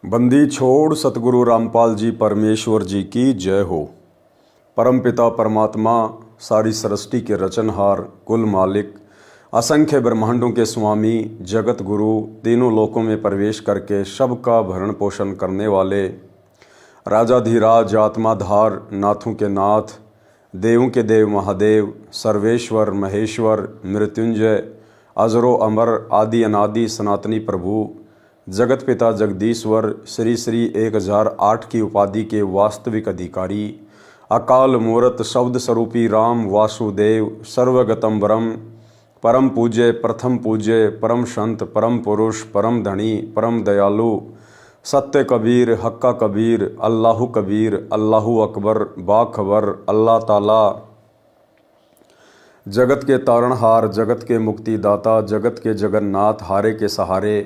बंदी छोड़ सतगुरु रामपाल जी परमेश्वर जी की जय हो। परमपिता परमात्मा, सारी सृष्टि के रचनहार, कुल मालिक, असंख्य ब्रह्मांडों के स्वामी, जगत गुरु, तीनों लोकों में प्रवेश करके सबका भरण पोषण करने वाले, राजाधिराज, आत्माधार, नाथों के नाथ, देवों के देव महादेव, सर्वेश्वर महेश्वर, मृत्युंजय, अजरो अमर, आदि अनादि सनातनी प्रभु, जगत पिता जगदीश्वर, श्री श्री 1008 की उपाधि के वास्तविक अधिकारी, अकाल मूर्त शब्द स्वरूपी राम वासुदेव, सर्वगतम ब्रह्म, परम पूज्य, प्रथम पूज्य, परम संत, परम पुरुष, परम धनी, परम दयालु, सत्य कबीर, हक्का कबीर, अल्लाहु कबीर, अल्लाहु अकबर, बाखबर, अल्लाह ताला, जगत के तारणहार, जगत के मुक्तिदाता, जगत के जगन्नाथ, हारे के सहारे,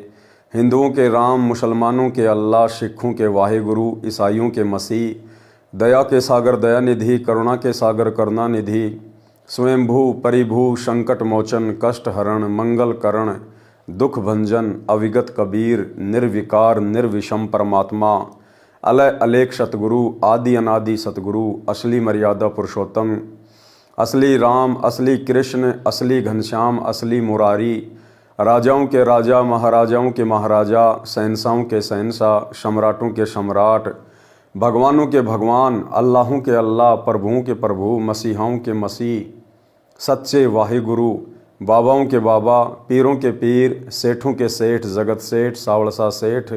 हिंदुओं के राम, मुसलमानों के अल्लाह, सिखों के वाहिगुरु, ईसाइयों के मसीह, दया के सागर दया निधि, करुणा के सागर करुणा निधि, स्वयंभू परिभू, संकट मोचन, कष्ट हरण, मंगल करण, दुख भंजन, अविगत कबीर, निर्विकार निर्विषम परमात्मा, अलय अलेख सतगुरु, आदि अनादि सतगुरु, असली मर्यादा पुरुषोत्तम, असली राम, असली कृष्ण, असली घनश्याम, असली मुरारी, राजाओं के राजा, महाराजाओं के महाराजा, शहंशाहों के शहंशाह, सम्राटों के सम्राट, भगवानों के भगवान, अल्लाहों के अल्लाह, प्रभुओं के प्रभु, मसीहाओं के मसीह, सच्चे वाहिगुरु, बाबाओं के बाबा, पीरों के पीर, सेठों के सेठ, जगत सेठ, सावड़सा सेठ,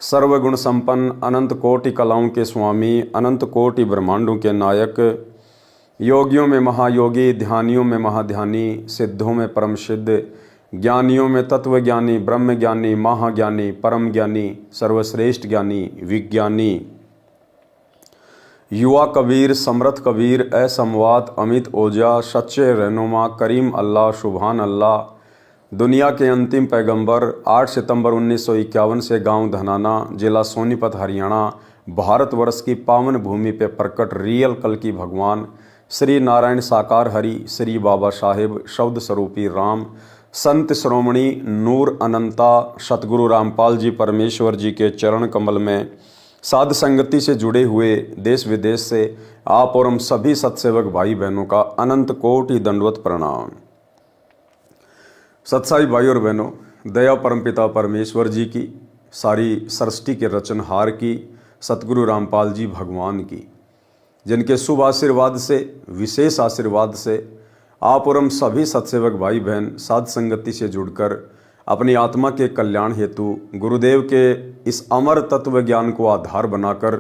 सर्वगुण संपन्न, अनंत कोटि कलाओं के स्वामी, अनंत कोटि ब्रह्मांडों के नायक, योगियों में महायोगी, ध्यानियों में महाध्यानी, सिद्धों में परम सिद्ध, ज्ञानियों में तत्वज्ञानी, ब्रह्म ज्ञानी, महाज्ञानी, परम ज्ञानी, सर्वश्रेष्ठ ज्ञानी, विज्ञानी, युवा कबीर, समर्थ कबीर, असमवात, अमित ओजा, सच्चे रहनुमा, करीम अल्लाह, सुभान अल्लाह, दुनिया के अंतिम पैगंबर, 8 सितंबर 1951 से गांव धनाना, जिला सोनीपत, हरियाणा, भारतवर्ष की पावन भूमि पे प्रकट रियल कल की भगवान श्री नारायण साकार हरि, श्री बाबा साहेब, शब्द स्वरूपी राम, संत श्रोमणी नूर अनंता सतगुरु रामपाल जी परमेश्वर जी के चरण कमल में साध संगति से जुड़े हुए देश विदेश से आप और हम सभी सत्सेवक भाई बहनों का अनंत कोटि दंडवत प्रणाम। सत्साई भाई और बहनों, दया परमपिता परमेश्वर जी की, सारी सृष्टि के रचनहार की, सतगुरु रामपाल जी भगवान की, जिनके शुभ आशीर्वाद से, विशेष आशीर्वाद से आप और हम सभी सत्सेवक भाई बहन साध संगति से जुड़कर अपनी आत्मा के कल्याण हेतु गुरुदेव के इस अमर तत्व ज्ञान को आधार बनाकर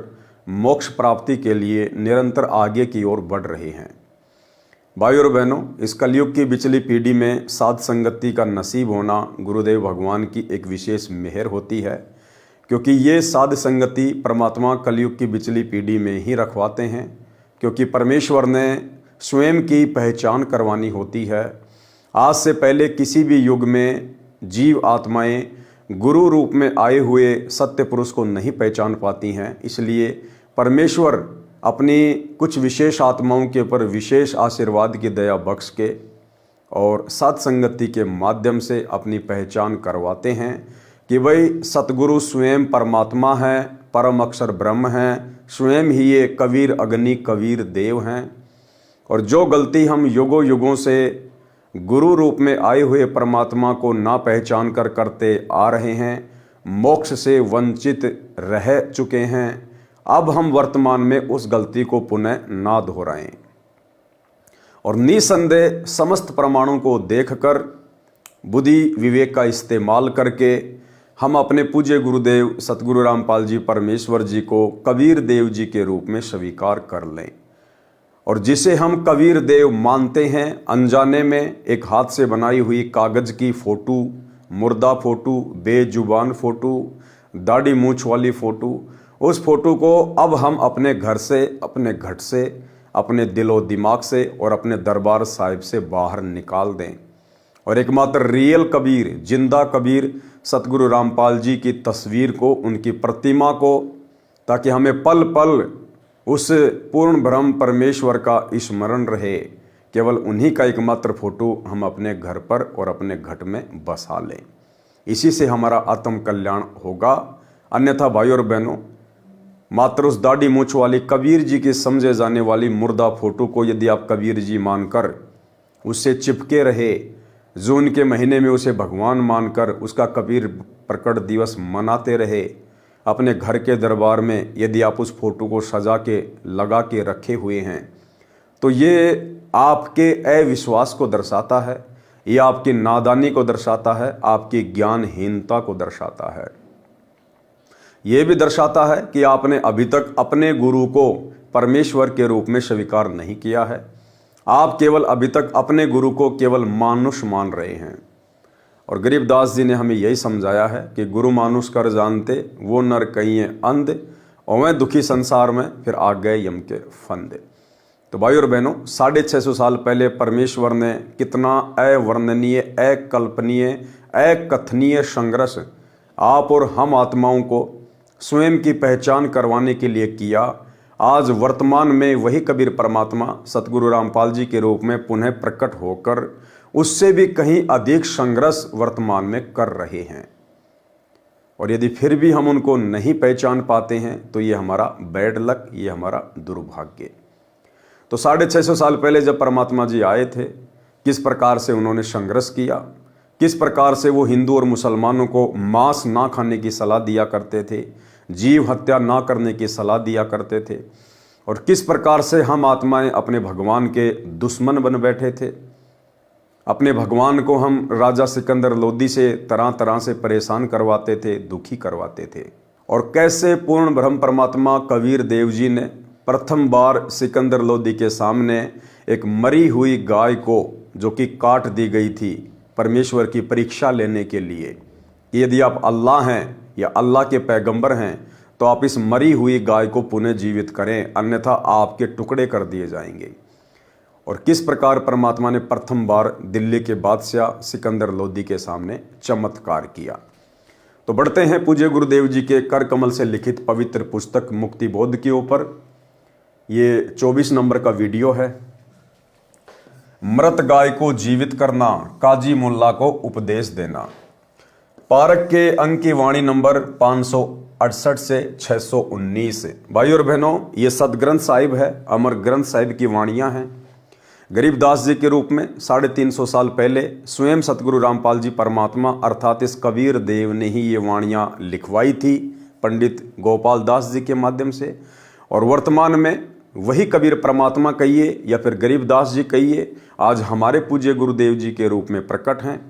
मोक्ष प्राप्ति के लिए निरंतर आगे की ओर बढ़ रहे हैं। भाई और बहनों, इस कलयुग की बिचली पीढ़ी में साध संगति का नसीब होना गुरुदेव भगवान की एक विशेष मेहर होती है, क्योंकि ये साध संगति परमात्मा कलयुग की बिचली पीढ़ी में ही रखवाते हैं, क्योंकि परमेश्वर ने स्वयं की पहचान करवानी होती है। आज से पहले किसी भी युग में जीव आत्माएं गुरु रूप में आए हुए सत्य पुरुष को नहीं पहचान पाती हैं। इसलिए परमेश्वर अपनी कुछ विशेष आत्माओं के ऊपर विशेष आशीर्वाद की दया बख्श के और साध संगति के माध्यम से अपनी पहचान करवाते हैं कि भाई सतगुरु स्वयं परमात्मा है, परम अक्षर ब्रह्म है, स्वयं ही ये कबीर अग्नि कबीर देव हैं। और जो गलती हम युगों युगों से गुरु रूप में आए हुए परमात्मा को ना पहचान कर करते आ रहे हैं, मोक्ष से वंचित रह चुके हैं, अब हम वर्तमान में उस गलती को पुनः ना दोहराएं और निसंदेह समस्त प्रमाणों को देखकर बुद्धि विवेक का इस्तेमाल करके हम अपने पूज्य गुरुदेव सतगुरु रामपाल जी परमेश्वर जी को कबीर देव जी के रूप में स्वीकार कर लें। और जिसे हम कबीर देव मानते हैं, अनजाने में एक हाथ से बनाई हुई कागज़ की फ़ोटो, मुर्दा फ़ोटो, बेजुबान फ़ोटो, दाढ़ी मूछ वाली फ़ोटो, उस फ़ोटो को अब हम अपने घर से, अपने घट से, अपने दिलो दिमाग से और अपने दरबार साहिब से बाहर निकाल दें और एकमात्र रियल कबीर, जिंदा कबीर सतगुरु रामपाल जी की तस्वीर को, उनकी प्रतिमा को, ताकि हमें पल पल उस पूर्ण ब्रह्म परमेश्वर का स्मरण रहे, केवल उन्हीं का एकमात्र फोटो हम अपने घर पर और अपने घट में बसा लें। इसी से हमारा आत्म कल्याण होगा अन्यथा भाई और बहनों, मात्र उस दाढ़ी मूछ वाली कबीर जी की समझे जाने वाली मुर्दा फोटो को यदि आप कबीर जी मानकर उससे चिपके रहे, जून के महीने में उसे भगवान मानकर उसका कबीर प्रकट दिवस मनाते रहे, अपने घर के दरबार में यदि आप उस फोटो को सजा के लगा के रखे हुए हैं, तो ये आपके अविश्वास को दर्शाता है, ये आपकी नादानी को दर्शाता है, आपकी ज्ञानहीनता को दर्शाता है। ये भी दर्शाता है कि आपने अभी तक अपने गुरु को परमेश्वर के रूप में स्वीकार नहीं किया है। आप केवल अभी तक अपने गुरु को केवल मानुष मान रहे हैं। और गरीबदास जी ने हमें यही समझाया है कि गुरु मानुष कर जानते, वो नर कहिए अंध, और वह दुखी संसार में फिर आ गए यम के फंदे। तो भाई और बहनों, 650 साल पहले परमेश्वर ने कितना अवर्णनीय, अकल्पनीय, अकथनीय संघर्ष आप और हम आत्माओं को स्वयं की पहचान करवाने के लिए किया। आज वर्तमान में वही कबीर परमात्मा सतगुरु रामपाल जी के रूप में पुनः प्रकट होकर उससे भी कहीं अधिक संघर्ष वर्तमान में कर रहे हैं। और यदि फिर भी हम उनको नहीं पहचान पाते हैं तो ये हमारा बैड लक, ये हमारा दुर्भाग्य। तो 650 साल पहले जब परमात्मा जी आए थे, किस प्रकार से उन्होंने संघर्ष किया, किस प्रकार से वो हिंदू और मुसलमानों को मांस ना खाने की सलाह दिया करते थे, जीव हत्या ना करने की सलाह दिया करते थे, और किस प्रकार से हम आत्माएं अपने भगवान के दुश्मन बन बैठे थे। अपने भगवान को हम राजा सिकंदर लोदी से तरह तरह से परेशान करवाते थे, दुखी करवाते थे। और कैसे पूर्ण ब्रह्म परमात्मा कबीर देव जी ने प्रथम बार सिकंदर लोदी के सामने एक मरी हुई गाय को, जो कि काट दी गई थी, परमेश्वर की परीक्षा लेने के लिए कि यदि आप अल्लाह हैं या अल्लाह के पैगंबर हैं तो आप इस मरी हुई गाय को पुनः जीवित करें, अन्यथा आपके टुकड़े कर दिए जाएंगे। और किस प्रकार परमात्मा ने प्रथम बार दिल्ली के बादशाह सिकंदर लोदी के सामने चमत्कार किया। तो बढ़ते हैं पूज्य गुरुदेव जी के कर कमल से लिखित पवित्र पुस्तक मुक्ति बोध के ऊपर। ये 24 नंबर का वीडियो है। मृत गाय को जीवित करना, काजी मुल्ला को उपदेश देना। पारक के अंक की वाणी नंबर 568 से 619। भाई और बहनों, ये सदग्रंथ साहिब है, अमर ग्रंथ साहिब की वाणियां हैं। गरीबदास जी के रूप में 350 साल पहले स्वयं सतगुरु रामपाल जी परमात्मा अर्थात इस कबीर देव ने ही ये वाणियां लिखवाई थी पंडित गोपाल दास जी के माध्यम से। और वर्तमान में वही कबीर परमात्मा कहिए या फिर गरीबदास जी कहिए, आज हमारे पूज्य गुरुदेव जी के रूप में प्रकट हैं।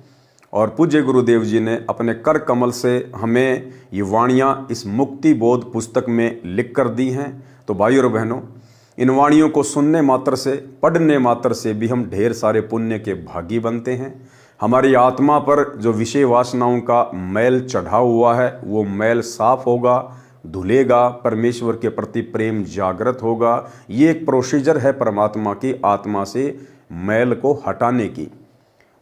और पूज्य गुरुदेव जी ने अपने कर कमल से हमें ये वाणियाँ इस मुक्ति बोध पुस्तक में लिख कर दी हैं। तो भाई और बहनों, इन वाणियों को सुनने मात्र से, पढ़ने मात्र से भी हम ढेर सारे पुण्य के भागी बनते हैं। हमारी आत्मा पर जो विषय वासनाओं का मैल चढ़ा हुआ है वो मैल साफ होगा, धुलेगा, परमेश्वर के प्रति प्रेम जागृत होगा। ये एक प्रोसीजर है परमात्मा की आत्मा से मैल को हटाने की।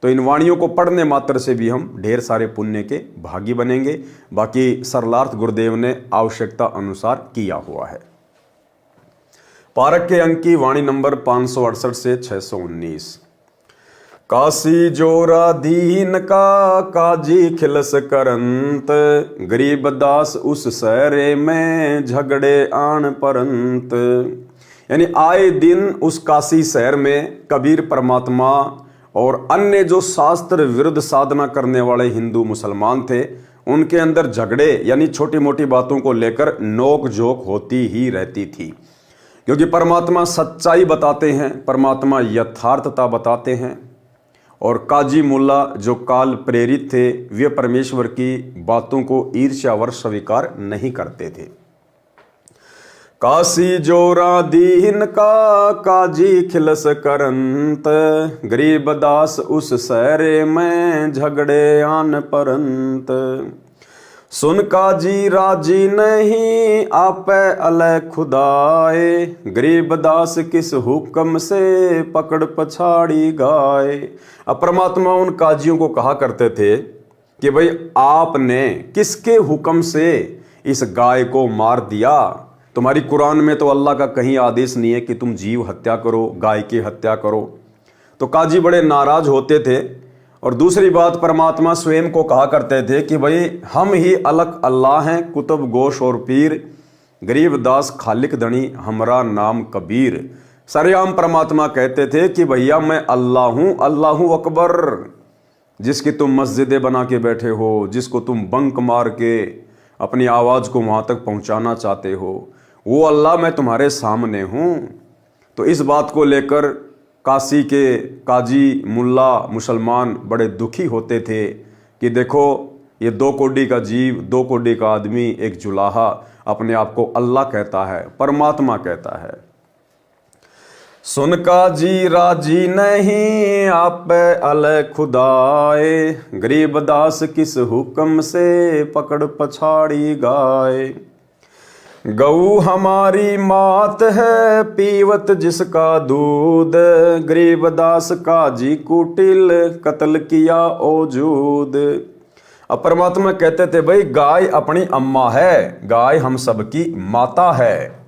तो इन वाणियों को पढ़ने मात्र से भी हम ढेर सारे पुण्य के भागी बनेंगे। बाकी सरलार्थ गुरुदेव ने आवश्यकता अनुसार किया हुआ है। पारक के अंक की वाणी नंबर 568 से 619। काशी जोरा दीन का काजी खिलस करंत, गरीब दास उस सहरे में झगड़े आन परंत। यानी आए दिन उस काशी शहर में कबीर परमात्मा और अन्य जो शास्त्र विरुद्ध साधना करने वाले हिंदू मुसलमान थे, उनके अंदर झगड़े यानी छोटी मोटी बातों को लेकर नोक झोंक होती ही रहती थी। क्योंकि परमात्मा सच्चाई बताते हैं, परमात्मा यथार्थता बताते हैं। और काजी मुल्ला जो काल प्रेरित थे, वे परमेश्वर की बातों को ईर्ष्यावश स्वीकार नहीं करते थे। काशी जोरा दीन का काजी खिलस करंत, गरीब दास उस सहरे में झगड़े आन परंत। सुन काजी राजी नहीं आपे अलय खुदाए, गरीब दास किस हुक्म से पकड़ पछाड़ी गाय। अब परमात्मा उन काजियों को कहा करते थे कि भाई आपने किसके हुक्म से इस गाय को मार दिया। तुम्हारी कुरान में तो अल्लाह का कहीं आदेश नहीं है कि तुम जीव हत्या करो, गाय की हत्या करो। तो काजी बड़े नाराज होते थे और दूसरी बात, परमात्मा स्वयं को कहा करते थे कि भाई हम ही अलग अल्लाह हैं, कुतुब गोश और पीर, गरीब दास खालिक धनी, हमरा नाम कबीर। सरेआम परमात्मा कहते थे कि भैया मैं अल्लाह हूँ, अल्लाहू अकबर। जिसकी तुम मस्जिदें बना के बैठे हो, जिसको तुम बंक मार के अपनी आवाज़ को वहाँ तक पहुँचाना चाहते हो, वो अल्लाह मैं तुम्हारे सामने हूँ। तो इस बात को लेकर काशी के काजी मुल्ला मुसलमान बड़े दुखी होते थे कि देखो ये 2 कोड़ी का जीव, 2 कोड़ी का आदमी, एक जुलाहा अपने आप को अल्लाह कहता है, परमात्मा कहता है। सुन काजी राजी नहीं आप अल खुदाए, गरीब दास किस हुक्म से पकड़ पछाड़ी गाए। गऊ हमारी मात है पीवत जिसका दूध, गरीब दास काजी कुटिल कत्ल किया औजूद। अब परमात्मा कहते थे भाई गाय अपनी अम्मा है, गाय हम सबकी माता है,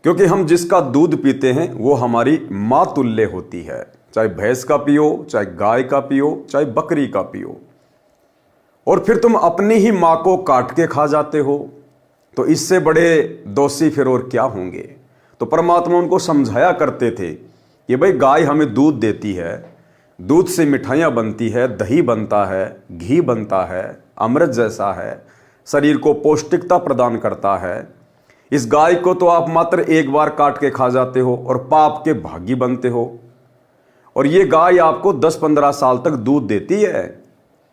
क्योंकि हम जिसका दूध पीते हैं वो हमारी माँ तुल्य होती है। चाहे भैंस का पियो, चाहे गाय का पियो, चाहे बकरी का पियो। और फिर तुम अपनी ही माँ को काट के खा जाते हो, तो इससे बड़े दोषी फिर और क्या होंगे। तो परमात्मा उनको समझाया करते थे कि भाई गाय हमें दूध देती है, दूध से मिठाइयाँ बनती है, दही बनता है, घी बनता है, अमृत जैसा है, शरीर को पौष्टिकता प्रदान करता है। इस गाय को तो आप मात्र एक बार काट के खा जाते हो और पाप के भागी बनते हो। और ये गाय आपको 10-15 साल तक दूध देती है,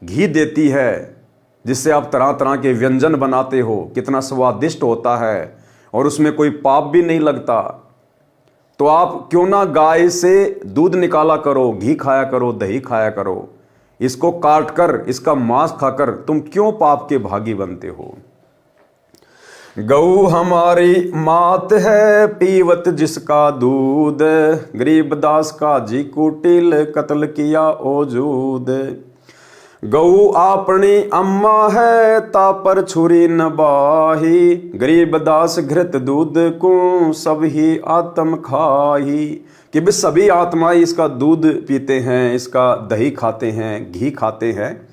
घी देती है, जिससे आप तरह तरह के व्यंजन बनाते हो, कितना स्वादिष्ट होता है और उसमें कोई पाप भी नहीं लगता। तो आप क्यों ना गाय से दूध निकाला करो, घी खाया करो, दही खाया करो। इसको काट कर, इसका मांस खाकर तुम क्यों पाप के भागी बनते हो। गऊ हमारी मात है पीवत जिसका दूध, गरीब दास काजी कुटिल कत्ल किया औजूद। गऊ आपनी अम्मा है तापर छुरी न बाही, गरीब दास घृत दूध को सब ही आत्म खाही। कि भी सभी आत्माएं इसका दूध पीते हैं, इसका दही खाते हैं, घी खाते हैं,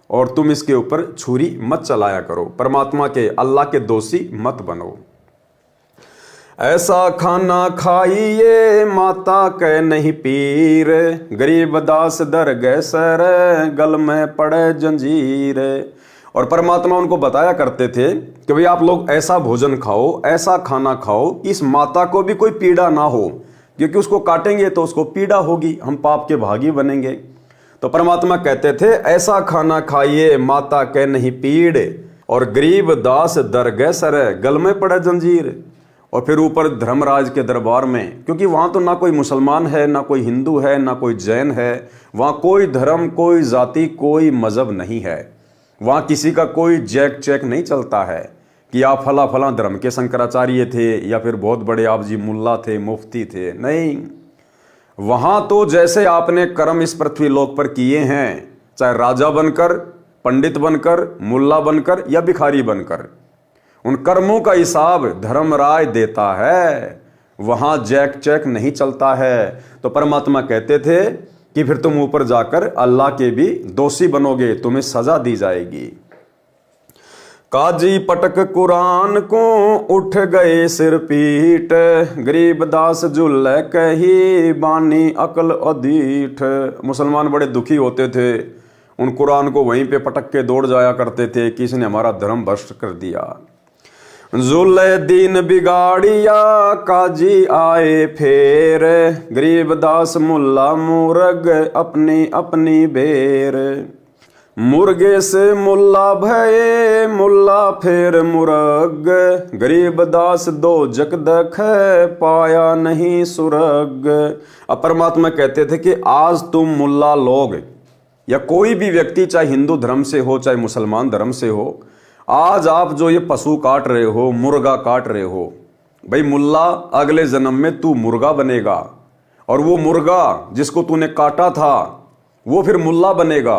और तुम इसके ऊपर छुरी मत चलाया करो। परमात्मा के, अल्लाह के दोषी मत बनो। ऐसा खाना खाइए माता के नहीं पीर, गरीब दास दर गए सर गल में पड़े जंजीर। और परमात्मा उनको बताया करते थे कि भाई आप लोग ऐसा भोजन खाओ, ऐसा खाना खाओ, इस माता को भी कोई पीड़ा ना हो, क्योंकि उसको काटेंगे तो उसको पीड़ा होगी, हम पाप के भागी बनेंगे। तो परमात्मा कहते थे ऐसा खाना खाइए माता के नहीं पीड़, और गरीब दास दर गए सर गल में पड़े जंजीर। और फिर ऊपर धर्मराज के दरबार में, क्योंकि वहाँ तो ना कोई मुसलमान है, ना कोई हिंदू है, ना कोई जैन है, वहाँ कोई धर्म, कोई जाति, कोई मजहब नहीं है। वहाँ किसी का कोई जैक चेक नहीं चलता है कि आप फला फला धर्म के शंकराचार्य थे या फिर बहुत बड़े आप जी मुल्ला थे, मुफ्ती थे। नहीं, वहाँ तो जैसे आपने कर्म इस पृथ्वी लोक पर किए हैं, चाहे राजा बनकर, पंडित बनकर, मुल्ला बनकर या भिखारी बनकर, उन कर्मों का हिसाब धर्मराज देता है। वहां जैक चेक नहीं चलता है। तो परमात्मा कहते थे कि फिर तुम ऊपर जाकर अल्लाह के भी दोषी बनोगे, तुम्हें सजा दी जाएगी। काजी पटक कुरान को उठ गए सिर पीट, गरीब दास जुल्ल कही बानी अकल अधीठ। मुसलमान बड़े दुखी होते थे, उन कुरान को वहीं पे पटक के दौड़ जाया करते थे कि इसने हमारा धर्म भ्रष्ट कर दिया। जुल्ले दीन बिगाड़िया काजी आए फेर, गरीब दास मुल्ला मुर्ग अपनी अपनी बेर। मुर्गे से मुल्ला भये मुल्ला फेर मुर्ग, गरीब दास दो जक दख पाया नहीं सुरग। अब परमात्मा कहते थे कि आज तुम मुल्ला लोग या कोई भी व्यक्ति, चाहे हिंदू धर्म से हो चाहे मुसलमान धर्म से हो, आज आप जो ये पशु काट रहे हो, मुर्गा काट रहे हो, भाई मुल्ला अगले जन्म में तू मुर्गा बनेगा, और वो मुर्गा जिसको तूने काटा था वो फिर मुल्ला बनेगा,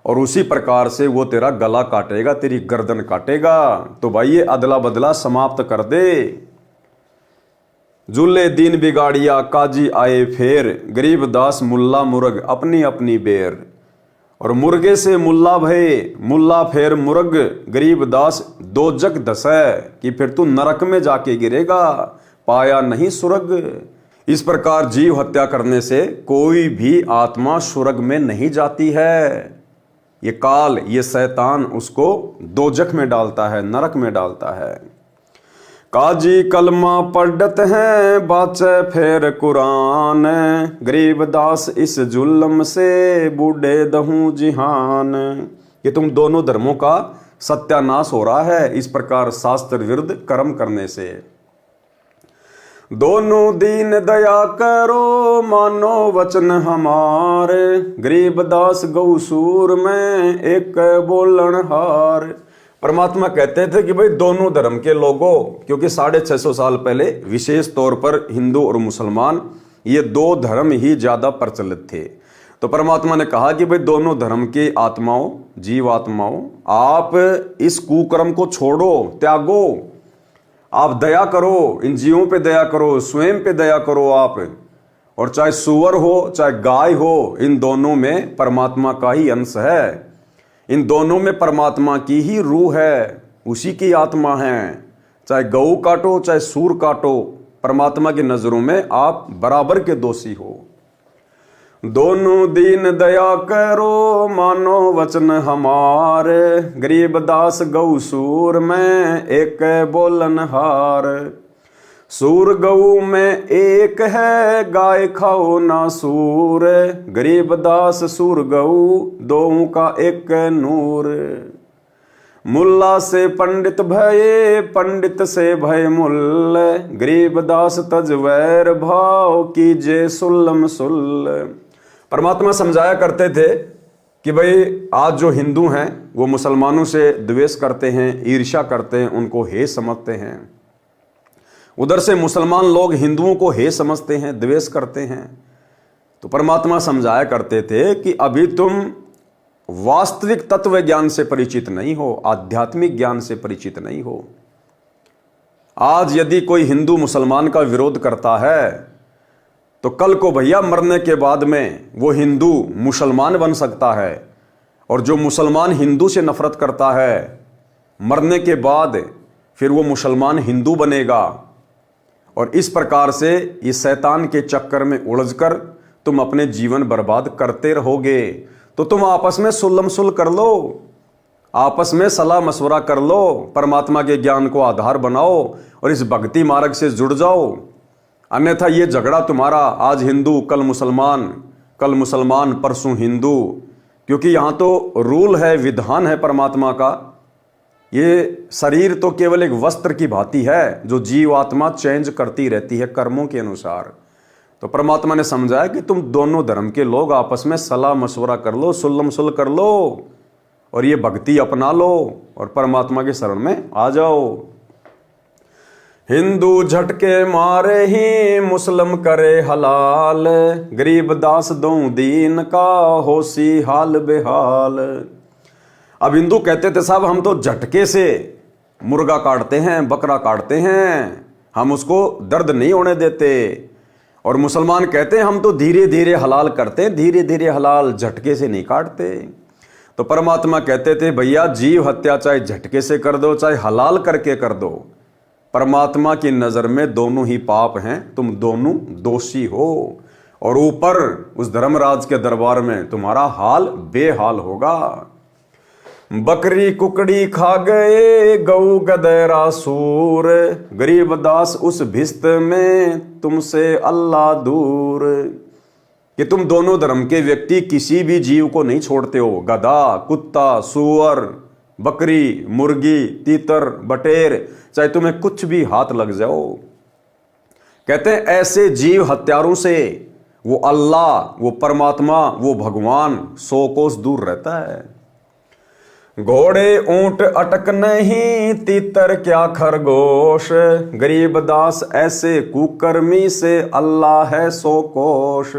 और उसी प्रकार से वो तेरा गला काटेगा, तेरी गर्दन काटेगा। तो भाई ये अदला बदला समाप्त कर दे। जुल्ले दीन बिगाड़िया काजी आए फेर, गरीब दास मुल्ला मुर्ग अपनी अपनी बेर। और मुर्गे से मुल्ला भय, मुल्ला फेर मुर्ग, गरीबदास दो जग दसै, कि फिर तू नरक में जाके गिरेगा, पाया नहीं सुरग। इस प्रकार जीव हत्या करने से कोई भी आत्मा स्वर्ग में नहीं जाती है। ये काल, ये शैतान उसको दोजख में डालता है, नरक में डालता है। काजी कलमा पढ़त हैं, बाचे फेर कुरान, गरीबदास इस जुल्म से बूढ़े दहूं जिहान। ये तुम दोनों धर्मों का सत्यानाश हो रहा है इस प्रकार शास्त्र विरुद्ध कर्म करने से। दोनों दीन दया करो, मानो वचन हमारे, गरीबदास गौसूर में एक बोलन हार। परमात्मा कहते थे कि भाई दोनों धर्म के लोगों, क्योंकि 650 साल पहले विशेष तौर पर हिंदू और मुसलमान ये दो धर्म ही ज्यादा प्रचलित थे। तो परमात्मा ने कहा कि भाई दोनों धर्म की आत्माओं, जीव आत्माओं, आप इस कुकर्म को छोड़ो, त्यागो, आप दया करो, इन जीवों पे दया करो, स्वयं पे दया करो आप। और चाहे सुअर हो चाहे गाय हो, इन दोनों में परमात्मा का ही अंश है, इन दोनों में परमात्मा की ही रूह है, उसी की आत्मा है। चाहे गऊ काटो चाहे सूर काटो, परमात्मा की नजरों में आप बराबर के दोषी हो। दोनों दीन दया करो, मानो वचन हमारे, गरीबदास गौ सूर में एक बोलन हार। सूर गऊ में एक है, गाय खाओ ना सूर, गरीबदास सूर गऊ दों का एक नूर। मुल्ला से पंडित भये, पंडित से भय मुल्ल, गरीबदास तज वैर भाव कीजे सुल्लम सुल्ल। परमात्मा समझाया करते थे कि भाई आज जो हिंदू हैं वो मुसलमानों से द्वेष करते हैं, ईर्ष्या करते हैं, उनको हे समझते हैं। उधर से मुसलमान लोग हिंदुओं को हे समझते हैं, द्वेष करते हैं। तो परमात्मा समझाया करते थे कि अभी तुम वास्तविक तत्व ज्ञान से परिचित नहीं हो, आध्यात्मिक ज्ञान से परिचित नहीं हो। आज यदि कोई हिंदू मुसलमान का विरोध करता है तो कल को भैया मरने के बाद में वो हिंदू मुसलमान बन सकता है, और जो मुसलमान हिंदू से नफरत करता है मरने के बाद फिर वो मुसलमान हिंदू बनेगा। और इस प्रकार से इस शैतान के चक्कर में उलझकर तुम अपने जीवन बर्बाद करते रहोगे। तो तुम आपस में सुलम सुल कर लो, आपस में सलाह मशवरा कर लो, परमात्मा के ज्ञान को आधार बनाओ और इस भक्ति मार्ग से जुड़ जाओ। अन्यथा ये झगड़ा तुम्हारा आज हिंदू कल मुसलमान परसों हिंदू, क्योंकि यहाँ तो रूल है, विधान है परमात्मा का। ये शरीर तो केवल एक वस्त्र की भांति है जो जीव आत्मा चेंज करती रहती है कर्मों के अनुसार। तो परमात्मा ने समझाया कि तुम दोनों धर्म के लोग आपस में सलाह मशवरा कर लो, सुल्लम सुल कर लो और ये भक्ति अपना लो और परमात्मा के शरण में आ जाओ। हिंदू झटके मारे ही मुस्लिम करे हलाल, गरीबदास दो दीन का होसी हाल बेहाल। अब हिंदू कहते थे साहब हम तो झटके से मुर्गा काटते हैं, बकरा काटते हैं, हम उसको दर्द नहीं होने देते। और मुसलमान कहते हैं हम तो धीरे धीरे हलाल करते हैं, धीरे धीरे हलाल, झटके से नहीं काटते। तो परमात्मा कहते थे भैया जीव हत्या चाहे झटके से कर दो चाहे हलाल करके कर दो, परमात्मा की नजर में दोनों ही पाप हैं, तुम दोनों दोषी हो। और ऊपर उस धर्मराज के दरबार में तुम्हारा हाल बेहाल होगा। बकरी कुकड़ी खा गए गऊ गदैरा सूर, गरीबदास उस भिस्त में तुमसे अल्लाह दूर। कि तुम दोनों धर्म के व्यक्ति किसी भी जीव को नहीं छोड़ते हो, गधा, कुत्ता, सूअर, बकरी, मुर्गी, तीतर, बटेर, चाहे तुम्हें कुछ भी हाथ लग जाओ। कहते हैं ऐसे जीव हत्यारों से वो अल्लाह, वो परमात्मा, वो भगवान 100 कोस दूर रहता है। घोड़े ऊंट अटक नहीं, तीतर क्या खरगोश, गरीबदास ऐसे कुकर्मी से अल्लाह है 100 कोश।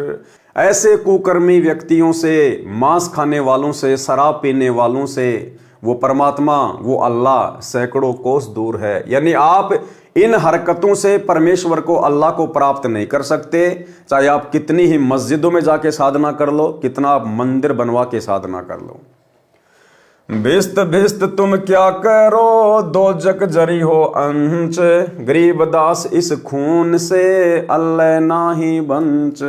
ऐसे कुकर्मी व्यक्तियों से, मांस खाने वालों से, शराब पीने वालों से, वो परमात्मा, वो अल्लाह सैकड़ों कोस दूर है। यानी आप इन हरकतों से परमेश्वर को, अल्लाह को प्राप्त नहीं कर सकते। चाहे आप कितनी ही मस्जिदों में जाके साधना कर लो, कितना आप मंदिर बनवा के साधना कर लो। भिस्त भिस्त तुम क्या करो, दो जक जरी हो अंच, गरीबदास इस खून से अल्लाह नाही बंच।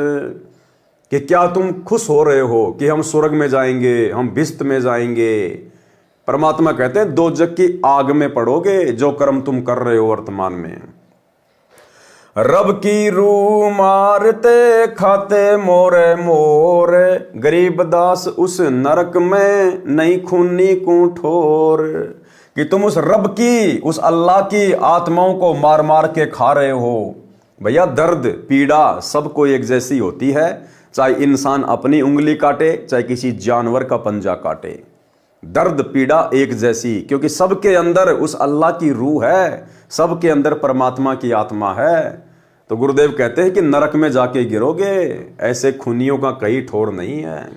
कि क्या तुम खुश हो रहे हो कि हम स्वर्ग में जाएंगे, हम भिस्त में जाएंगे। परमात्मा कहते हैं दो जग की आग में पड़ोगे जो कर्म तुम कर रहे हो वर्तमान में। रब की रूह मारते खाते मोरे मोरे, गरीबदास उस नरक में नहीं खूनी को ठोर। कि तुम उस रब की, उस अल्लाह की आत्माओं को मार मार के खा रहे हो। भैया दर्द पीड़ा सबको एक जैसी होती है, चाहे इंसान अपनी उंगली काटे, चाहे किसी जानवर का पंजा काटे। दर्द पीड़ा एक जैसी, क्योंकि सबके अंदर उस अल्लाह की रूह है, सबके अंदर परमात्मा की आत्मा है। तो गुरुदेव कहते हैं कि नरक में जाके गिरोगे, ऐसे खूनियों का कहीं ठोर नहीं है।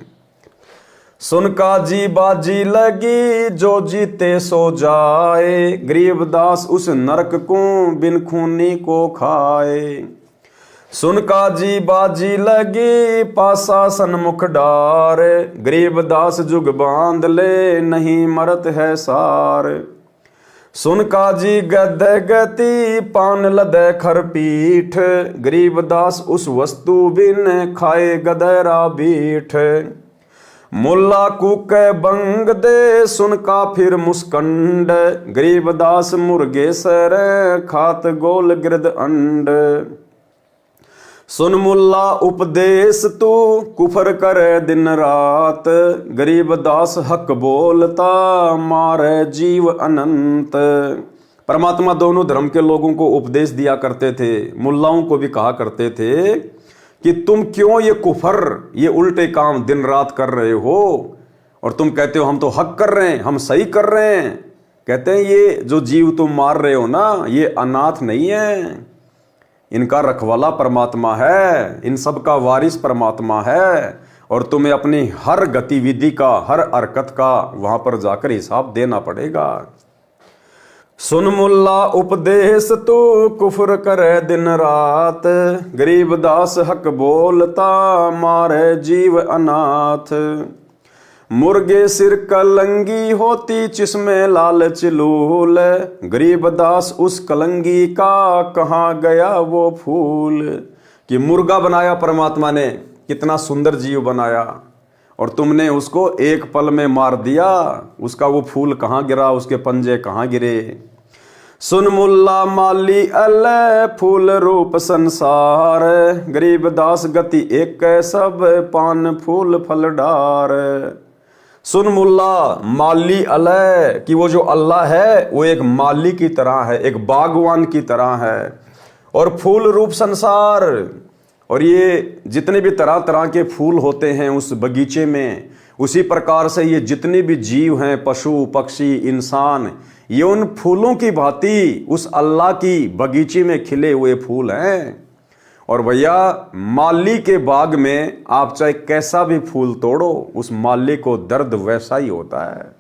सुन का जी बाजी लगी, जो जीते सो जाए, गरीबदास उस नरक को बिन खूनी को खाए। सुन का जी बाजी लगी, पासा सन्मुख डार, गरीबदास जुग बांध ले नहीं मरत है सार। सुन का जी गद गति, पान लदे खर पीठ, गरीबदास उस वस्तु बिन खाए गदरा बीठ। मुल्ला कुके बंग दे, सुन का फिर मुस्कंड, गरीबदास मुर्गे सर खात गोल गिरद अंड। सुन मुल्ला उपदेश तू कुफर करे दिन रात, गरीबदास हक बोलता मारे जीव अनंत। परमात्मा दोनों धर्म के लोगों को उपदेश दिया करते थे, मुल्लाओं को भी कहा करते थे कि तुम क्यों ये कुफर, ये उल्टे काम दिन रात कर रहे हो, और तुम कहते हो हम तो हक कर रहे हैं, हम सही कर रहे हैं। कहते हैं ये जो जीव तुम मार रहे हो ना, ये अनाथ नहीं है, इनका रखवाला परमात्मा है, इन सब का वारिस परमात्मा है, और तुम्हें अपनी हर गतिविधि का, हर हरकत का वहां पर जाकर हिसाब देना पड़ेगा। सुन मुल्ला उपदेश तू कुफर करे दिन रात, गरीबदास हक बोलता मारे जीव अनाथ। मुर्गे सिर कलंगी होती जिसमें लालच लूल, गरीबदास उस कलंगी का कहाँ गया वो फूल। कि मुर्गा बनाया परमात्मा ने, कितना सुंदर जीव बनाया, और तुमने उसको एक पल में मार दिया, उसका वो फूल कहाँ गिरा, उसके पंजे कहाँ गिरे। सुन मुल्ला माली अल्लाह फूल रूप संसार, गरीबदास गति एक सब पान फूल फल डार। सुन मुल्ला माली अलह, कि वो जो अल्लाह है वो एक माली की तरह है, एक बागवान की तरह है, और फूल रूप संसार, और ये जितने भी तरह तरह के फूल होते हैं उस बगीचे में, उसी प्रकार से ये जितने भी जीव हैं, पशु पक्षी इंसान, ये उन फूलों की भांति उस अल्लाह की बगीचे में खिले हुए फूल हैं। और भैया माली के बाग में आप चाहे कैसा भी फूल तोड़ो, उस माली को दर्द वैसा ही होता है।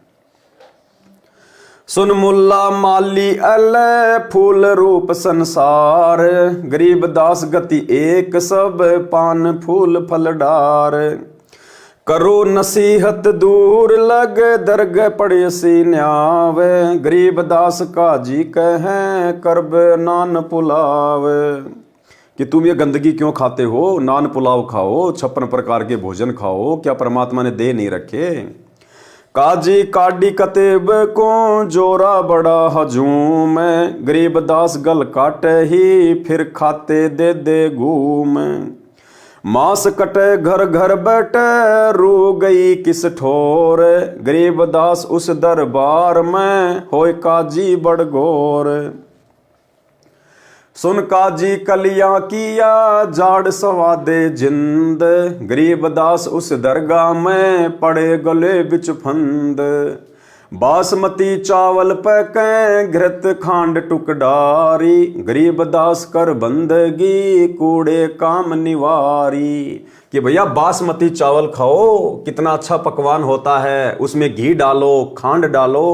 सुन मुल्ला माली अल्लाह फूल रूप संसार, गरीबदास गति एक सब पान फूल फल डार। करो नसीहत दूर लग दरग पड़ेसी न्यावे, गरीबदास काजी कहें करब नान पुलाव। कि तुम ये गंदगी क्यों खाते हो, नान पुलाव खाओ, 56 प्रकार के भोजन खाओ, क्या परमात्मा ने दे नहीं रखे। काजी काडी कतेब को जोरा बड़ा हजूम, गरीबदास गल काटे ही फिर खाते दे दे घूम। मांस कटे घर घर बैठे रू गई किस ठोर, गरीबदास उस दरबार में होय काजी बड़ घोर। सुन काजी कलियां किया जाड़ सवादे जिंद, गरीबदास उस दरगाह में पड़े गले बिच फंद। बासमती चावल पकै घृत खांड टुकडारी, गरीब दास कर बंदगी कूड़े काम निवारी। कि भैया बासमती चावल खाओ, कितना अच्छा पकवान होता है, उसमें घी डालो, खांड डालो,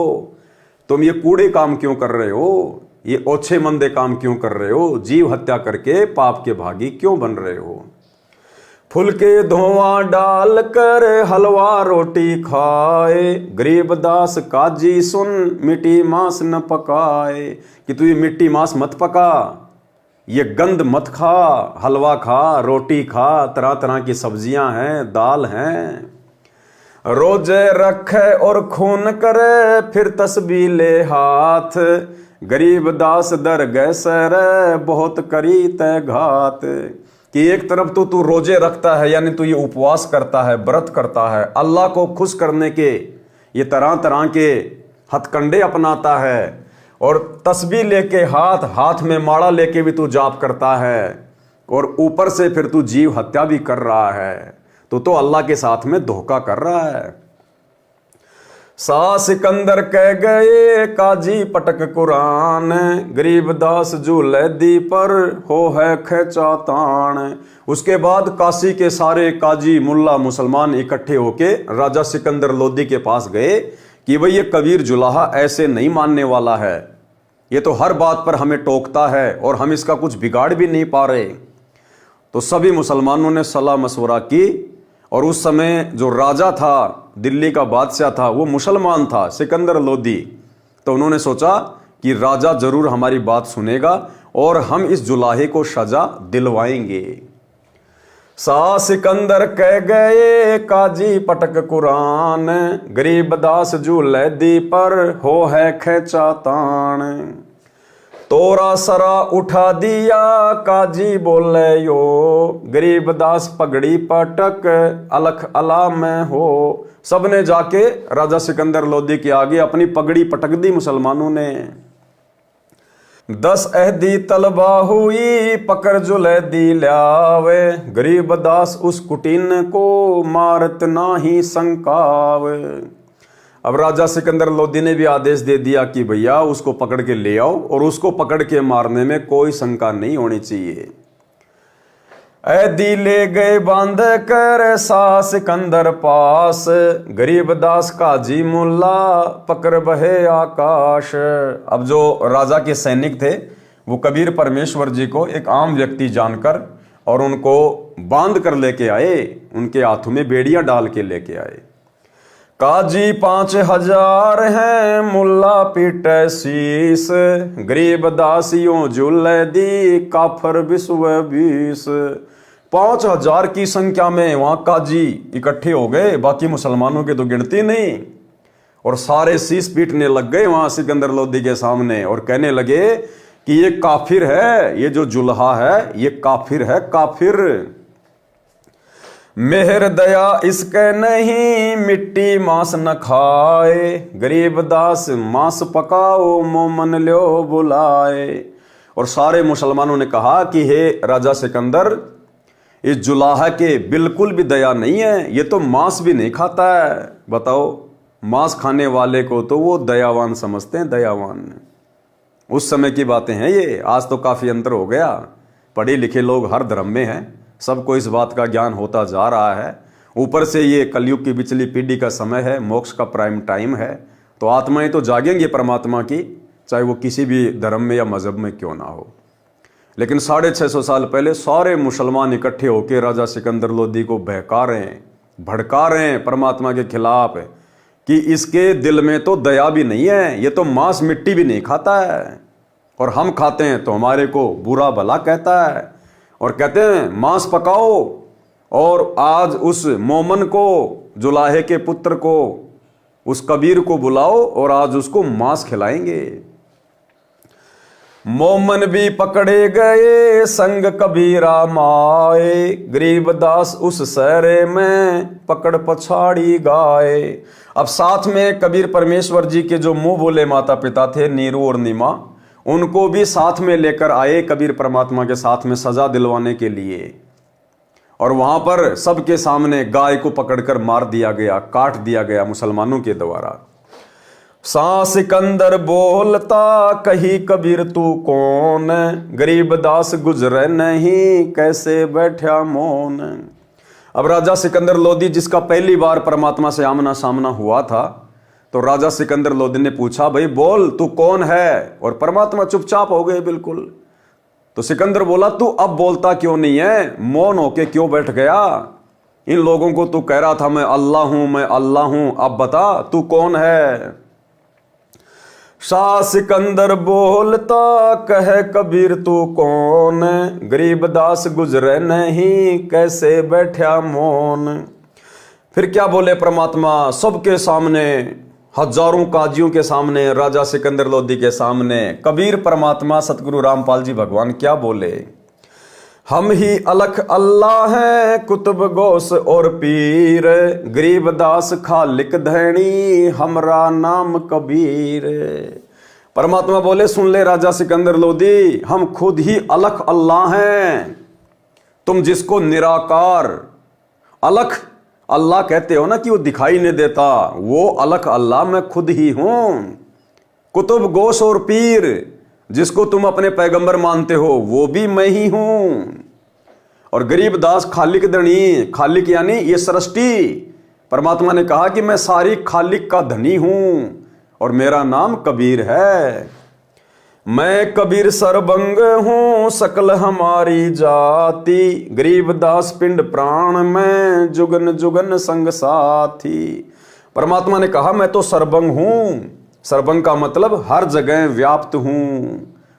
तुम ये कूड़े काम क्यों कर रहे हो, ये ओछे मंदे काम क्यों कर रहे हो, जीव हत्या करके पाप के भागी क्यों बन रहे हो। फुलके धुआं डाल कर हलवा रोटी खाए, गरीब दास काजी सुन मिट्टी मांस न पकाए। कि तू ये मिट्टी मांस मत पका, ये गंद मत खा, हलवा खा, रोटी खा, तरह तरह की सब्जियां हैं, दाल हैं। रोजे रखे और खून करे फिर तस्बीह ले हाथ, गरीब दास दर गए सर बहुत करी तय घात। कि एक तरफ तो तू रोजे रखता है, यानी तू ये उपवास करता है, व्रत करता है, अल्लाह को खुश करने के ये तरह तरह के हथकंडे अपनाता है, और तस्बीह लेके हाथ में माड़ा लेके भी तू जाप करता है, और ऊपर से फिर तू जीव हत्या भी कर रहा है, तो अल्लाह के साथ में धोखा कर रहा है। सा सिकंदर कह गए काजी पटक कुरान, गरीब दास झूले दी पर हो है खेचा तान। उसके बाद काशी के सारे काजी मुल्ला मुसलमान इकट्ठे होके राजा सिकंदर लोदी के पास गए कि भाई ये कबीर जुलाहा ऐसे नहीं मानने वाला है, ये तो हर बात पर हमें टोकता है और हम इसका कुछ बिगाड़ भी नहीं पा रहे। तो सभी मुसलमानों ने सलाह मशवरा की, और उस समय जो राजा था, दिल्ली का बादशाह था, वो मुसलमान था, सिकंदर लोदी। तो उन्होंने सोचा कि राजा जरूर हमारी बात सुनेगा और हम इस जुलाहे को सजा दिलवाएंगे। सा सिकंदर कह गए काजी पटक कुरान, गरीब दास झूले दी पर हो है खेचा तान। तोरा सरा उठा दिया काजी बोले यो, गरीब दास पगड़ी पटक अलख अला में हो। सबने जाके राजा सिकंदर लोदी के आगे अपनी पगड़ी पटक दी मुसलमानों ने। 10 अहदी तलबा हुई पकड़ जुले दी ल्यावे, गरीब दास उस कुटीन को मारत नाही संकावे। अब राजा सिकंदर लोदी ने भी आदेश दे दिया कि भैया उसको पकड़ के ले आओ, और उसको पकड़ के मारने में कोई शंका नहीं होनी चाहिए। ऐदी ले गए बांध कर सा सिकंदर पास, गरीब दास काजी मुल्ला पकड़ बहे आकाश। अब जो राजा के सैनिक थे वो कबीर परमेश्वर जी को एक आम व्यक्ति जानकर और उनको बांध कर लेके आए, उनके हाथों में बेड़ियां डाल के लेके आए। काजी 5000 हैं मुल्ला पीटे शीस, गरीब दासियों झूले दी काफर विश्व 20। 5000 की संख्या में वहां काजी इकट्ठे हो गए, बाकी मुसलमानों की तो गिनती नहीं, और सारे शीश पीटने लग गए वहां सिकंदर लोदी के सामने, और कहने लगे कि ये काफिर है, ये जो जुल्हा है ये काफिर है, काफिर। मेहर दया इसके नहीं मिट्टी मांस न खाए, गरीब दास मांस पकाओ मोमन लो बुलाए। और सारे मुसलमानों ने कहा कि हे राजा सिकंदर, इस जुलाहा के बिल्कुल भी दया नहीं है, ये तो मांस भी नहीं खाता है। बताओ, मांस खाने वाले को तो वो दयावान समझते हैं, दयावान। उस समय की बातें हैं ये, आज तो काफी अंतर हो गया, पढ़े लिखे लोग हर धर्म में हैं, सबको इस बात का ज्ञान होता जा रहा है। ऊपर से ये कलयुग की पिछली पीढ़ी का समय है, मोक्ष का प्राइम टाइम है, तो आत्माएं तो जागेंगी परमात्मा की, चाहे वो किसी भी धर्म में या मजहब में क्यों ना हो। लेकिन 650 साल पहले सारे मुसलमान इकट्ठे होकर राजा सिकंदर लोदी को बहका रहे हैं, भड़का रहे हैं परमात्मा के खिलाफ, कि इसके दिल में तो दया भी नहीं है, ये तो मांस मिट्टी भी नहीं खाता है, और हम खाते हैं तो हमारे को बुरा भला कहता है, और कहते हैं मांस पकाओ, और आज उस मोमन को, जुलाहे के पुत्र को, उस कबीर को बुलाओ और आज उसको मांस खिलाएंगे। मोमन भी पकड़े गए संग कबीरा माए, गरीब दास उस सहरे में पकड़ पछाड़ी गाए। अब साथ में कबीर परमेश्वर जी के जो मुंह बोले माता पिता थे, नीरू और नीमा, उनको भी साथ में लेकर आए कबीर परमात्मा के साथ में सजा दिलवाने के लिए, और वहां पर सबके सामने गाय को पकड़कर मार दिया गया, काट दिया गया मुसलमानों के द्वारा। सा सिकंदर बोलता कही कबीर तू कौन, गरीब दास गुजरे नहीं कैसे बैठा मौन। अब राजा सिकंदर लोदी जिसका पहली बार परमात्मा से आमना सामना हुआ था, तो राजा सिकंदर लोदी ने पूछा भाई बोल तू कौन है, और परमात्मा चुपचाप हो गए बिल्कुल। तो सिकंदर बोला तू अब बोलता क्यों नहीं है, मौन होके क्यों बैठ गया। इन लोगों को तू कह रहा था मैं अल्लाह हूं मैं अल्लाह हूं, अब बता तू कौन है। शाह सिकंदर बोलता कहे कबीर तू कौन, गरीब दास गुजरे नहीं कैसे बैठा मौन। फिर क्या बोले परमात्मा सबके सामने, हजारों काजियों के सामने, राजा सिकंदर लोदी के सामने कबीर परमात्मा सतगुरु रामपाल जी भगवान क्या बोले, हम ही अलख अल्लाह हैं कुतुब गौस और पीर, गरीब दास खालिक धैनी हमरा नाम कबीर। परमात्मा बोले सुन ले राजा सिकंदर लोदी, हम खुद ही अलख अल्लाह हैं। तुम जिसको निराकार अलख अल्लाह कहते हो ना कि वो दिखाई नहीं देता, वो अलख अल्लाह मैं खुद ही हूं। कुतुब गौस और पीर जिसको तुम अपने पैगंबर मानते हो वो भी मैं ही हूं। और गरीब दास खालिक धनी, खालिक यानी ये सृष्टि, परमात्मा ने कहा कि मैं सारी खालिक का धनी हूं और मेरा नाम कबीर है। मैं कबीर सरबंग हूं सकल हमारी जाति, गरीब दास पिंड प्राण में जुगन जुगन संग साथी। परमात्मा ने कहा मैं तो सरबंग हूं, सरबंग का मतलब हर जगह व्याप्त हूं,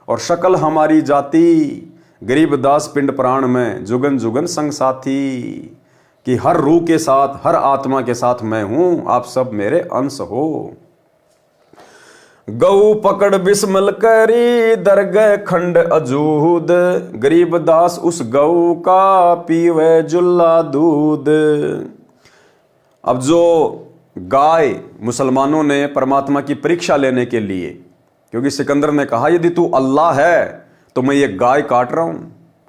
और शकल हमारी जाति, गरीब दास पिंड प्राण में जुगन जुगन संग साथी, कि हर रूह के साथ हर आत्मा के साथ मैं हूं, आप सब मेरे अंश हो। गऊ पकड़ बिस्मल करी दरगह खंड अजूद, गरीब दास उस गऊ का पीवे जुल्ला दूध। अब जो गाय मुसलमानों ने परमात्मा की परीक्षा लेने के लिए, क्योंकि सिकंदर ने कहा यदि तू अल्लाह है तो मैं ये गाय काट रहा हूं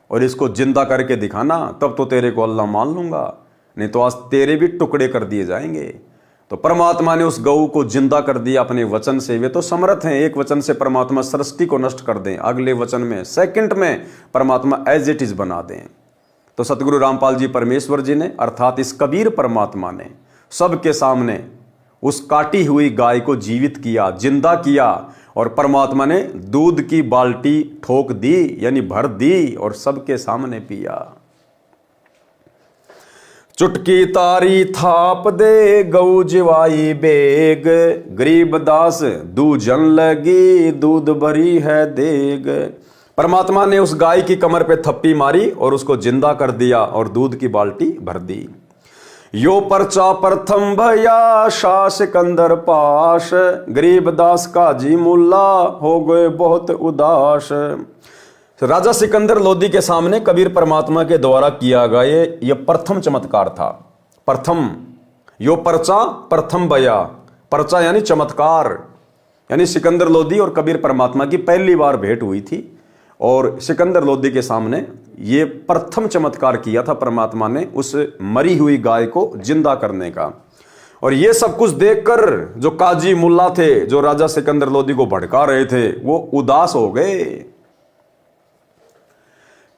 और इसको जिंदा करके दिखाना, तब तो तेरे को अल्लाह मान लूंगा, नहीं तो आज तेरे भी टुकड़े कर दिए जाएंगे। तो परमात्मा ने उस गऊ को जिंदा कर दिया अपने वचन से। वे तो समर्थ हैं, एक वचन से परमात्मा सृष्टि को नष्ट कर दें, अगले वचन में सेकंड में परमात्मा एज इट इज बना दें। तो सतगुरु रामपाल जी परमेश्वर जी ने अर्थात इस कबीर परमात्मा ने सबके सामने उस काटी हुई गाय को जीवित किया, जिंदा किया, और परमात्मा ने दूध की बाल्टी ठोक दी यानी भर दी और सबके सामने पिया। चुटकी तारी थाप दे गऊ जिवाई बेग, गरीब दास दूजन लगी दूध भरी है देग। परमात्मा ने उस गाय की कमर पे थप्पी मारी और उसको जिंदा कर दिया और दूध की बाल्टी भर दी। यो परचा प्रथम भया शाह सिकंदर पाश, गरीब दास काजी मुल्ला हो गए बहुत उदास। राजा सिकंदर लोदी के सामने कबीर परमात्मा के द्वारा किया गया ये प्रथम चमत्कार था। प्रथम यो परचा प्रथम भया, परचा यानी चमत्कार, यानी सिकंदर लोदी और कबीर परमात्मा की पहली बार भेंट हुई थी, और सिकंदर लोदी के सामने ये प्रथम चमत्कार किया था परमात्मा ने उस मरी हुई गाय को जिंदा करने का। और ये सब कुछ देखकर जो काजी मुल्ला थे, जो राजा सिकंदर लोदी को भड़का रहे थे, वो उदास हो गए।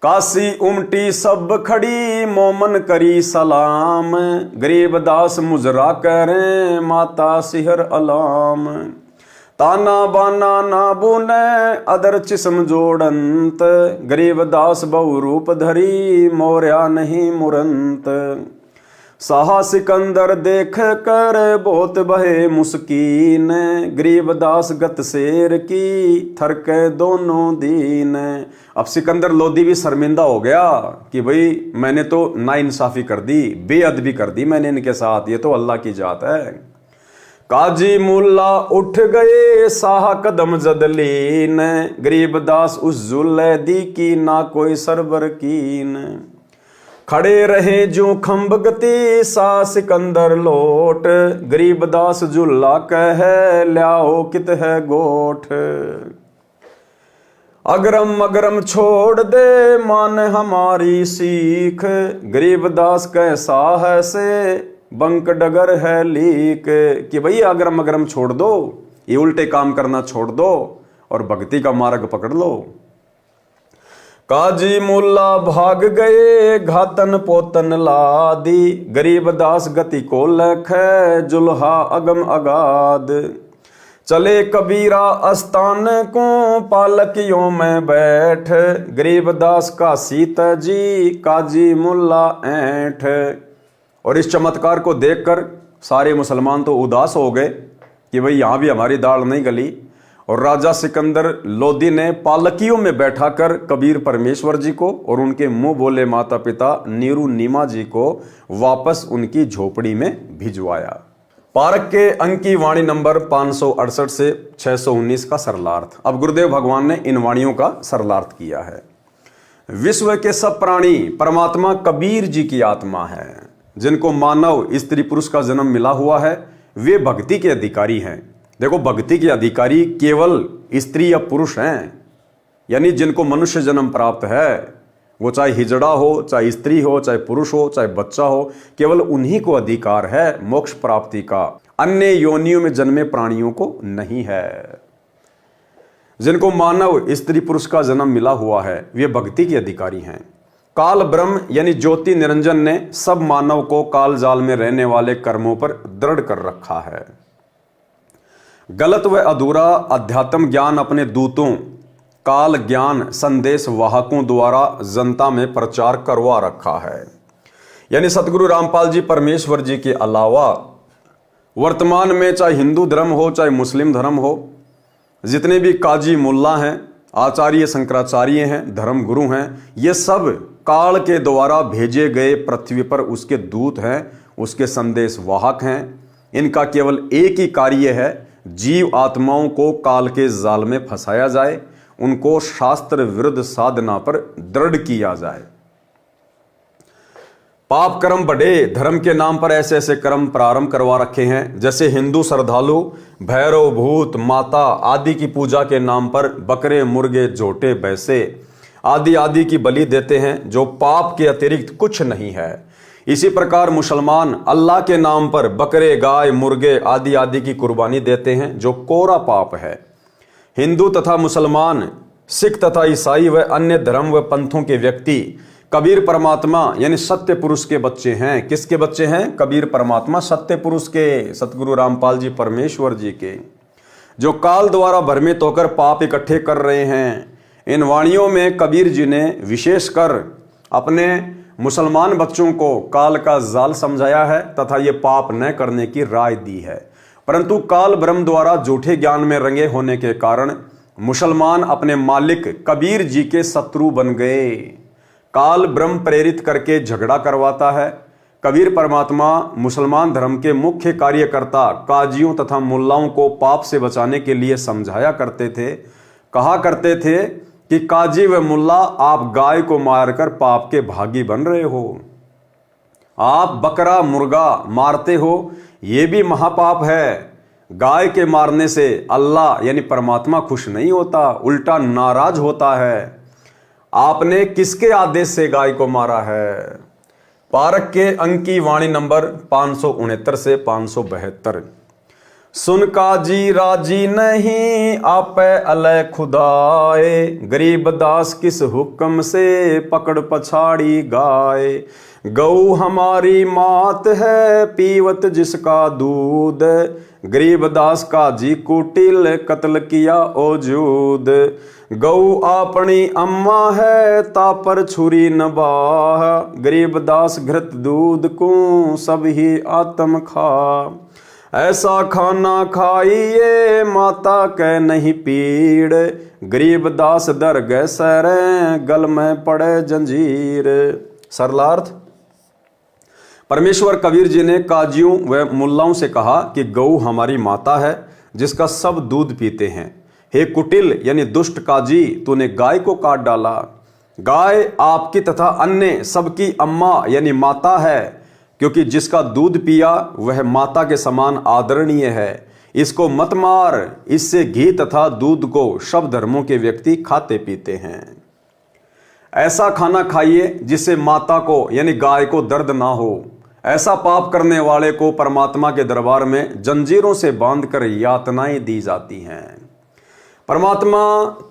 काशी उमटी सब खड़ी मोमन करी सलाम, गरीब दास मुजरा करें माता सिहर अलाम। ताना बाना ना बुने अदर चिस्म जोड़ंत, गरीब दास बहु रूप धरी मोर्या नहीं मुरंत। साहा सिकंदर देख कर बहुत बहे मुस्कीन, गरीब दास गत शेर की थरके दोनों दीन। अब सिकंदर लोदी भी शर्मिंदा हो गया कि भाई मैंने तो नाइंसाफी कर दी, बेअदबी कर दी मैंने इनके साथ, ये तो अल्लाह की जात है। काजी मुल्ला उठ गए साहा कदम जदलीन, गरीब दास उस जुल्ले दी की ना कोई सरबर कीन। खड़े रहे जो खम्ब गति सा सिकंदर लोट, गरीब दास जुल्ला कह ल्याओ कित है गोठ। अगरम अगरम छोड़ दे मान हमारी सीख, गरीब दास कैसा है से बंक डगर है लीक। कि भाई अगरम अगरम छोड़ दो, ये उल्टे काम करना छोड़ दो और भक्ति का मार्ग पकड़ लो। काजी मुल्ला भाग गए घातन पोतन लादी, गरीबदास गति को लख जुल्हा अगम अगाध। चले कबीरा अस्तान को पालकियों में बैठ, गरीबदास का सीता जी काजी मुल्ला ऐठ। और इस चमत्कार को देखकर सारे मुसलमान तो उदास हो गए कि भाई यहाँ भी हमारी दाल नहीं गली। और राजा सिकंदर लोदी ने पालकियों में बैठाकर कबीर परमेश्वर जी को और उनके मुंह बोले माता पिता नीरू नीमा जी को वापस उनकी झोपड़ी में भिजवाया। पारक के अंक की वाणी नंबर 568 से 619 का सरलार्थ। अब गुरुदेव भगवान ने इन वाणियों का सरलार्थ किया है। विश्व के सब प्राणी परमात्मा कबीर जी की आत्मा है। जिनको मानव स्त्री पुरुष का जन्म मिला हुआ है वे भक्ति के अधिकारी हैं। देखो, भक्ति के अधिकारी केवल स्त्री या पुरुष हैं, यानी जिनको मनुष्य जन्म प्राप्त है, वो चाहे हिजड़ा हो, चाहे स्त्री हो, चाहे पुरुष हो, चाहे बच्चा हो, केवल उन्हीं को अधिकार है मोक्ष प्राप्ति का। अन्य योनियों में जन्मे प्राणियों को नहीं है। जिनको मानव स्त्री पुरुष का जन्म मिला हुआ है वे भक्ति के अधिकारी हैं। काल ब्रह्म यानी ज्योति निरंजन ने सब मानव को काल जाल में रहने वाले कर्मों पर दृढ़ कर रखा है। गलत व अधूरा अध्यात्म ज्ञान अपने दूतों काल ज्ञान संदेश वाहकों द्वारा जनता में प्रचार करवा रखा है। यानी सतगुरु रामपाल जी परमेश्वर जी के अलावा वर्तमान में चाहे हिंदू धर्म हो चाहे मुस्लिम धर्म हो, जितने भी काजी मुल्ला हैं, आचार्य शंकराचार्य हैं, धर्म गुरु हैं, ये सब काल के द्वारा भेजे गए पृथ्वी पर उसके दूत हैं, उसके संदेश वाहक हैं। इनका केवल एक ही कार्य है, जीव आत्माओं को काल के जाल में फंसाया जाए, उनको शास्त्र विरुद्ध साधना पर दृढ़ किया जाए। पाप कर्म बढ़े, धर्म के नाम पर ऐसे ऐसे कर्म प्रारंभ करवा रखे हैं। जैसे हिंदू श्रद्धालु भैरव भूत माता आदि की पूजा के नाम पर बकरे मुर्गे झोटे भैंसे आदि आदि की बलि देते हैं, जो पाप के अतिरिक्त कुछ नहीं है। इसी प्रकार मुसलमान अल्लाह के नाम पर बकरे गाय मुर्गे आदि आदि की कुर्बानी देते हैं, जो कोरा पाप है। हिंदू तथा मुसलमान सिख तथा ईसाई व अन्य धर्म व पंथों के व्यक्ति कबीर परमात्मा यानी सत्य पुरुष के बच्चे हैं। किसके बच्चे हैं? कबीर परमात्मा सत्य पुरुष के, सतगुरु रामपाल जी परमेश्वर जी के, जो काल द्वारा भ्रमित होकर पाप इकट्ठे कर रहे हैं। इन वाणियों में कबीर जी ने विशेषकर अपने मुसलमान बच्चों को काल का जाल समझाया है तथा ये पाप न करने की राय दी है। परंतु काल ब्रह्म द्वारा झूठे ज्ञान में रंगे होने के कारण मुसलमान अपने मालिक कबीर जी के शत्रु बन गए। काल ब्रह्म प्रेरित करके झगड़ा करवाता है। कबीर परमात्मा मुसलमान धर्म के मुख्य कार्यकर्ता काजियों तथा मुल्लाओं को पाप से बचाने के लिए समझाया करते थे। कहा करते थे कि काजी व मुल्ला आप गाय को मारकर पाप के भागी बन रहे हो, आप बकरा मुर्गा मारते हो, ये भी महापाप है। गाय के मारने से अल्लाह यानी परमात्मा खुश नहीं होता, उल्टा नाराज होता है। आपने किसके आदेश से गाय को मारा है? पारक के अंक की वाणी नंबर 569 से 572। सुन काजी राजी नहीं आपे अलय खुदाए, गरीब दास किस हुक्म से पकड़ पछाड़ी गाय। गऊ हमारी मात है पीवत जिसका दूध, गरीब दास काजी कुटिल कत्ल किया ओजूद। गऊ अपनी अम्मा है तापर छुरी न बाह, गरीब दास घृत दूध को सब ही आत्म खा। ऐसा खाना खाइए माता के नहीं पीड़, गरीब दास दर गए सरे गल में पड़े जंजीर। सरलार्थ। परमेश्वर कबीर जी ने काजियों व मुल्लाओं से कहा कि गऊ हमारी माता है जिसका सब दूध पीते हैं। हे कुटिल यानी दुष्ट काजी, तूने गाय को काट डाला। गाय आपकी तथा अन्य सबकी अम्मा यानी माता है, क्योंकि जिसका दूध पिया वह माता के समान आदरणीय है। इसको मत मार, इससे घी तथा दूध को सब धर्मों के व्यक्ति खाते पीते हैं। ऐसा खाना खाइए जिससे माता को यानी गाय को दर्द ना हो। ऐसा पाप करने वाले को परमात्मा के दरबार में जंजीरों से बांधकर यातनाएं दी जाती हैं। परमात्मा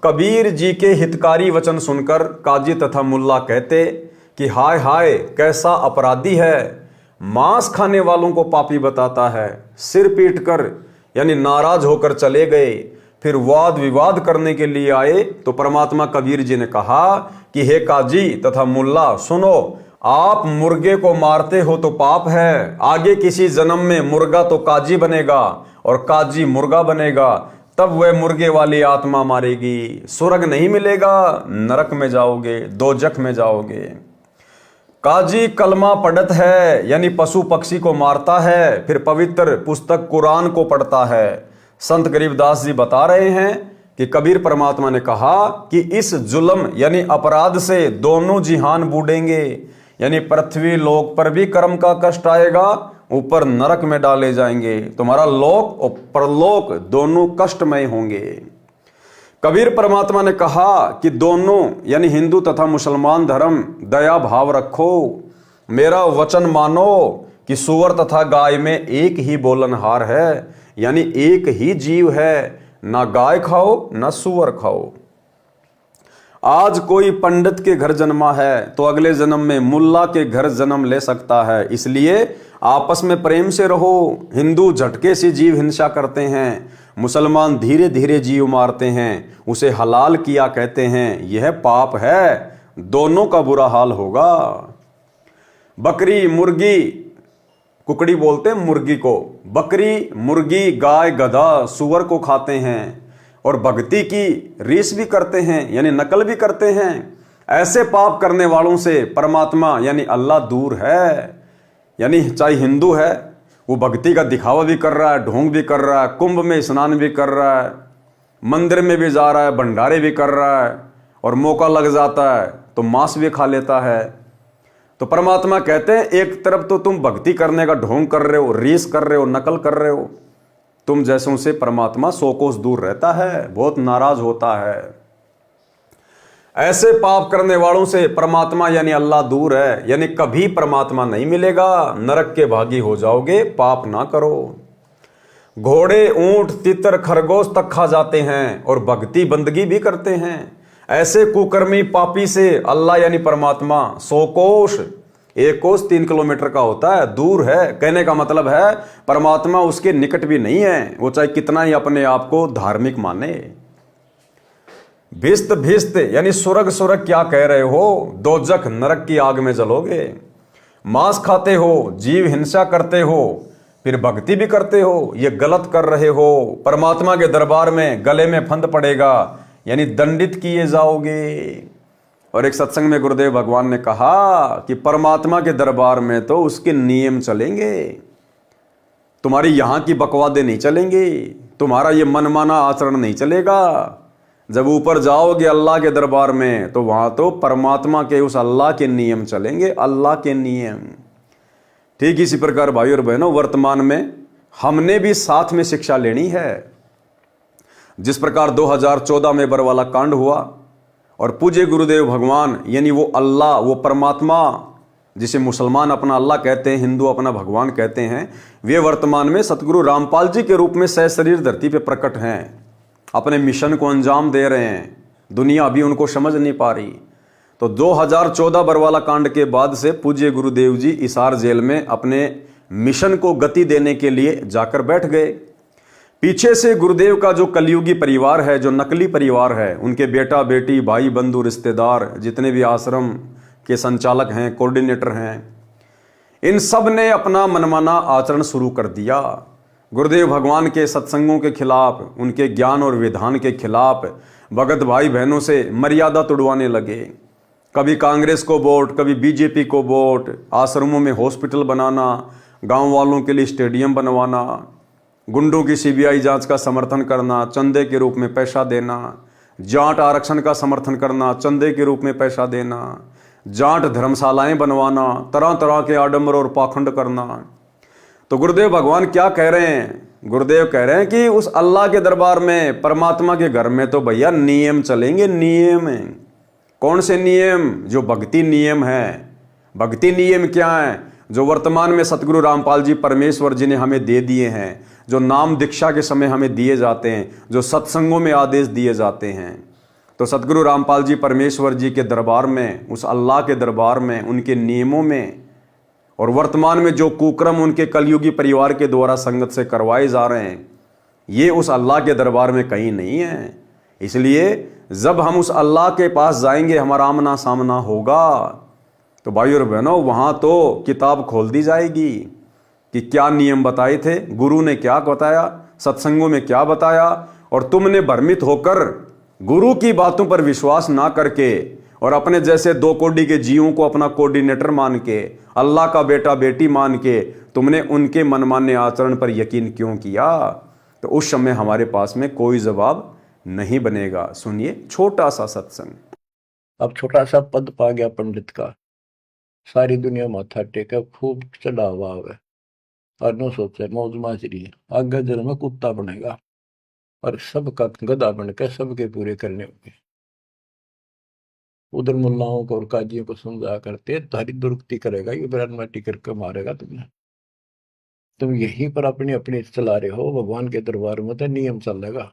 कबीर जी के हितकारी वचन सुनकर काजी तथा मुल्ला कहते कि हाय हाय कैसा अपराधी है, मांस खाने वालों को पापी बताता है। सिर पीटकर यानी नाराज होकर चले गए। फिर वाद विवाद करने के लिए आए तो परमात्मा कबीर जी ने कहा कि हे काजी तथा मुल्ला सुनो, आप मुर्गे को मारते हो तो पाप है, आगे किसी जन्म में मुर्गा तो काजी बनेगा और काजी मुर्गा बनेगा, तब वह मुर्गे वाली आत्मा मारेगी, स्वर्ग नहीं मिलेगा, नरक में जाओगे, दोजख में जाओगे। काजी कलमा पढ़त है यानी पशु पक्षी को मारता है, फिर पवित्र पुस्तक कुरान को पढ़ता है। संत गरीबदास जी बता रहे हैं कि कबीर परमात्मा ने कहा कि इस जुल्म यानी अपराध से दोनों जिहान बूढ़ेंगे, यानी पृथ्वी लोक पर भी कर्म का कष्ट आएगा, ऊपर नरक में डाले जाएंगे, तुम्हारा लोक और परलोक दोनों कष्टमय होंगे। कबीर परमात्मा ने कहा कि दोनों यानी हिंदू तथा मुसलमान धर्म दया भाव रखो, मेरा वचन मानो कि सूअर तथा गाय में एक ही बोलनहार है, यानी एक ही जीव है, ना गाय खाओ ना सूअर खाओ। आज कोई पंडित के घर जन्मा है तो अगले जन्म में मुल्ला के घर जन्म ले सकता है, इसलिए आपस में प्रेम से रहो। हिंदू झटके से जीव हिंसा करते हैं, मुसलमान धीरे धीरे जीव मारते हैं, उसे हलाल किया कहते हैं, यह पाप है, दोनों का बुरा हाल होगा। बकरी मुर्गी, कुकड़ी बोलते हैं मुर्गी को, बकरी मुर्गी गाय गधा सूअर को खाते हैं और भक्ति की रीस भी करते हैं यानी नकल भी करते हैं। ऐसे पाप करने वालों से परमात्मा यानी अल्लाह दूर है। यानी चाहे हिंदू है वो भक्ति का दिखावा भी कर रहा है, ढोंग भी कर रहा है, कुंभ में स्नान भी कर रहा है, मंदिर में भी जा रहा है, भंडारे भी कर रहा है, और मौका लग जाता है तो मांस भी खा लेता है। तो परमात्मा कहते हैं एक तरफ तो तुम भक्ति करने का ढोंग कर रहे हो, रीस कर रहे हो, नकल कर रहे हो, तुम जैसों से परमात्मा 100 कोस दूर रहता है, बहुत नाराज होता है। ऐसे पाप करने वालों से परमात्मा यानी अल्लाह दूर है, यानी कभी परमात्मा नहीं मिलेगा, नरक के भागी हो जाओगे, पाप ना करो। घोड़े ऊंट तितर खरगोश तक खा जाते हैं और भक्ति बंदगी भी करते हैं। ऐसे कुकर्मी पापी से अल्लाह यानी परमात्मा 100 कोस, 1 कोस 3 किलोमीटर का होता है, दूर है। कहने का मतलब है परमात्मा उसके निकट भी नहीं है, वो चाहे कितना ही अपने आप को धार्मिक माने। भिस्त भिस्त यानी सुरग सुरग क्या कह रहे हो, दोजख नरक की आग में जलोगे। मांस खाते हो, जीव हिंसा करते हो, फिर भक्ति भी करते हो, ये गलत कर रहे हो। परमात्मा के दरबार में गले में फंद पड़ेगा, यानी दंडित किए जाओगे। और एक सत्संग में गुरुदेव भगवान ने कहा कि परमात्मा के दरबार में तो उसके नियम चलेंगे, तुम्हारी यहां की बकवादे नहीं चलेंगी, तुम्हारा ये मनमाना आचरण नहीं चलेगा। जब ऊपर जाओगे अल्लाह के दरबार में तो वहां तो परमात्मा के उस अल्लाह के नियम चलेंगे, अल्लाह के नियम। ठीक इसी प्रकार भाई और बहनों, वर्तमान में हमने भी साथ में शिक्षा लेनी है। जिस प्रकार 2014 में बरवाला कांड हुआ और पूज्य गुरुदेव भगवान यानी वो अल्लाह, वो परमात्मा जिसे मुसलमान अपना अल्लाह कहते हैं, हिंदू अपना भगवान कहते हैं, वे वर्तमान में सतगुरु रामपाल जी के रूप में सहशरीर धरती पे प्रकट हैं, अपने मिशन को अंजाम दे रहे हैं। दुनिया अभी उनको समझ नहीं पा रही। तो 2014 बरवाला कांड के बाद से पूज्य गुरुदेव जी हिसार जेल में अपने मिशन को गति देने के लिए जाकर बैठ गए। पीछे से गुरुदेव का जो कलयुगी परिवार है, जो नकली परिवार है, उनके बेटा बेटी भाई बंधु रिश्तेदार जितने भी आश्रम के संचालक हैं, कोऑर्डिनेटर हैं, इन सब ने अपना मनमाना आचरण शुरू कर दिया। गुरुदेव भगवान के सत्संगों के खिलाफ, उनके ज्ञान और विधान के खिलाफ भगत भाई बहनों से मर्यादा तुड़वाने लगे। कभी कांग्रेस को वोट, कभी बीजेपी को वोट, आश्रमों में हॉस्पिटल बनाना, गांव वालों के लिए स्टेडियम बनवाना, गुंडों की सीबीआई जांच का समर्थन करना, चंदे के रूप में पैसा देना, जाट आरक्षण का समर्थन करना, चंदे के रूप में पैसा देना, जाट धर्मशालाएं बनवाना, तरह तरह के आडंबर और पाखंड करना। तो गुरुदेव भगवान क्या कह रहे हैं? गुरुदेव कह रहे हैं कि उस अल्लाह के दरबार में, परमात्मा के घर में तो भैया नियम चलेंगे, नियम। कौन से नियम? जो भक्ति नियम है। भक्ति नियम क्या है? जो वर्तमान में सतगुरु रामपाल जी परमेश्वर जी ने हमें दे दिए हैं, जो नाम दीक्षा के समय हमें दिए जाते हैं, जो सत्संगों में आदेश दिए जाते हैं, तो सतगुरु रामपाल जी परमेश्वर जी के दरबार में, उस अल्लाह के दरबार में, उनके नियमों में, और वर्तमान में जो कुक्रम उनके कलयुगी परिवार के द्वारा संगत से करवाए जा रहे हैं, ये उस अल्लाह के दरबार में कहीं नहीं है। इसलिए जब हम उस अल्लाह के पास जाएंगे, हमारा आमना सामना होगा, तो भाई और बहनों वहाँ तो किताब खोल दी जाएगी कि क्या नियम बताए थे, गुरु ने क्या बताया, सत्संगों में क्या बताया, और तुमने भ्रमित होकर गुरु की बातों पर विश्वास ना करके और अपने जैसे 2 कोड़ी के जीवों को अपना कोऑर्डिनेटर मान के, अल्लाह का बेटा बेटी मान के तुमने उनके मनमाने आचरण पर यकीन क्यों किया, तो उस समय हमारे पास में कोई जवाब नहीं बनेगा। सुनिए छोटा सा सत्संग। अब छोटा सा पद पा गया पंडित का, सारी दुनिया माथा टेका, खूब चढ़ावा है और नो सोचे मौज माजरी, आगे जन्म में कुत्ता बनेगा और सबका गधा बनकर सबके पूरे करने होंगे। उधर मुल्लाओं को और काजियों को समझा करते तारी दुरुक्ति करेगा, ये बरान माटी करके मारेगा तुम्हें। तुम यहीं पर अपनी अपनी चला रहे हो, भगवान के दरबार में तो नियम चलेगा।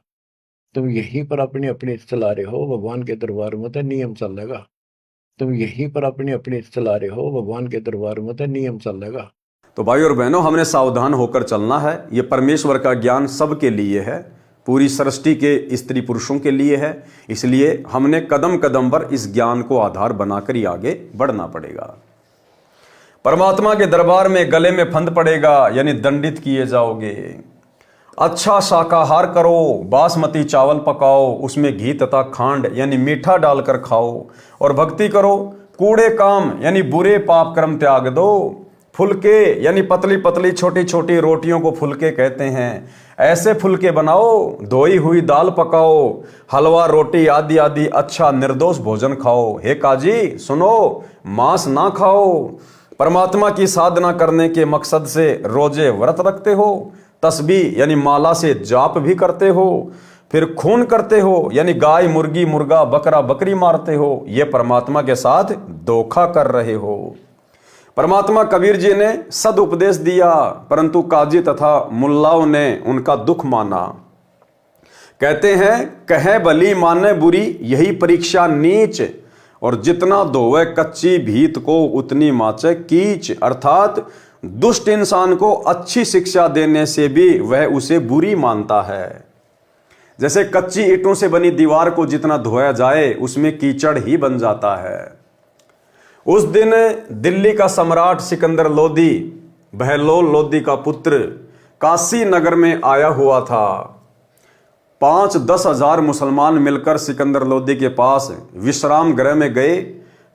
तुम यहीं पर अपनी अपनी चला रहे हो, भगवान के दरबार में तो नियम चलेगा। तुम यहीं पर अपनी अपनी चला रहे हो, भगवान के दरबार में तो नियम चलेगा। तो भाई और बहनों हमने सावधान होकर चलना है। ये परमेश्वर का ज्ञान सबके लिए है, पूरी सृष्टि के स्त्री पुरुषों के लिए है। इसलिए हमने कदम कदम पर इस ज्ञान को आधार बनाकर ही आगे बढ़ना पड़ेगा। परमात्मा के दरबार में गले में फंद पड़ेगा, यानी दंडित किए जाओगे। अच्छा शाकाहार करो, बासमती चावल पकाओ, उसमें घी तथा खांड यानी मीठा डालकर खाओ, और भक्ति करो। कूड़े काम यानी बुरे पाप कर्म त्याग दो। फुलके यानी पतली पतली छोटी छोटी रोटियों को फुलके कहते हैं, ऐसे फुलके बनाओ। धोई हुई दाल पकाओ, हलवा रोटी आदि आदि अच्छा निर्दोष भोजन खाओ। हे काजी सुनो, मांस ना खाओ। परमात्मा की साधना करने के मकसद से रोजे व्रत रखते हो, तस्बीह यानी माला से जाप भी करते हो, फिर खून करते हो यानी गाय मुर्गी मुर्गा बकरा बकरी मारते हो। ये परमात्मा के साथ धोखा कर रहे हो। परमात्मा कबीर जी ने सदुपदेश दिया, परंतु काजी तथा मुल्लाओं ने उनका दुख माना। कहते हैं कहे भली माने बुरी, यही परीक्षा नीच, और जितना धोवे कच्ची भीत को उतनी माचे कीच। अर्थात दुष्ट इंसान को अच्छी शिक्षा देने से भी वह उसे बुरी मानता है। जैसे कच्ची ईंटों से बनी दीवार को जितना धोया जाए उसमें कीचड़ ही बन जाता है। उस दिन दिल्ली का सम्राट सिकंदर लोदी, बहलोल लोदी का पुत्र, काशी नगर में आया हुआ था। 5-10 हजार मुसलमान मिलकर सिकंदर लोदी के पास विश्राम गृह में गए।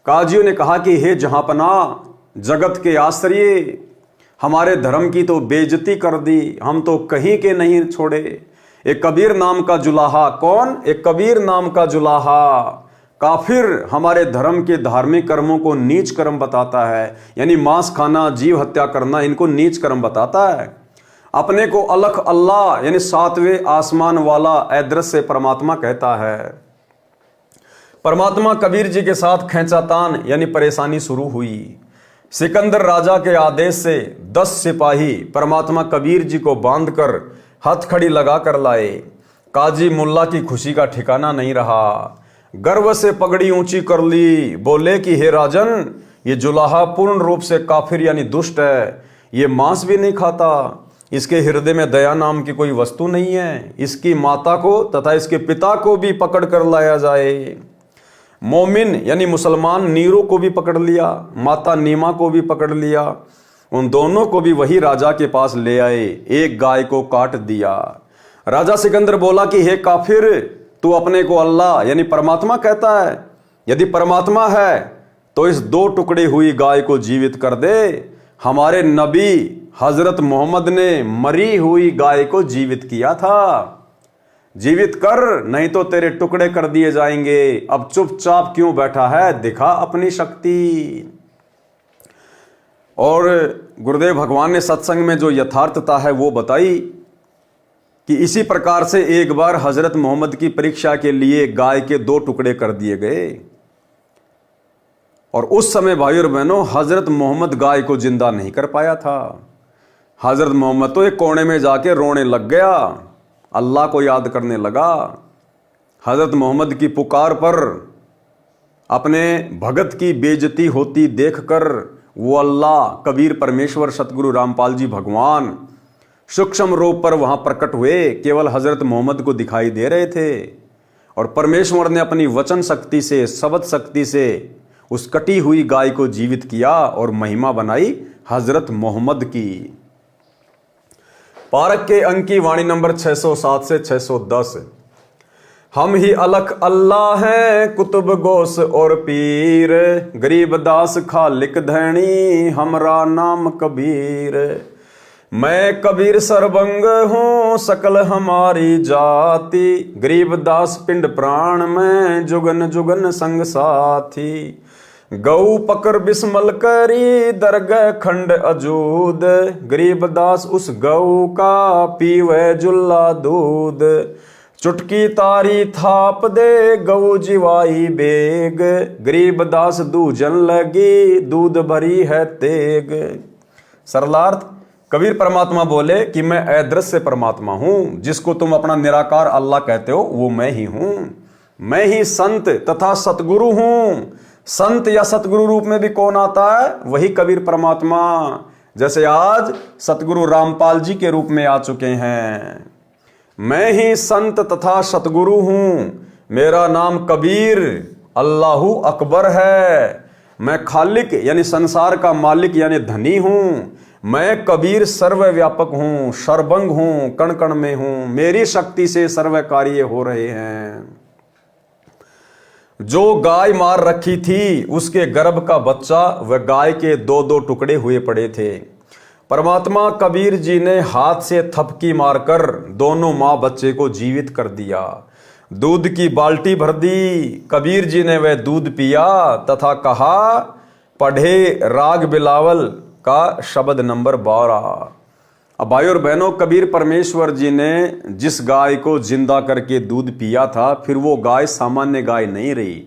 काजियों ने कहा कि हे जहांपना, जगत के आश्रय, हमारे धर्म की तो बेइज्जती कर दी, हम तो कहीं के नहीं छोड़े। एक कबीर नाम का जुलाहा, कौन? एक कबीर नाम का जुलाहा काफिर हमारे धर्म के धार्मिक कर्मों को नीच कर्म बताता है, यानी मांस खाना, जीव हत्या करना, इनको नीच कर्म बताता है। अपने को अलख अल्लाह यानी 7वें आसमान वाला अदृश्य परमात्मा कहता है। परमात्मा कबीर जी के साथ खींचातान यानी परेशानी शुरू हुई। सिकंदर राजा के आदेश से 10 सिपाही परमात्मा कबीर जी को बांधकर हथकड़ी लगा कर लाए। काजी मुल्ला की खुशी का ठिकाना नहीं रहा। गर्व से पगड़ी ऊंची कर ली, बोले कि हे राजन, ये जुलाहा पूर्ण रूप से काफिर यानी दुष्ट है। ये मांस भी नहीं खाता, इसके हृदय में दया नाम की कोई वस्तु नहीं है। इसकी माता को तथा इसके पिता को भी पकड़ कर लाया जाए। मोमिन यानी मुसलमान नीरो को भी पकड़ लिया, माता नीमा को भी पकड़ लिया। उन दोनों को भी वही राजा के पास ले आए। एक गाय को काट दिया। राजा सिकंदर बोला कि हे काफिर, तू अपने को अल्लाह यानी परमात्मा कहता है। यदि परमात्मा है तो इस 2 टुकड़ी हुई गाय को जीवित कर दे। हमारे नबी हजरत मोहम्मद ने मरी हुई गाय को जीवित किया था। जीवित कर, नहीं तो तेरे टुकड़े कर दिए जाएंगे। अब चुपचाप क्यों बैठा है, दिखा अपनी शक्ति। और गुरुदेव भगवान ने सत्संग में जो यथार्थता है वो बताई कि इसी प्रकार से एक बार हजरत मोहम्मद की परीक्षा के लिए गाय के 2 टुकड़े कर दिए गए और उस समय भाई और बहनों हजरत मोहम्मद गाय को जिंदा नहीं कर पाया था। हजरत मोहम्मद तो एक कोने में जाके रोने लग गया, अल्लाह को याद करने लगा। हजरत मोहम्मद की पुकार पर अपने भगत की बेइज्जती होती देखकर वो अल्लाह, कबीर परमेश्वर, सतगुरु रामपाल जी भगवान सूक्ष्म रूप पर वहां प्रकट हुए, केवल हजरत मोहम्मद को दिखाई दे रहे थे। और परमेश्वर ने अपनी वचन शक्ति से, शब्द शक्ति से उस कटी हुई गाय को जीवित किया और महिमा बनाई हजरत मोहम्मद की। पारक के अंक की वाणी नंबर 607 से 610। हम ही अलख अल्लाह हैं, कुतुब गोस और पीर, गरीब दास खालिक धैनी, हमरा नाम कबीर। मैं कबीर सरबंग हूँ, सकल हमारी जाति, गरीब दास पिंड प्राण में, जुगन जुगन संग साथी। गऊ पकर बिस्मल करी, दरगह खंड अजूद, गरीब दास उस गऊ का, पीवे जुल्ला दूध। चुटकी तारी थाप दे, गऊ जिवाई बेग, गरीब दास दूजन लगी, दूध भरी है तेग। सरलार्थ, कबीर परमात्मा बोले कि मैं अदृश्य परमात्मा हूं, जिसको तुम अपना निराकार अल्लाह कहते हो, वो मैं ही हूं। मैं ही संत तथा सतगुरु हूं। संत या सतगुरु रूप में भी कौन आता है? वही कबीर परमात्मा, जैसे आज सतगुरु रामपाल जी के रूप में आ चुके हैं। मैं ही संत तथा सतगुरु हूं, मेरा नाम कबीर अल्लाहू अकबर है। मैं खालिक यानी संसार का मालिक यानी धनी हूं। मैं कबीर सर्वव्यापक हूं, सर्वंग हूं, कण कण में हूं, मेरी शक्ति से सर्व कार्य हो रहे हैं। जो गाय मार रखी थी उसके गर्भ का बच्चा वह गाय के दो दो टुकड़े हुए पड़े थे। परमात्मा कबीर जी ने हाथ से थपकी मारकर दोनों मां बच्चे को जीवित कर दिया। दूध की बाल्टी भर दी, कबीर जी ने वह दूध पिया तथा कहा, पढ़े राग बिलावल का शब्द नंबर 12। अब भाई और बहनों, कबीर परमेश्वर जी ने जिस गाय को जिंदा करके दूध पिया था, फिर वो गाय सामान्य गाय नहीं रही,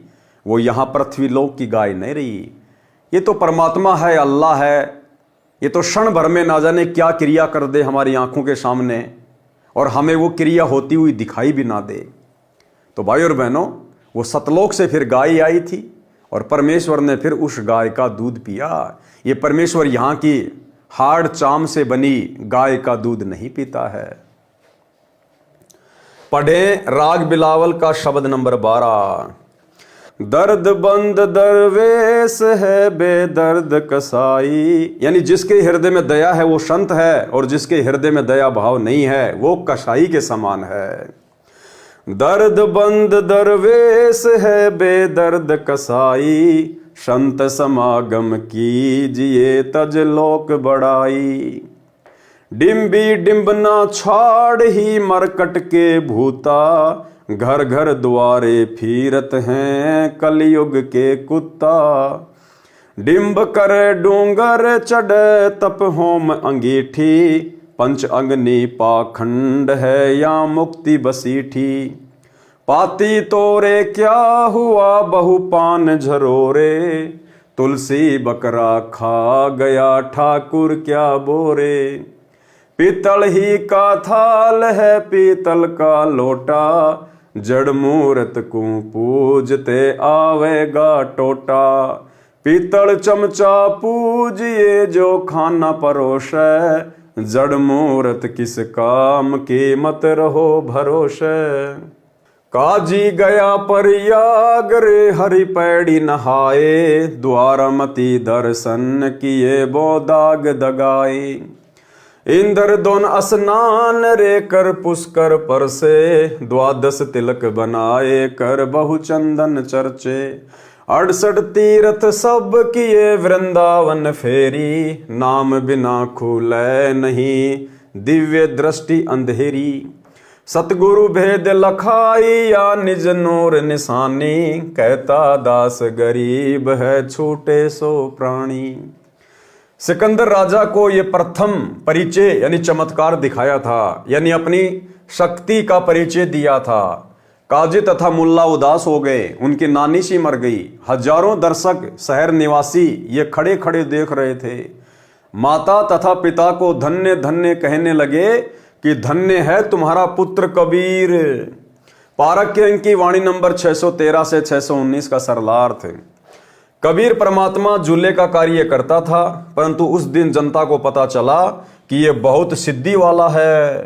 वो यहाँ पृथ्वी लोक की गाय नहीं रही। ये तो परमात्मा है, अल्लाह है। ये तो क्षण भर में ना जाने क्या क्रिया कर दे हमारी आंखों के सामने, और हमें वो क्रिया होती हुई दिखाई भी ना दे। तो भाई और बहनों, वो सतलोक से फिर गाय आई थी और परमेश्वर ने फिर उस गाय का दूध पिया। ये परमेश्वर यहाँ की हाड़ चाम से बनी गाय का दूध नहीं पीता है। पढ़े राग बिलावल का शब्द नंबर 12। दर्द बंद दरवेश है, बेदर्द कसाई, यानी जिसके हृदय में दया है वो संत है, और जिसके हृदय में दया भाव नहीं है वो कसाई के समान है। दर्द बंद दरवेश है, बेदर्द कसाई, संत समागम कीजिए तज लोक बड़ाई। डिम्बी डिम्बना छाड़ ही मरकट के भूता, घर घर द्वारे फिरत हैं कलयुग के कुत्ता। डिम्ब करे डूंगर चढ़ तप होम अंगीठी, पंच अग्नि पाखंड है या मुक्ति बसीठी। पाती तोरे क्या हुआ बहुपान झरोरे, तुलसी बकरा खा गया ठाकुर क्या बोरे। पीतल ही का थाल है पीतल का लोटा, जड़ मूरत को पूजते आवेगा टोटा। पीतल चमचा पूजिए जो खाना परोसे, जड़ मूरत किस काम की मत रहो भरोसे। काजी गया प्रयाग रे हरि पैड़ी नहाए, द्वारमती दर्शन किए बो दाग दगाए। इंद्र दोन स्नान रे कर पुष्कर पर से, द्वादश तिलक बनाए कर बहु चंदन चर्चे। 68 तीर्थ सब किए वृंदावन फेरी, नाम बिना खुले नहीं दिव्य दृष्टि अंधेरी। सतगुरु भेद लखाई या निज नूर निशानी, कहता दास गरीब है छूटे सो प्राणी। सिकंदर राजा को ये प्रथम परिचय यानी चमत्कार दिखाया था, यानी अपनी शक्ति का परिचय दिया था। काजी तथा मुल्ला उदास हो गए, उनकी नानी सी मर गई। हजारों दर्शक शहर निवासी ये खड़े खड़े देख रहे थे। माता तथा पिता को धन्य धन्य कहने लगे कि धन्य है तुम्हारा पुत्र कबीर। पारक के अंक की वाणी नंबर 613 से 619 का सरलार्थ। कबीर परमात्मा झूले का कार्य करता था, परंतु उस दिन जनता को पता चला कि ये बहुत सिद्धि वाला है।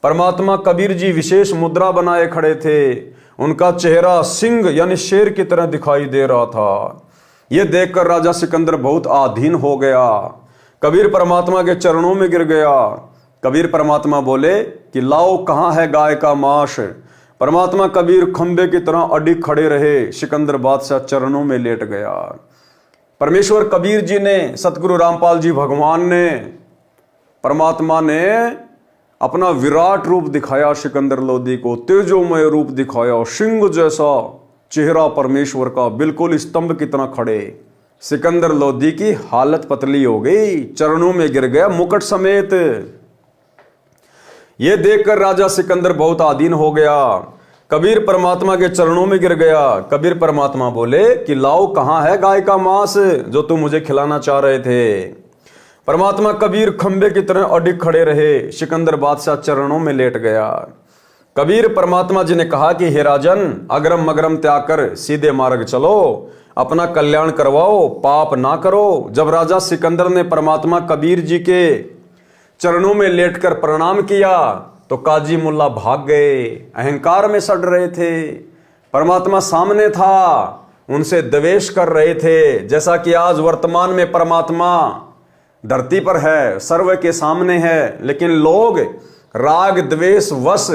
परमात्मा कबीर जी विशेष मुद्रा बनाए खड़े थे। उनका चेहरा सिंह यानी शेर की तरह दिखाई दे रहा था। यह देखकर राजा सिकंदर बहुत आधीन हो गया, कबीर परमात्मा के चरणों में गिर गया। कबीर परमात्मा बोले कि लाओ कहाँ है गाय का मांस। परमात्मा कबीर खंबे की तरह अडिग खड़े रहे। सिकंदर बादशाह चरणों में लेट गया। परमेश्वर कबीर जी ने, सतगुरु रामपाल जी भगवान ने, परमात्मा ने अपना विराट रूप दिखाया सिकंदर लोधी को, तेजोमय रूप दिखाया, सिंह जैसा चेहरा परमेश्वर का, बिल्कुल स्तंभ की तरह खड़े। सिकंदर लोधी की हालत पतली हो गई, चरणों में गिर गया मुकुट समेत। यह देखकर राजा सिकंदर बहुत आधीन हो गया, कबीर परमात्मा के चरणों में गिर गया। कबीर परमात्मा बोले कि लाओ कहाँ है गाय का मांस जो तुम मुझे खिलाना चाह रहे थे। परमात्मा कबीर खंबे की तरह अडिग खड़े रहे। सिकंदर बादशाह चरणों में लेट गया। कबीर परमात्मा जी ने कहा कि हे राजन, अगरम मगरम त्याग कर सीधे मार्ग चलो, अपना कल्याण करवाओ, पाप ना करो। जब राजा सिकंदर ने परमात्मा कबीर जी के चरणों में लेटकर प्रणाम किया तो काजी मुल्ला भाग गए, अहंकार में सड़ रहे थे। परमात्मा सामने था, उनसे द्वेष कर रहे थे। जैसा कि आज वर्तमान में परमात्मा धरती पर है, सर्व के सामने है, लेकिन लोग राग द्वेष वश,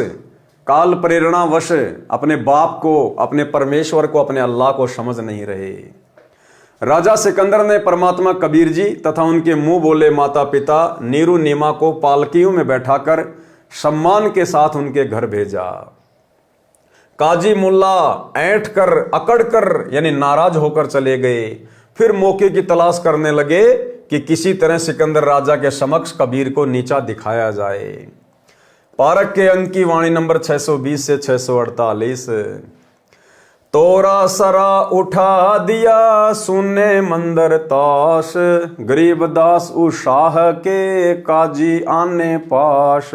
काल प्रेरणा वश अपने बाप को, अपने परमेश्वर को, अपने अल्लाह को समझ नहीं रहे। राजा सिकंदर ने परमात्मा कबीर जी तथा उनके मुंह बोले माता पिता नीरू नीमा को पालकियों में बैठाकर सम्मान के साथ उनके घर भेजा। काजी मुल्ला ऐंठ कर, अकड़ कर यानी नाराज होकर चले गए। फिर मौके की तलाश करने लगे कि किसी तरह सिकंदर राजा के समक्ष कबीर को नीचा दिखाया जाए। पारक के अंक की वाणी नंबर 620 से 648। तोरा सरा उठा दिया सुने मंदिर ताश, गरीब दास उशाह के काजी आने पाश।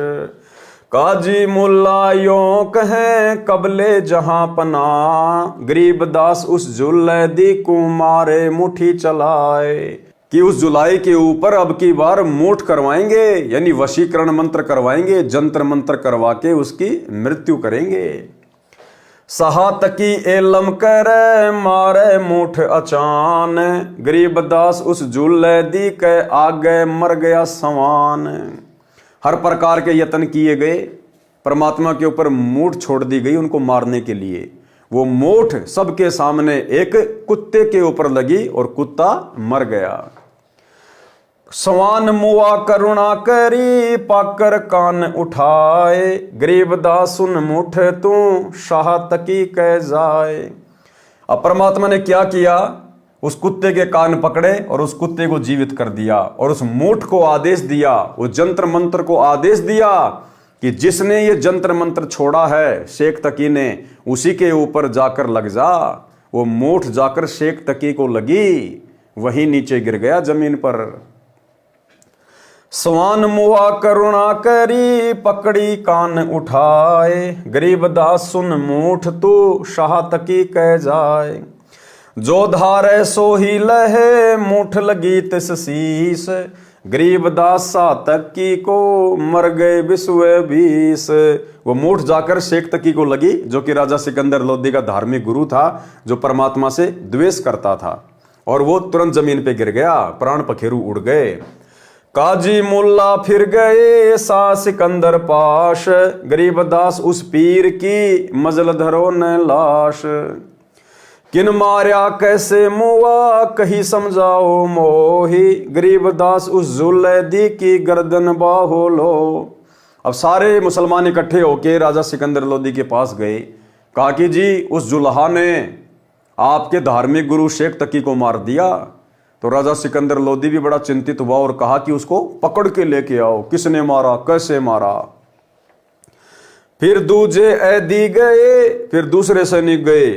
काजी मुल्ला यों कहे कबले जहां पना, गरीब दास उस जुल्ले दी कुमारे मुठी चलाए। कि उस जुलाई के ऊपर अब की बार मूठ करवाएंगे, यानी वशीकरण मंत्र करवाएंगे, जंत्र मंत्र करवा के उसकी मृत्यु करेंगे। सहातकी एलम करे मारे मूठ अचान, गरीब दास उस जुल्ले दी के आगे मर गया सवान। हर प्रकार के यत्न किए गए, परमात्मा के ऊपर मूठ छोड़ दी गई उनको मारने के लिए। वो मूठ सबके सामने एक कुत्ते के ऊपर लगी और कुत्ता मर गया। सवान मुआ करुणा करी पाकर कान उठाए, गरीब दास सुन मुठ तू शाह तकी कह जाए। अब परमात्मा ने क्या किया, उस कुत्ते के कान पकड़े और उस कुत्ते को जीवित कर दिया और उस मूठ को आदेश दिया, उस जंत्र मंत्र को आदेश दिया कि जिसने ये जंत्र मंत्र छोड़ा है शेख तकी ने, उसी के ऊपर जाकर लग जा। वो मूठ जाकर शेख तकी को लगी, वही नीचे गिर गया जमीन पर। स्वान मुआ करुणा करी पकड़ी कान उठाए, गरीब दास सुन मूठ तू शाह तकी कह जाए। जो धारे सो ही लहे मूठ लगी तिस शीस, गरीब दास सा तकी को मर गए बिस्वे 20। वो मूठ जाकर शेख तकी को लगी, जो कि राजा सिकंदर लोधी का धार्मिक गुरु था, जो परमात्मा से द्वेष करता था, और वो तुरंत जमीन पे गिर गया, प्राण पखेरु उड़ गए। काजी मुल्ला फिर गए सा सिकंदर पाश, गरीब दास उस पीर की मजल धरो न लाश। किन मार्या कैसे मुआ कही समझाओ मोही, गरीब दास उस जुल्ले दी की गर्दन बाहो लो। अब सारे मुसलमान इकट्ठे होके राजा सिकंदर लोधी के पास गए, कहा कि जी उस जुल्हा ने आपके धार्मिक गुरु शेख तकी को मार दिया। तो राजा सिकंदर लोधी भी बड़ा चिंतित हुआ और कहा कि उसको पकड़ के लेके आओ, किसने मारा, कैसे मारा। फिर दूजे ऐदी गए, फिर दूसरे सैनिक गए,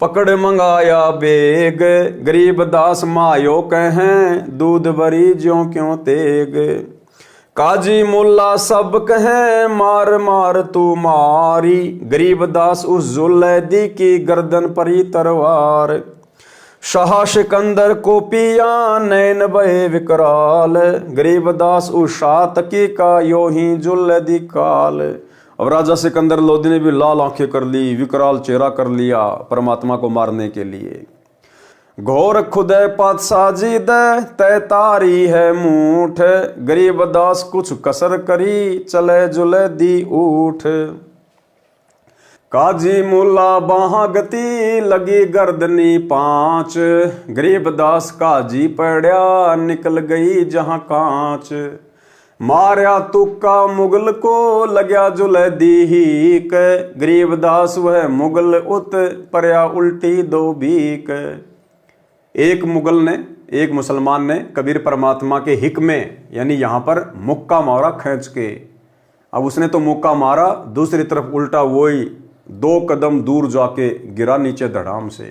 पकड़ मंगाया बेग, गरीब दास मायो कहें, दूध भरी ज्यों क्यों तेग। काजी मुल्ला सब कहें, मार मार तू मारी, गरीब दास उस जुलैदी की गर्दन परी तरवार। शाह सिकंदर को पिया, नैन बहे विकराल, गरीब दास उस शाह तकी का यो ही जुलैदी काल। अब राजा सिकंदर लोदी ने भी लाल आंखें कर ली, विकराल चेहरा कर लिया परमात्मा को मारने के लिए। घोर खुदे पातशाही दे, तय तारी है मूठ, गरीब दास कुछ कसर करी, चले जुले दी उठ। काजी मुल्ला बाहा गति, लगी गर्दनी पांच, गरीब दास काजी पड़ा, निकल गई जहां कांच। मारया तुक्का मुगल को, लग्या जुलैदी हीक, गरीब दास वह मुगल उत, परया उल्टी दो बीक। एक मुगल ने, एक मुसलमान ने कबीर परमात्मा के हिक में यानी यहाँ पर मुक्का मारा खींच के। अब उसने तो मुक्का मारा, दूसरी तरफ उल्टा वही 2 कदम दूर जाके गिरा नीचे धड़ाम से।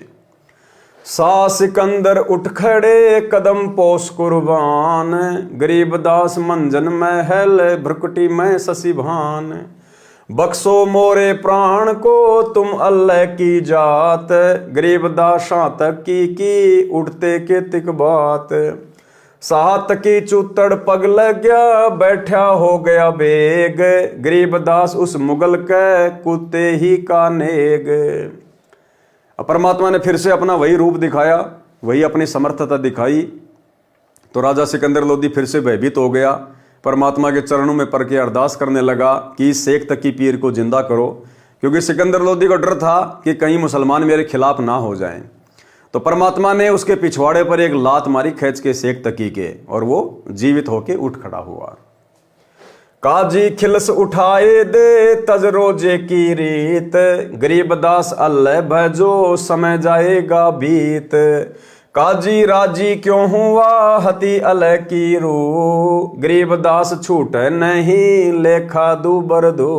सा सिकंदर उठ खड़े, कदम पोस कुर्बान, गरीब दास मंजन महल, भ्रकुटी में शशि भान। बख्शो मोरे प्राण को, तुम अल्लाह की जात, गरीब दास तक की उठते के तिक बात। साहत की चुतड़ पग लग गया, बैठा हो गया बेग, गरीब दास उस मुगल के कुत्ते ही का नेग। परमात्मा ने फिर से अपना वही रूप दिखाया, वही अपनी समर्थता दिखाई। तो राजा सिकंदर लोदी फिर से भयभीत हो गया, परमात्मा के चरणों में पड़ के अरदास करने लगा कि इस शेख तकी पीर को जिंदा करो, क्योंकि सिकंदर लोदी को डर था कि कहीं मुसलमान मेरे खिलाफ ना हो जाएं। तो परमात्मा ने उसके पिछवाड़े पर एक लात मारी खींच के शेख तकी के, और वो जीवित होके उठ खड़ा हुआ। काजी खिलस उठाए दे, तज रोजे की रीत, गरीब दास अल्लाह भजो, समय जाएगा बीत। काजी राजी क्यों हुआ, हती अल्लाह की रू, गरीब दास छूट नहीं, लेखा दू बरदू।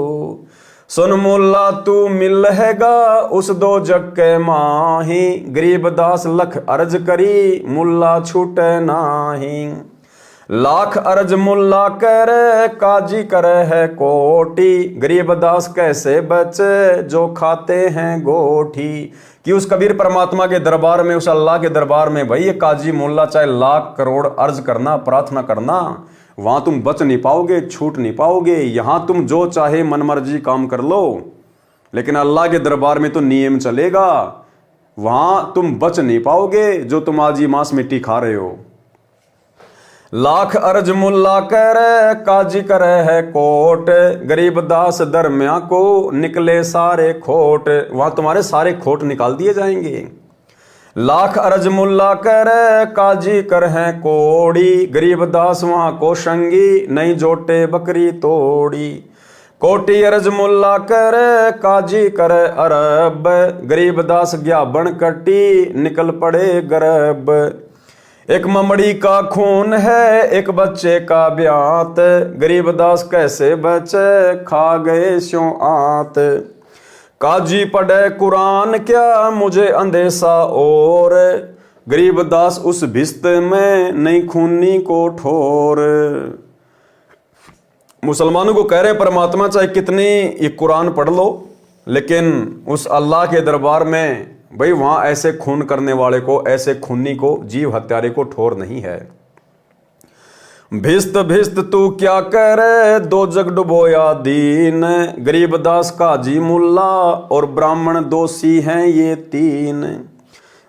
सुन मुल्ला तू मिल हैगा, उस दो जग के माही, गरीब दास लख अर्ज करी, मुल्ला छूटे नाही। लाख अर्ज मुल्ला करे, काजी करे है कोटी, गरीब दास कैसे बचे, जो खाते हैं गोठी। कि उस कबीर परमात्मा के दरबार में, उस अल्लाह के दरबार में भाई ये काजी मुल्ला चाहे लाख करोड़ अर्ज करना, प्रार्थना करना, वहां तुम बच नहीं पाओगे, छूट नहीं पाओगे। यहां तुम जो चाहे मनमर्जी काम कर लो, लेकिन अल्लाह के दरबार में तो नियम चलेगा, वहां तुम बच नहीं पाओगे जो तुम आज ही मांस मिट्टी खा रहे हो। लाख अर्ज मुल्ला करे, काजी करे है कोट, गरीब दास दरमिया को, निकले सारे खोट। वहां तुम्हारे सारे खोट निकाल दिए जाएंगे। लाख अर्ज मुल्ला करे, काजी कर है कोड़ी, गरीब दास वहां को शंगी, नहीं जोटे बकरी तोड़ी। कोटी अर्ज मुल्ला करे, काजी करे अरब, गरीब दास गया बन कटी, निकल पड़े गरब। एक ममड़ी का खून है, एक बच्चे का ब्यात, गरीब दास कैसे बचे, खा गए स्यों आत। काजी पढ़े कुरान क्या, मुझे अंदेशा और, गरीब दास उस भिस्त में, नहीं खूनी को ठोर। मुसलमानों को कह रहे परमात्मा चाहे कितनी ये कुरान पढ़ लो, लेकिन उस अल्लाह के दरबार में भाई वहां ऐसे खून करने वाले को, ऐसे खूनी को, जीव हत्यारे को ठोर नहीं है। भिस्त भिस्त तू क्या करे, दो जग डुबोया दीन, गरीब दास काजी मुल्ला, और ब्राह्मण दोषी हैं ये 3।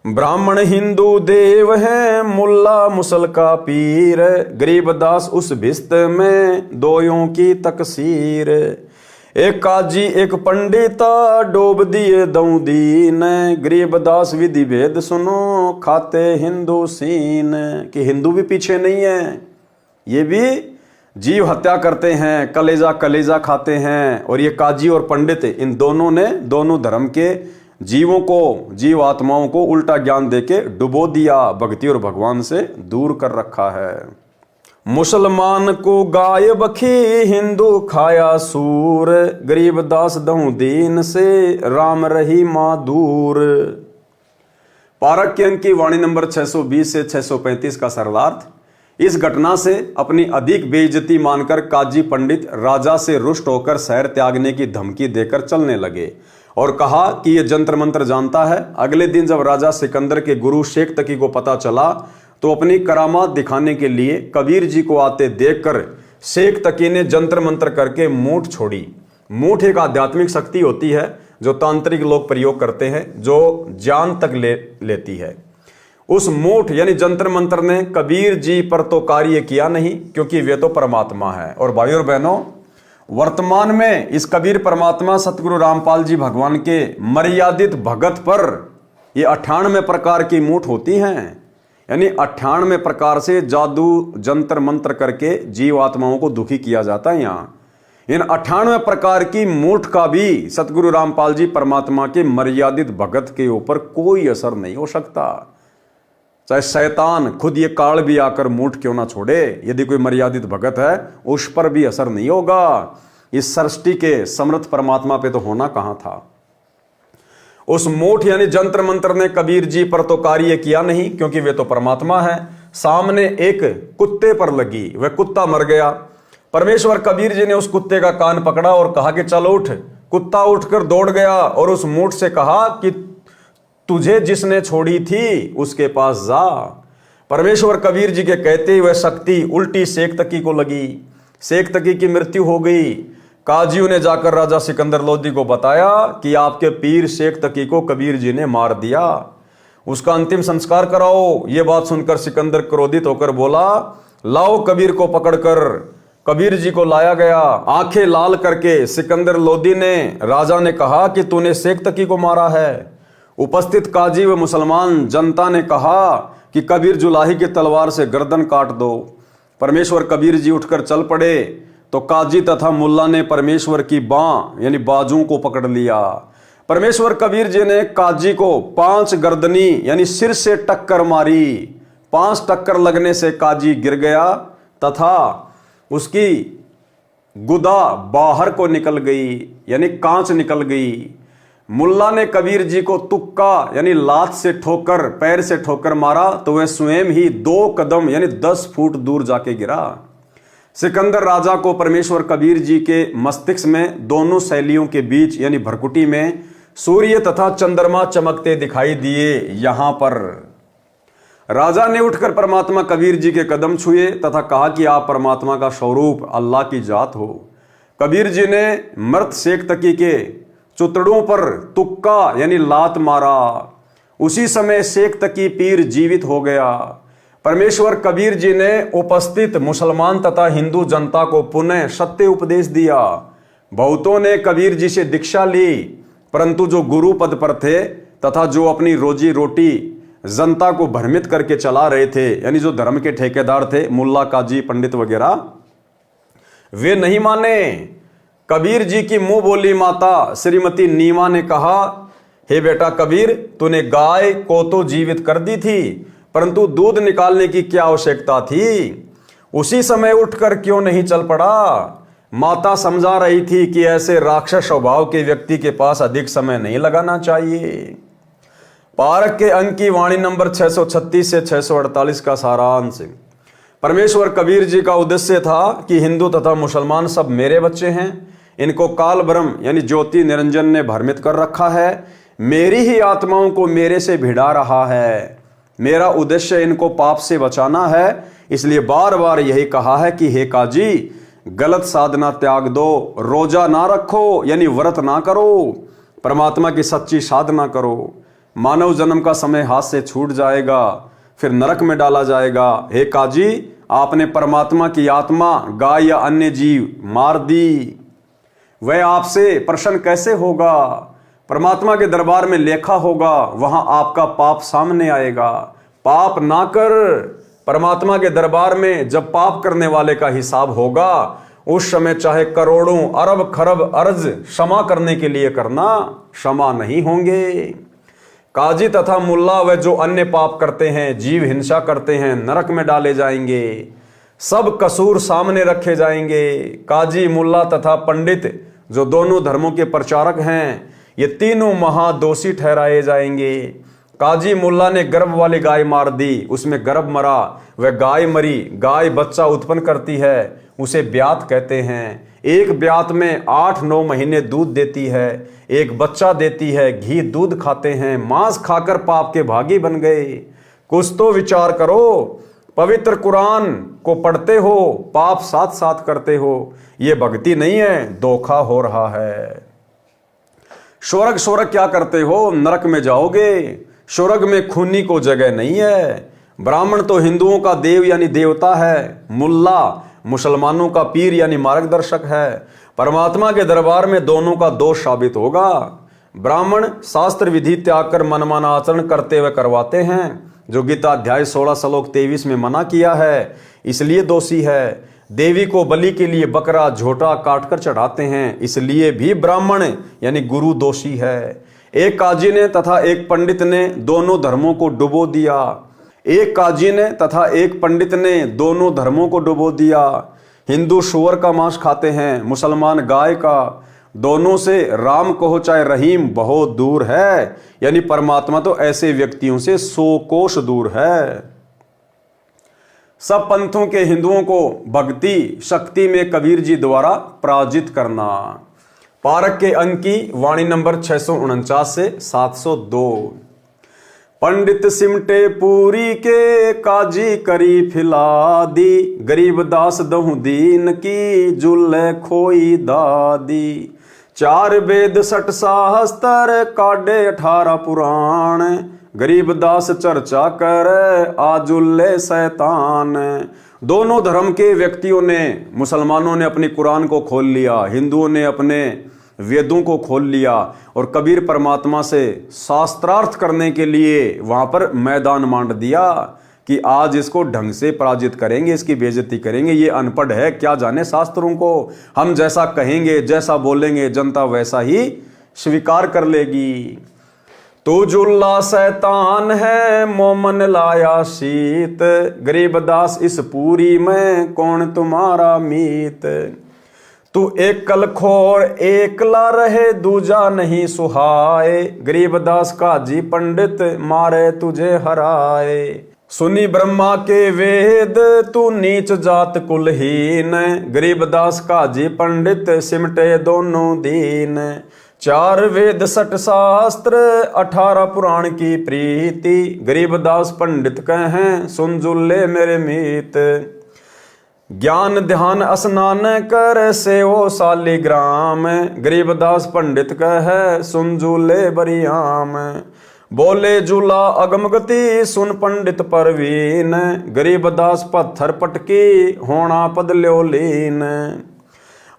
ब्राह्मण हिंदू देव है, मुल्ला मुसल का पीर, गरीब दास उस भिस्त में, दोयों की तकसीर। एक काजी एक पंडिता, डोब दिए दऊ दीन, गरीब दास विधि भेद सुनो, खाते हिंदू सीन। कि हिंदू भी पीछे नहीं है, ये भी जीव हत्या करते हैं, कलेजा कलेजा खाते हैं। और ये काजी और पंडित, इन दोनों ने दोनों धर्म के जीवों को, जीव आत्माओं को उल्टा ज्ञान देके डुबो दिया, भक्ति और भगवान से दूर कर रखा है। मुसलमान को गाय बखी, हिंदू खाया सूर, गरीब दास दहूं दीन से, राम रही मां दूर। पारक के अंक की वाणी नंबर 620 से 635 का सरलार्थ। इस घटना से अपनी अधिक बेइज्जती मानकर काजी पंडित राजा से रुष्ट होकर शहर त्यागने की धमकी देकर चलने लगे और कहा कि यह जंत्र मंत्र जानता है। अगले दिन जब राजा सिकंदर के गुरु शेख तकी को पता चला तो अपनी करामात दिखाने के लिए कबीर जी को आते देखकर शेख तकी ने जंत्र मंत्र करके मूठ छोड़ी। मूठ एक आध्यात्मिक शक्ति होती है जो तांत्रिक लोग प्रयोग करते हैं, जो जान तक लेती है। उस मूठ यानी जंत्र मंत्र ने कबीर जी पर तो कार्य किया नहीं, क्योंकि वे तो परमात्मा है। और भाइयों और बहनों, वर्तमान में इस कबीर परमात्मा सतगुरु रामपाल जी भगवान के मर्यादित भगत पर ये 98 प्रकार की मूठ होती हैं। यानी 98 प्रकार से जादू जंत्र मंत्र करके जीव आत्माओं को दुखी किया जाता है। यहाँ इन 98 प्रकार की मूठ का भी सतगुरु रामपाल जी परमात्मा के मर्यादित भगत के ऊपर कोई असर नहीं हो सकता। चाहे शैतान खुद ये काल भी आकर मूठ क्यों ना छोड़े, यदि कोई मर्यादित भगत है उस पर भी असर नहीं होगा। इस सृष्टि के समर्थ परमात्मा पे तो होना कहां था। उस मूठ यानी जंत्र मंत्र ने कबीर जी पर तो कार्य किया नहीं, क्योंकि वे तो परमात्मा है। सामने एक कुत्ते पर लगी, वह कुत्ता मर गया। परमेश्वर कबीर जी ने उस कुत्ते का कान पकड़ा और कहा कि चल उठ। कुत्ता उठकर दौड़ गया और उस मूठ से कहा कि तुझे जिसने छोड़ी थी उसके पास जा। परमेश्वर कबीर जी के कहते वह शक्ति उल्टी शेख तकी को लगी। शेख तकी की मृत्यु हो गई। काजियों ने जाकर राजा सिकंदर लोदी को बताया कि आपके पीर शेख तकी को कबीर जी ने मार दिया, उसका अंतिम संस्कार कराओ। ये बात सुनकर सिकंदर क्रोधित होकर बोला, लाओ कबीर को पकड़कर। कबीर जी को लाया गया। आंखें लाल करके सिकंदर लोदी ने राजा ने कहा कि तूने शेख तकी को मारा है। उपस्थित काजी व मुसलमान जनता ने कहा कि कबीर जुलाही की तलवार से गर्दन काट दो। परमेश्वर कबीर जी उठकर चल पड़े तो काजी तथा मुल्ला ने परमेश्वर की बाँ यानी बाजू को पकड़ लिया। परमेश्वर कबीर जी ने काजी को 5 गर्दनी यानी सिर से टक्कर मारी। 5 टक्कर लगने से काजी गिर गया तथा उसकी गुदा बाहर को निकल गई यानी कांच निकल गई। मुल्ला ने कबीर जी को तुक्का यानी लात से ठोकर, पैर से ठोकर मारा तो वह स्वयं ही 2 कदम यानी 10 फुट दूर जाके गिरा। सिकंदर राजा को परमेश्वर कबीर जी के मस्तिष्क में दोनों शैलियों के बीच यानी भरकुटी में सूर्य तथा चंद्रमा चमकते दिखाई दिए। यहां पर राजा ने उठकर परमात्मा कबीर जी के कदम छुए तथा कहा कि आप परमात्मा का स्वरूप अल्लाह की जात हो। कबीर जी ने मर्द शेख तकी के चुतड़ों पर तुक्का यानी लात मारा। उसी समय शेख तकी पीर जीवित हो गया। परमेश्वर कबीर जी ने उपस्थित मुसलमान तथा हिंदू जनता को पुनः सत्य उपदेश दिया। बहुतों ने कबीर जी से दीक्षा ली, परंतु जो गुरु पद पर थे तथा जो अपनी रोजी रोटी जनता को भ्रमित करके चला रहे थे यानी जो धर्म के ठेकेदार थे, मुल्ला काजी पंडित वगैरह, वे नहीं माने। कबीर जी की मुंह बोली माता श्रीमती नीमा ने कहा, हे बेटा कबीर, तूने गाय को तो जीवित कर दी थी, परंतु दूध निकालने की क्या आवश्यकता थी? उसी समय उठकर क्यों नहीं चल पड़ा? माता समझा रही थी कि ऐसे राक्षस स्वभाव के व्यक्ति के पास अधिक समय नहीं लगाना चाहिए। पारक के अंक की वाणी नंबर 636 से 648 का सारांश। परमेश्वर कबीर जी का उद्देश्य था कि हिंदू तथा मुसलमान सब मेरे बच्चे हैं। इनको काल ब्रह्म यानी ज्योति निरंजन ने भ्रमित कर रखा है। मेरी ही आत्माओं को मेरे से भिड़ा रहा है। मेरा उद्देश्य इनको पाप से बचाना है। इसलिए बार बार यही कहा है कि हे काजी, गलत साधना त्याग दो, रोजा ना रखो यानी व्रत ना करो, परमात्मा की सच्ची साधना करो। मानव जन्म का समय हाथ से छूट जाएगा, फिर नरक में डाला जाएगा। हे काजी, आपने परमात्मा की आत्मा गाय या अन्य जीव मार दी, वह आपसे प्रसन्न कैसे होगा? परमात्मा के दरबार में लेखा होगा, वहां आपका पाप सामने आएगा। पाप ना कर। परमात्मा के दरबार में जब पाप करने वाले का हिसाब होगा, उस समय चाहे करोड़ों अरब खरब अर्ज क्षमा करने के लिए करना, क्षमा नहीं होंगे। काजी तथा मुल्ला व जो अन्य पाप करते हैं, जीव हिंसा करते हैं, नरक में डाले जाएंगे। सब कसूर सामने रखे जाएंगे। काजी, मुल्ला तथा पंडित जो दोनों धर्मों के प्रचारक हैं, ये तीनों महादोषी ठहराए जाएंगे। काजी मुल्ला ने गर्भ वाली गाय मार दी, उसमें गर्भ मरा, वह गाय मरी। गाय बच्चा उत्पन्न करती है, उसे ब्यात कहते हैं। एक ब्यात में 8-9 महीने दूध देती है, एक बच्चा देती है। घी दूध खाते हैं, मांस खाकर पाप के भागी बन गए। कुछ तो विचार करो, पवित्र कुरान को पढ़ते हो, पाप साथ साथ करते हो। ये भक्ति नहीं है, धोखा हो रहा है। स्वर्ग क्या करते हो, नरक में जाओगे। स्वर्ग में खूनी को जगह नहीं है। ब्राह्मण तो हिंदुओं का देव यानी देवता है, मुल्ला मुसलमानों का पीर यानी मार्गदर्शक है। परमात्मा के दरबार में दोनों का दोष साबित होगा। ब्राह्मण शास्त्र विधि त्याग कर मनमाना आचरण करते हुए करवाते हैं, जो गीता अध्याय 16 श्लोक 23 में मना किया है, इसलिए दोषी है। देवी को बलि के लिए बकरा झोटा काटकर चढ़ाते हैं, इसलिए भी ब्राह्मण यानी गुरु दोषी है। एक काजी ने तथा एक पंडित ने दोनों धर्मों को डुबो दिया। एक काजी ने तथा एक पंडित ने दोनों धर्मों को डुबो दिया। हिंदू सूअर का मांस खाते हैं, मुसलमान गाय का। दोनों से राम कहो चाहे रहीम बहुत दूर है, यानी परमात्मा तो ऐसे व्यक्तियों से 100 कोस दूर है। सब पंथों के हिंदुओं को भक्ति शक्ति में कबीर जी द्वारा पराजित करना। पारक के अंक की वाणी नंबर 649 से 702। पंडित सिमटे पूरी के, काजी करी फिला दी। गरीब दास दहु दीन की, जुल्ले खोई दादी। 4 वेद 60 शास्त्र, काढ़े 18 पुराण। गरीब दास चर्चा कर, आजुल्ले शैतान। दोनों धर्म के व्यक्तियों ने, मुसलमानों ने अपनी कुरान को खोल लिया, हिंदुओं ने अपने वेदों को खोल लिया, और कबीर परमात्मा से शास्त्रार्थ करने के लिए वहां पर मैदान मांड दिया कि आज इसको ढंग से पराजित करेंगे, इसकी बेइज्जती करेंगे। ये अनपढ़ है, क्या जाने शास्त्रों को। हम जैसा कहेंगे, जैसा बोलेंगे, जनता वैसा ही स्वीकार कर लेगी। तू जुल्ला शैतान है, मोमन लाया शीत। गरीब दास इस पूरी में, कौन तुम्हारा मीत। तू एक कलखोर एकला रहे, दूजा नहीं सुहाए। गरीब दास काजी पंडित, मारे तुझे हराए। सुनी ब्रह्मा के वेद, तू नीच जात कुलहीन। गरीब दास काजी पंडित, सिमटे दोनों दीन। 4 वेद 60 शास्त्र, 18 पुराण की प्रीति। गरीब दास पंडित कहें, सुन जुल्ले मेरे मीत। ज्ञान ध्यान स्नान कर, सेवो शालिग्राम। गरीब दास पंडित कहे, सुन जूले बरियाम। बोले जूला अगम गति, सुन पंडित परवीन। गरीब दास पत्थर पटकी, होना पद ल्योलीन।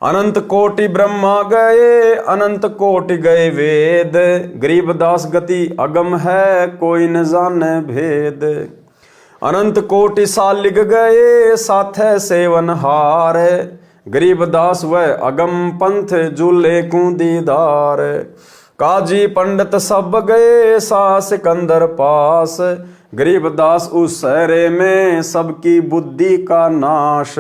अनंत कोटि ब्रह्मा गए, अनंत कोटि गए वेद। गरीब दास गति अगम है, कोई न जाने भेद। अनंत कोटि सालिग गए, साथे सेवन हार। गरीब दास वह अगम पंथ, जूले को दीदार। काजी पंडित सब गए, सा सिकंदर पास। गरीब दास उस सहरे में, सबकी बुद्धि का नाश।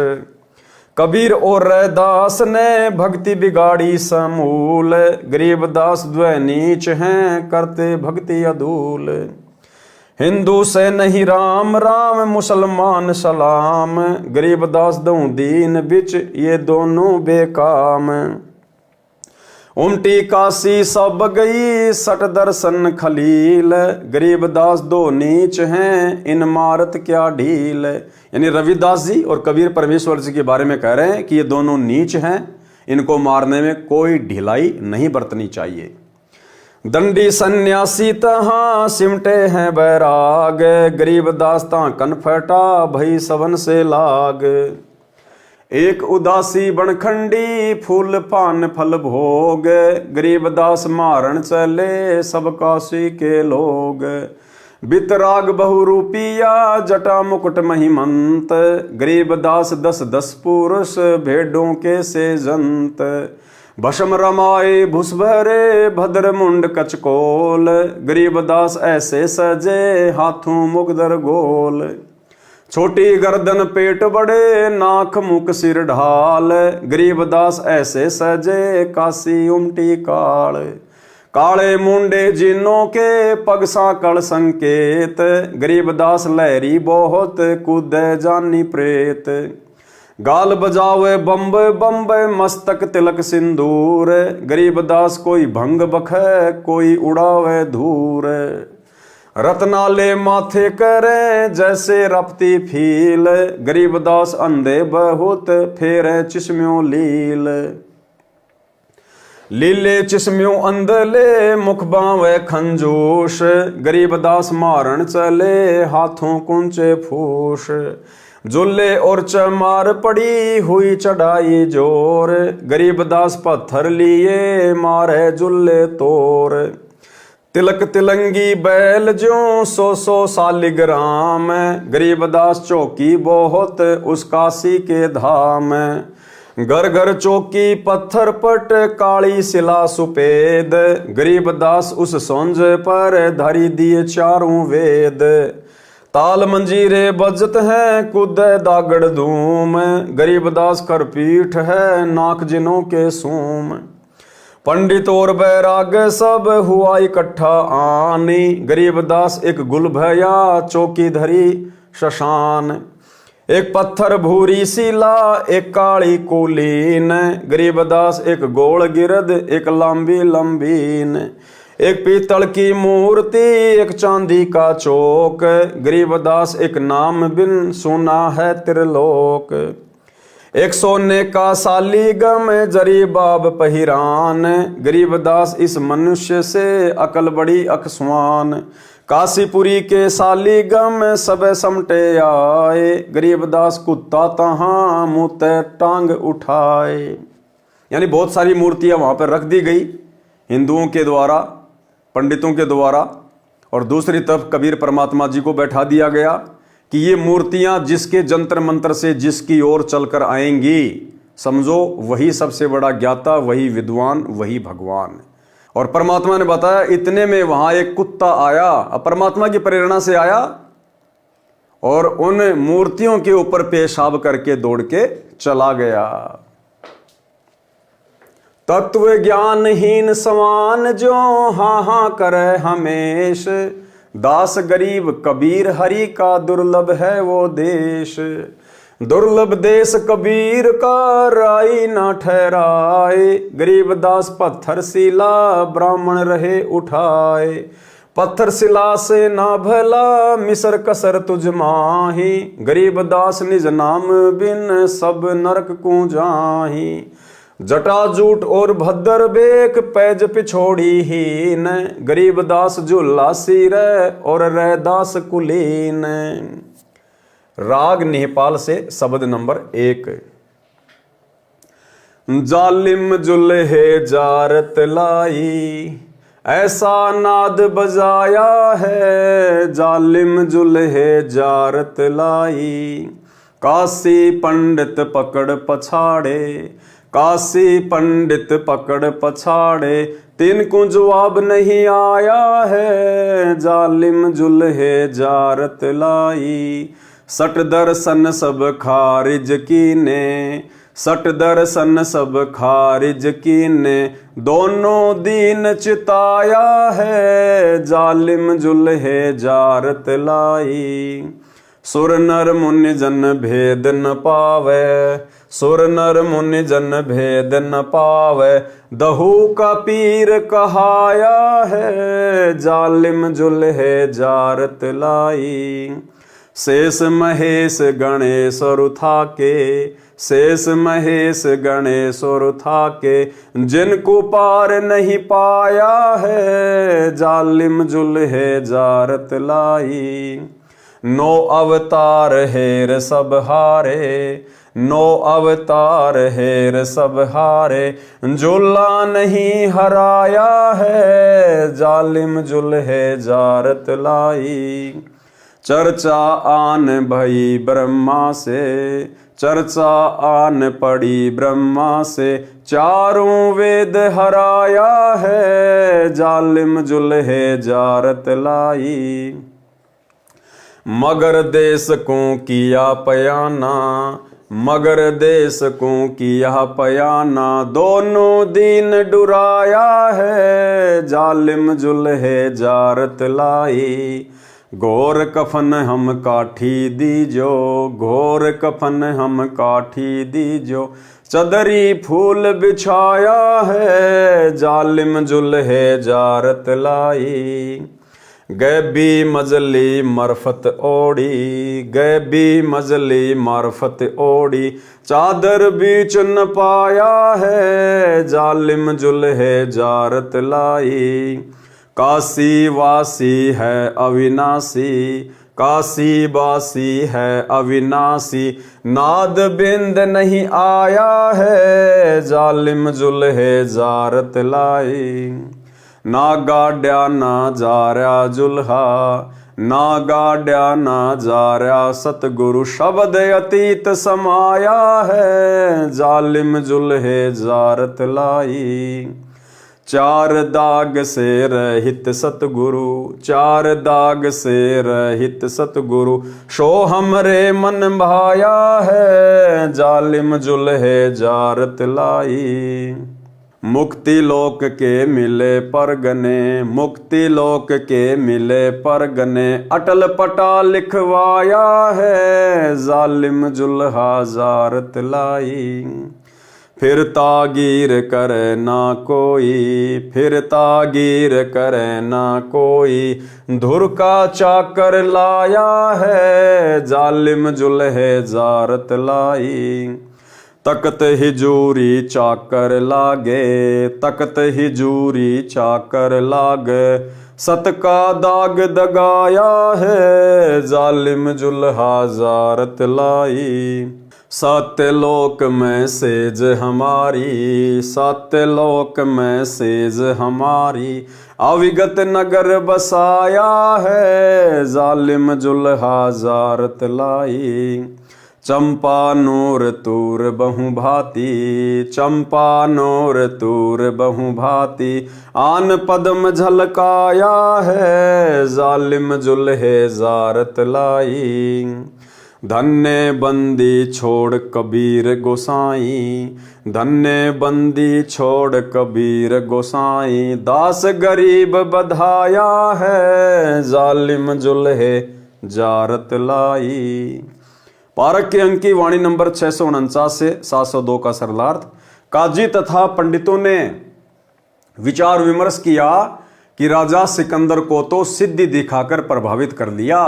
कबीर और रैदास ने, भक्ति बिगाड़ी समूल। गरीब दास द्वै नीच हैं, करते भक्ति अधूल। हिंदू से नहीं राम राम, मुसलमान सलाम। गरीब दास दऊं दीन बिच, ये दोनों बेकाम। उमटी काशी सब गई, 60 दर्शन खलील। गरीब दास दो नीच हैं, इन मारत क्या ढील। यानी रविदास जी और कबीर परमेश्वर जी के बारे में कह रहे हैं कि ये दोनों नीच हैं, इनको मारने में कोई ढिलाई नहीं बरतनी चाहिए। दंडी सन्यासी तहाँ, सिमटे हैं बैराग। गरीब दास ता कनफटा, भई सबन से लाग। एक उदासी बनखंडी, फूल पान फल भोग। गरीब दास मारण चले, सब काशी के लोग। बितराग बहुरूपिया, जटा मुकुट महिमंत। गरीब दास 10-10 पुरुष, भेड़ों के से जंत। भस्म रमाए भुसभरे, भद्र मुंड कचकोल। गरीब दास ऐसे सजे, हाथों मुगदर गोल। छोटी गर्दन पेट बड़े, नाक मुख सिर ढाल, गरीबदास ऐसे सजे, काशी उमटी काल। काले मुंडे जिनों के, पग साकड़ संकेत, गरीबदास लहरी बहुत, कूदे जानी प्रेत। गाल बजावे बम्बे बम्बे, मस्तक तिलक सिंदूर, गरीबदास कोई भंग बखे, कोई उड़ावे धूर। रत्नाले माथे करे, जैसे रपती फील, गरीबदास अंधे बहुत, फेरे चिश्म्यों लील। लीले चिश्म्यों अंधले, मुख बावे खंजूश, गरीबदास मारण चले, हाथों कुंचे फूस। जुल्ले और चमार पड़ी, हुई चढ़ाई जोर, गरीबदास पत्थर लिए, मारे जुल्ले तोर। तिलक तिलंगी बैल ज्यों, 100 सालिग्राम, गरीबदास चौकी बहुत, उस काशी के धाम। घर घर चौकी पत्थर पट, काली शिला सुपेद, गरीबदास उस सोंज पर, धरी दिए चारों वेद। ताल मंजीरे बजत हैं, कूदे दागड़ धूम, गरीबदास कर पीठ है, नाक जिनों के सूम। पंडित और बैराग सब, हुआ इकट्ठा आनी, गरीबदास एक गुल भया, चौकी धरी शशान। एक पत्थर भूरी शिला, एक काली कुलीन, गरीबदास एक गोल गिरद, एक लंबी लंबीन। एक पीतल की मूर्ति, एक चांदी का चौक, गरीबदास एक नाम बिन, सुना है त्रिलोक। एक सोने का सालीगम, जरी बाब पहिरान, गरीबदास इस मनुष्य से, अकल बड़ी अकस्वान। काशीपुरी के सालीगम, सब समटे आए, गरीबदास कुत्ता तहाँ, मुँह ते टांग उठाए। यानी बहुत सारी मूर्तियां वहां पर रख दी गई हिंदुओं के द्वारा, पंडितों के द्वारा, और दूसरी तरफ कबीर परमात्मा जी को बैठा दिया गया कि ये मूर्तियां जिसके जंतर मंत्र से जिसकी ओर चलकर आएंगी, समझो वही सबसे बड़ा ज्ञाता, वही विद्वान, वही भगवान। और परमात्मा ने बताया इतने में वहां एक कुत्ता आया, परमात्मा की प्रेरणा से आया, और उन मूर्तियों के ऊपर पेशाब करके दौड़ के चला गया। तत्व ज्ञानहीन समान जो, हाँ हाँ करे हमेश, दास गरीब कबीर हरि का, दुर्लभ है वो देश। दुर्लभ देश कबीर का, राई ना ठहराए, गरीबदास पत्थर शिला, ब्राह्मण रहे उठाए। पत्थर शिला से ना भला, मिसर कसर तुझ माही, गरीबदास निज नाम बिन, सब नरक को जाही। जटाजूट और भद्र बेक, पैज पिछोड़ी हीन, गरीबदास झूला सिर, और रैदास कुलीन। राग नेपाल से शब्द नंबर 1। जालिम जुल्हे जारत लाई, ऐसा नाद बजाया है, जालिम जुल्हे जारत लाई। काशी पंडित पकड़ पछाड़े, काशी पंडित पकड़ पछाड़े, तिनको जवाब नहीं आया है, जालिम जुल्हे जारत लाई। सट दर्शन सब खारिज कीने, सट दर्शन सब खारिज कीने, दोनों दीन चिताया है, जालिम जुल्हे जारत लाई। सुर नर मुनि जन भेद न पावे, सुर नर मुनि जन भेद न पावे, दहू का पीर कहाया है, जालिम जुल्हे जारत लाई। शेष महेश गणेश रुथा के, शेष महेश गणेश रुथा के, जिनको पार नहीं पाया है, जालिम जुल्हे जारत लाई। 9 अवतार हेर सब हारे, 9 अवतार हेर सब हारे, जुल्ला नहीं हराया है, जालिम जुल्हे जारत लाई। चर्चा आन भई ब्रह्मा से, चर्चा आन पड़ी ब्रह्मा से, चारों वेद हराया है, जालिम जुल्हे जारत लाई। मगर देश को किया पयाना, मगर देश को किया पयाना, दोनों दीन डुराया है, जालिम जुल्हे जारत लाई। घोर कफन हम काठी दीजो, घोर कफन हम काठी दीजो, चदरी फूल बिछाया है, जालिम जुल्हे जारत लाई। गैबी मजली मरफत ओढ़ी, गैबी मजली मरफत ओढ़ी, चादर बीच न पाया है, जालिम जुल्हे जारत लाई। काशी वासी है अविनाशी, काशी वासी है अविनाशी, नाद बिंद नहीं आया है, जालिम जुल्हे जारत लाई। ना गाड्या ना जार्या जुल्हा, ना गाड्या ना जार्या सतगुरु, शब्द अतीत समाया है, जालिम जुल्हे जारत लाई। चार दाग से रहित सतगुरु, चार दाग से रहित सतगुरु, शो हमरे मन भाया है, जालिम जुल्हे जारत लाई। मुक्ति लोक के मिले परगने, मुक्ति लोक के मिले परगने, अटल पटा लिखवाया है, जालिम जुल्हा जारत लाई। फिर तागीर करे ना कोई, फिर तागीर करे ना कोई, धुर का चाकर लाया है, जालिम जुल्हे जारत लाई। तकत हिजूरी चाकर लागे, तकत हिजूरी चाकर लागे, सत का दाग दगाया है, जालिम जुल्हा जारत लाई। सत्यलोक में सेज हमारी, सत्यलोक में सेज हमारी, अविगत नगर बसाया है, जालिम जुल्हा जारत लाई। चंपा नूर तूर बहु भांति, चंपा नूर तूर बहु भांति, आन पद्म झलकाया है, जालिम जुल्हे जारत लाई। धन्य बंदी छोड़ कबीर गोसाई, धन्य बंदी छोड़ कबीर गोसाई, दास गरीब बधाया है, जालिम जुल्हे जारत लाई। पारक के अंक की वाणी नंबर 649 से 702 का सरलार्थ। काजी तथा पंडितों ने विचार विमर्श किया कि राजा सिकंदर को तो सिद्धि दिखाकर प्रभावित कर लिया,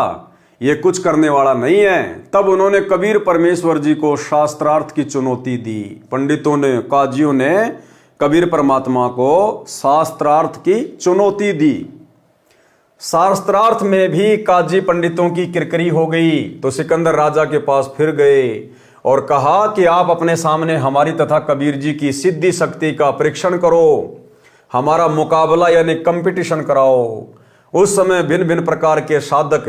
ये कुछ करने वाला नहीं है। तब उन्होंने कबीर परमेश्वर जी को शास्त्रार्थ की चुनौती दी। पंडितों ने, काजियों ने कबीर परमात्मा को शास्त्रार्थ की चुनौती दी। शास्त्रार्थ में भी काजी पंडितों की किरकिरी हो गई, तो सिकंदर राजा के पास फिर गए और कहा कि आप अपने सामने हमारी तथा कबीर जी की सिद्धि शक्ति का परीक्षण करो, हमारा मुकाबला यानी कंपटीशन कराओ। उस समय भिन्न भिन्न प्रकार के साधक,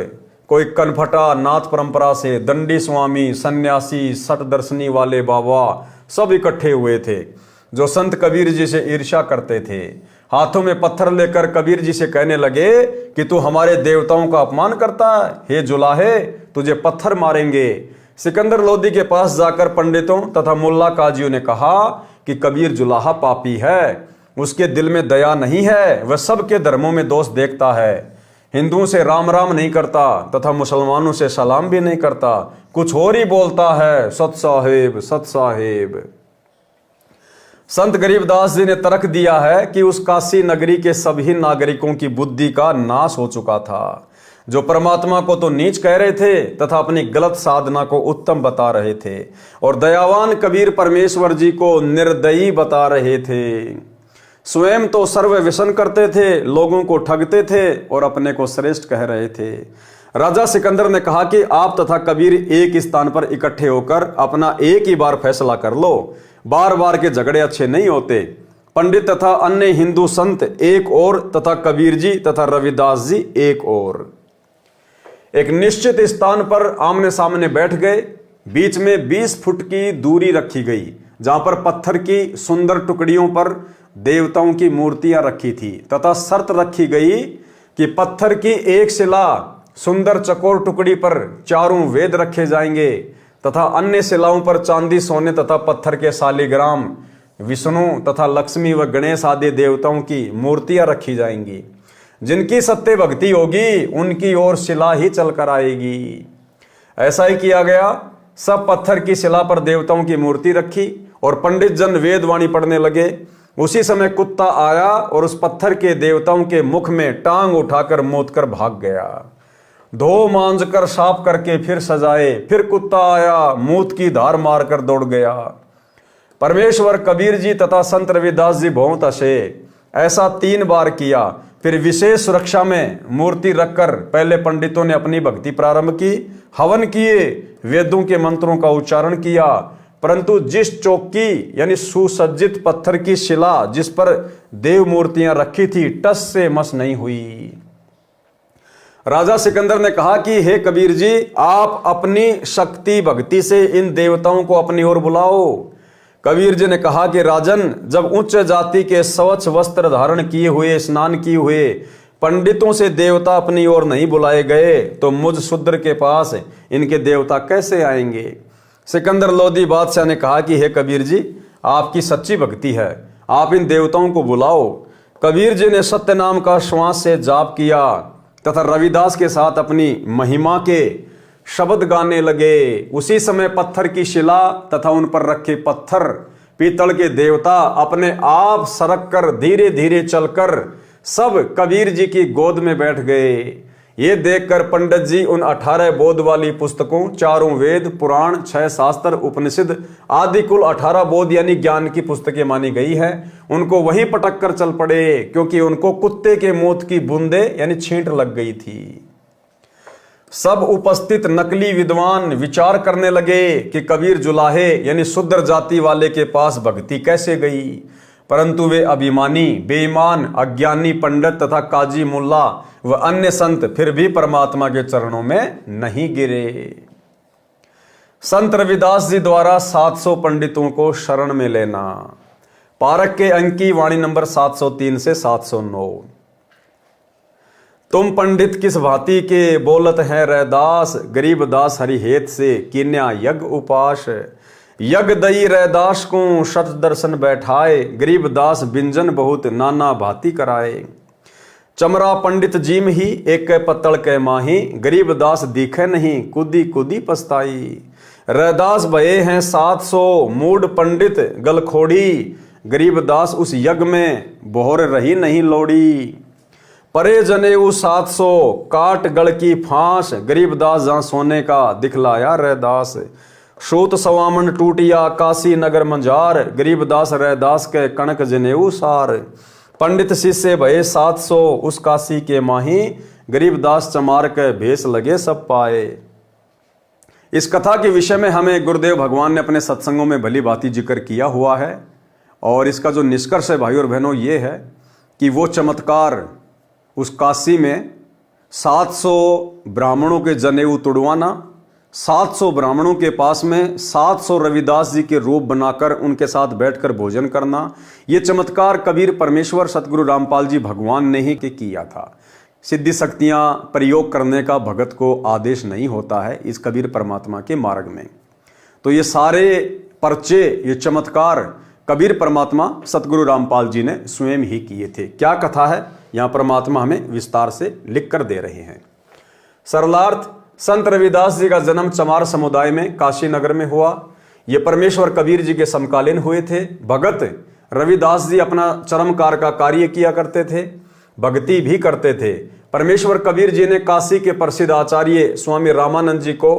कोई कनफटा नाथ परंपरा से, दंडी स्वामी, सन्यासी, सठ दर्शनी वाले बाबा सब इकट्ठे हुए थे, जो संत कबीर जी से ईर्ष्या करते थे। हाथों में पत्थर लेकर कबीर जी से कहने लगे कि तू हमारे देवताओं का अपमान करता है, हे जुलाहे, तुझे पत्थर मारेंगे। सिकंदर लोदी के पास जाकर पंडितों तथा मुल्ला काजियों ने कहा कि कबीर जुलाहा पापी है, उसके दिल में दया नहीं है, वह सबके धर्मों में दोष देखता है, हिंदुओं से राम राम नहीं करता तथा मुसलमानों से सलाम भी नहीं करता, कुछ और ही बोलता है, सत साहेब सत साहेब। संत गरीबदास जी ने तर्क दिया है कि उस काशी नगरी के सभी नागरिकों की बुद्धि का नाश हो चुका था, जो परमात्मा को तो नीच कह रहे थे तथा अपनी गलत साधना को उत्तम बता रहे थे, और दयावान कबीर परमेश्वर जी को निर्दयी बता रहे थे। स्वयं तो सर्व व्यसन करते थे, लोगों को ठगते थे और अपने को श्रेष्ठ कह रहे थे। राजा सिकंदर ने कहा कि आप तथा कबीर एक स्थान पर इकट्ठे होकर अपना एक ही बार फैसला कर लो, बार बार के झगड़े अच्छे नहीं होते। पंडित तथा अन्य हिंदू संत एक और तथा कबीर जी तथा रविदास जी एक और। एक निश्चित स्थान पर आमने सामने बैठ गए। बीच में 20 फुट की दूरी रखी गई, जहां पर पत्थर की सुंदर टुकड़ियों पर देवताओं की मूर्तियां रखी थी तथा शर्त रखी गई कि पत्थर की एक शिला सुंदर चकोर टुकड़ी पर चारों वेद रखे जाएंगे तथा अन्य शिलाओं पर चांदी, सोने तथा पत्थर के शालिग्राम, विष्णु तथा लक्ष्मी व गणेश आदि देवताओं की मूर्तियां रखी जाएंगी। जिनकी सत्य भक्ति होगी उनकी ओर शिला ही चलकर आएगी। ऐसा ही किया गया। सब पत्थर की शिला पर देवताओं की मूर्ति रखी और पंडित जन वेदवाणी पढ़ने लगे। उसी समय कुत्ता आया और उस पत्थर के देवताओं के मुख में टांग उठाकर मोद कर भाग गया। धो मांझ कर साफ करके फिर सजाए, फिर कुत्ता आया, मूत की धार मारकर दौड़ गया। परमेश्वर कबीर जी तथा संत रविदास जी बहुत हंसे। ऐसा 3 बार किया। फिर विशेष सुरक्षा में मूर्ति रखकर पहले पंडितों ने अपनी भक्ति प्रारंभ की, हवन किए, वेदों के मंत्रों का उच्चारण किया, परंतु जिस चौकी यानी सुसज्जित पत्थर की शिला जिस पर देव मूर्तियां रखी थी टस से मस नहीं हुई। राजा सिकंदर ने कहा कि हे कबीर जी, आप अपनी शक्ति भक्ति से इन देवताओं को अपनी ओर बुलाओ। कबीर जी ने कहा कि राजन, जब उच्च जाति के स्वच्छ वस्त्र धारण किए हुए, स्नान किए हुए पंडितों से देवता अपनी ओर नहीं बुलाए गए तो मुझ शूद्र के पास इनके देवता कैसे आएंगे। सिकंदर लोदी बादशाह ने कहा कि हे कबीर जी, आपकी सच्ची भक्ति है, आप इन देवताओं को बुलाओ। कबीर जी ने सत्य नाम का श्वास से जाप किया तथा रविदास के साथ अपनी महिमा के शब्द गाने लगे। उसी समय पत्थर की शिला तथा उन पर रखे पत्थर पीतल के देवता अपने आप सरक कर धीरे धीरे चलकर सब कबीर जी की गोद में बैठ गए। ये देखकर पंडित जी उन 18 बोध वाली पुस्तकों, 4 वेद, पुराण, 6 शास्त्र, उपनिषद आदि कुल 18 बोध यानी ज्ञान की पुस्तकें मानी गई है, उनको वहीं पटक कर चल पड़े, क्योंकि उनको कुत्ते के मौत की बूंदे यानी छींट लग गई थी। सब उपस्थित नकली विद्वान विचार करने लगे कि कबीर जुलाहे यानी शूद्र जाति वाले के पास भक्ति कैसे गई, परंतु वे अभिमानी, बेईमान, अज्ञानी पंडित तथा काजी मुल्ला व अन्य संत फिर भी परमात्मा के चरणों में नहीं गिरे। संत रविदास जी द्वारा 700 पंडितों को शरण में लेना। पारक के अंक की वाणी नंबर 703 से 709। तुम पंडित किस भांति के बोलत हैं रैदास, गरीब दास हरिहेत से किन्या यज्ञ उपास। यज्ञ दई रैदास को शत दर्शन बैठाए, गरीब दास बिंजन बहुत नाना भांति कराए। चमरा पंडित जीम ही एक पत्तल के माही, गरीब दास दिखे नहीं कुदी कुदी पछताई। रैदास भये हैं 700 मूड पंडित गलखोड़ी, गरीब दास उस यज्ञ में बोहर रही नहीं लोड़ी। परे जनेऊ 700 काट गढ़ की फांस, गरीब दास जहां सोने का दिखलाया रैदास। सूत सवामन टूटिया काशी नगर मंजार, गरीब दास रैदास के कणक जनेऊ सार। पंडित शिष्य भये 700 उस काशी के माही, गरीब दास चमार के भेष लगे सब पाए। इस कथा के विषय में हमें गुरुदेव भगवान ने अपने सत्संगों में भली भांति जिक्र किया हुआ है, और इसका जो निष्कर्ष है भाई और बहनों ये है कि वो चमत्कार उस काशी में 700 ब्राह्मणों के जनेऊ तुड़वाना, 700 ब्राह्मणों के पास में 700 रविदास जी के रूप बनाकर उनके साथ बैठकर भोजन करना, ये चमत्कार कबीर परमेश्वर सतगुरु रामपाल जी भगवान ने ही किया था। सिद्धि शक्तियाँ प्रयोग करने का भगत को आदेश नहीं होता है इस कबीर परमात्मा के मार्ग में। तो ये सारे पर्चे, ये चमत्कार कबीर परमात्मा सतगुरु रामपाल जी ने स्वयं ही किए थे। क्या कथा है यहाँ परमात्मा हमें विस्तार से लिख कर दे रहे हैं। सरलार्थ, संत रविदास जी का जन्म चमार समुदाय में काशी नगर में हुआ। ये परमेश्वर कबीर जी के समकालीन हुए थे। भगत रविदास जी अपना चरमकार का कार्य किया करते थे, भक्ति भी करते थे। परमेश्वर कबीर जी ने काशी के प्रसिद्ध आचार्य स्वामी रामानंद जी को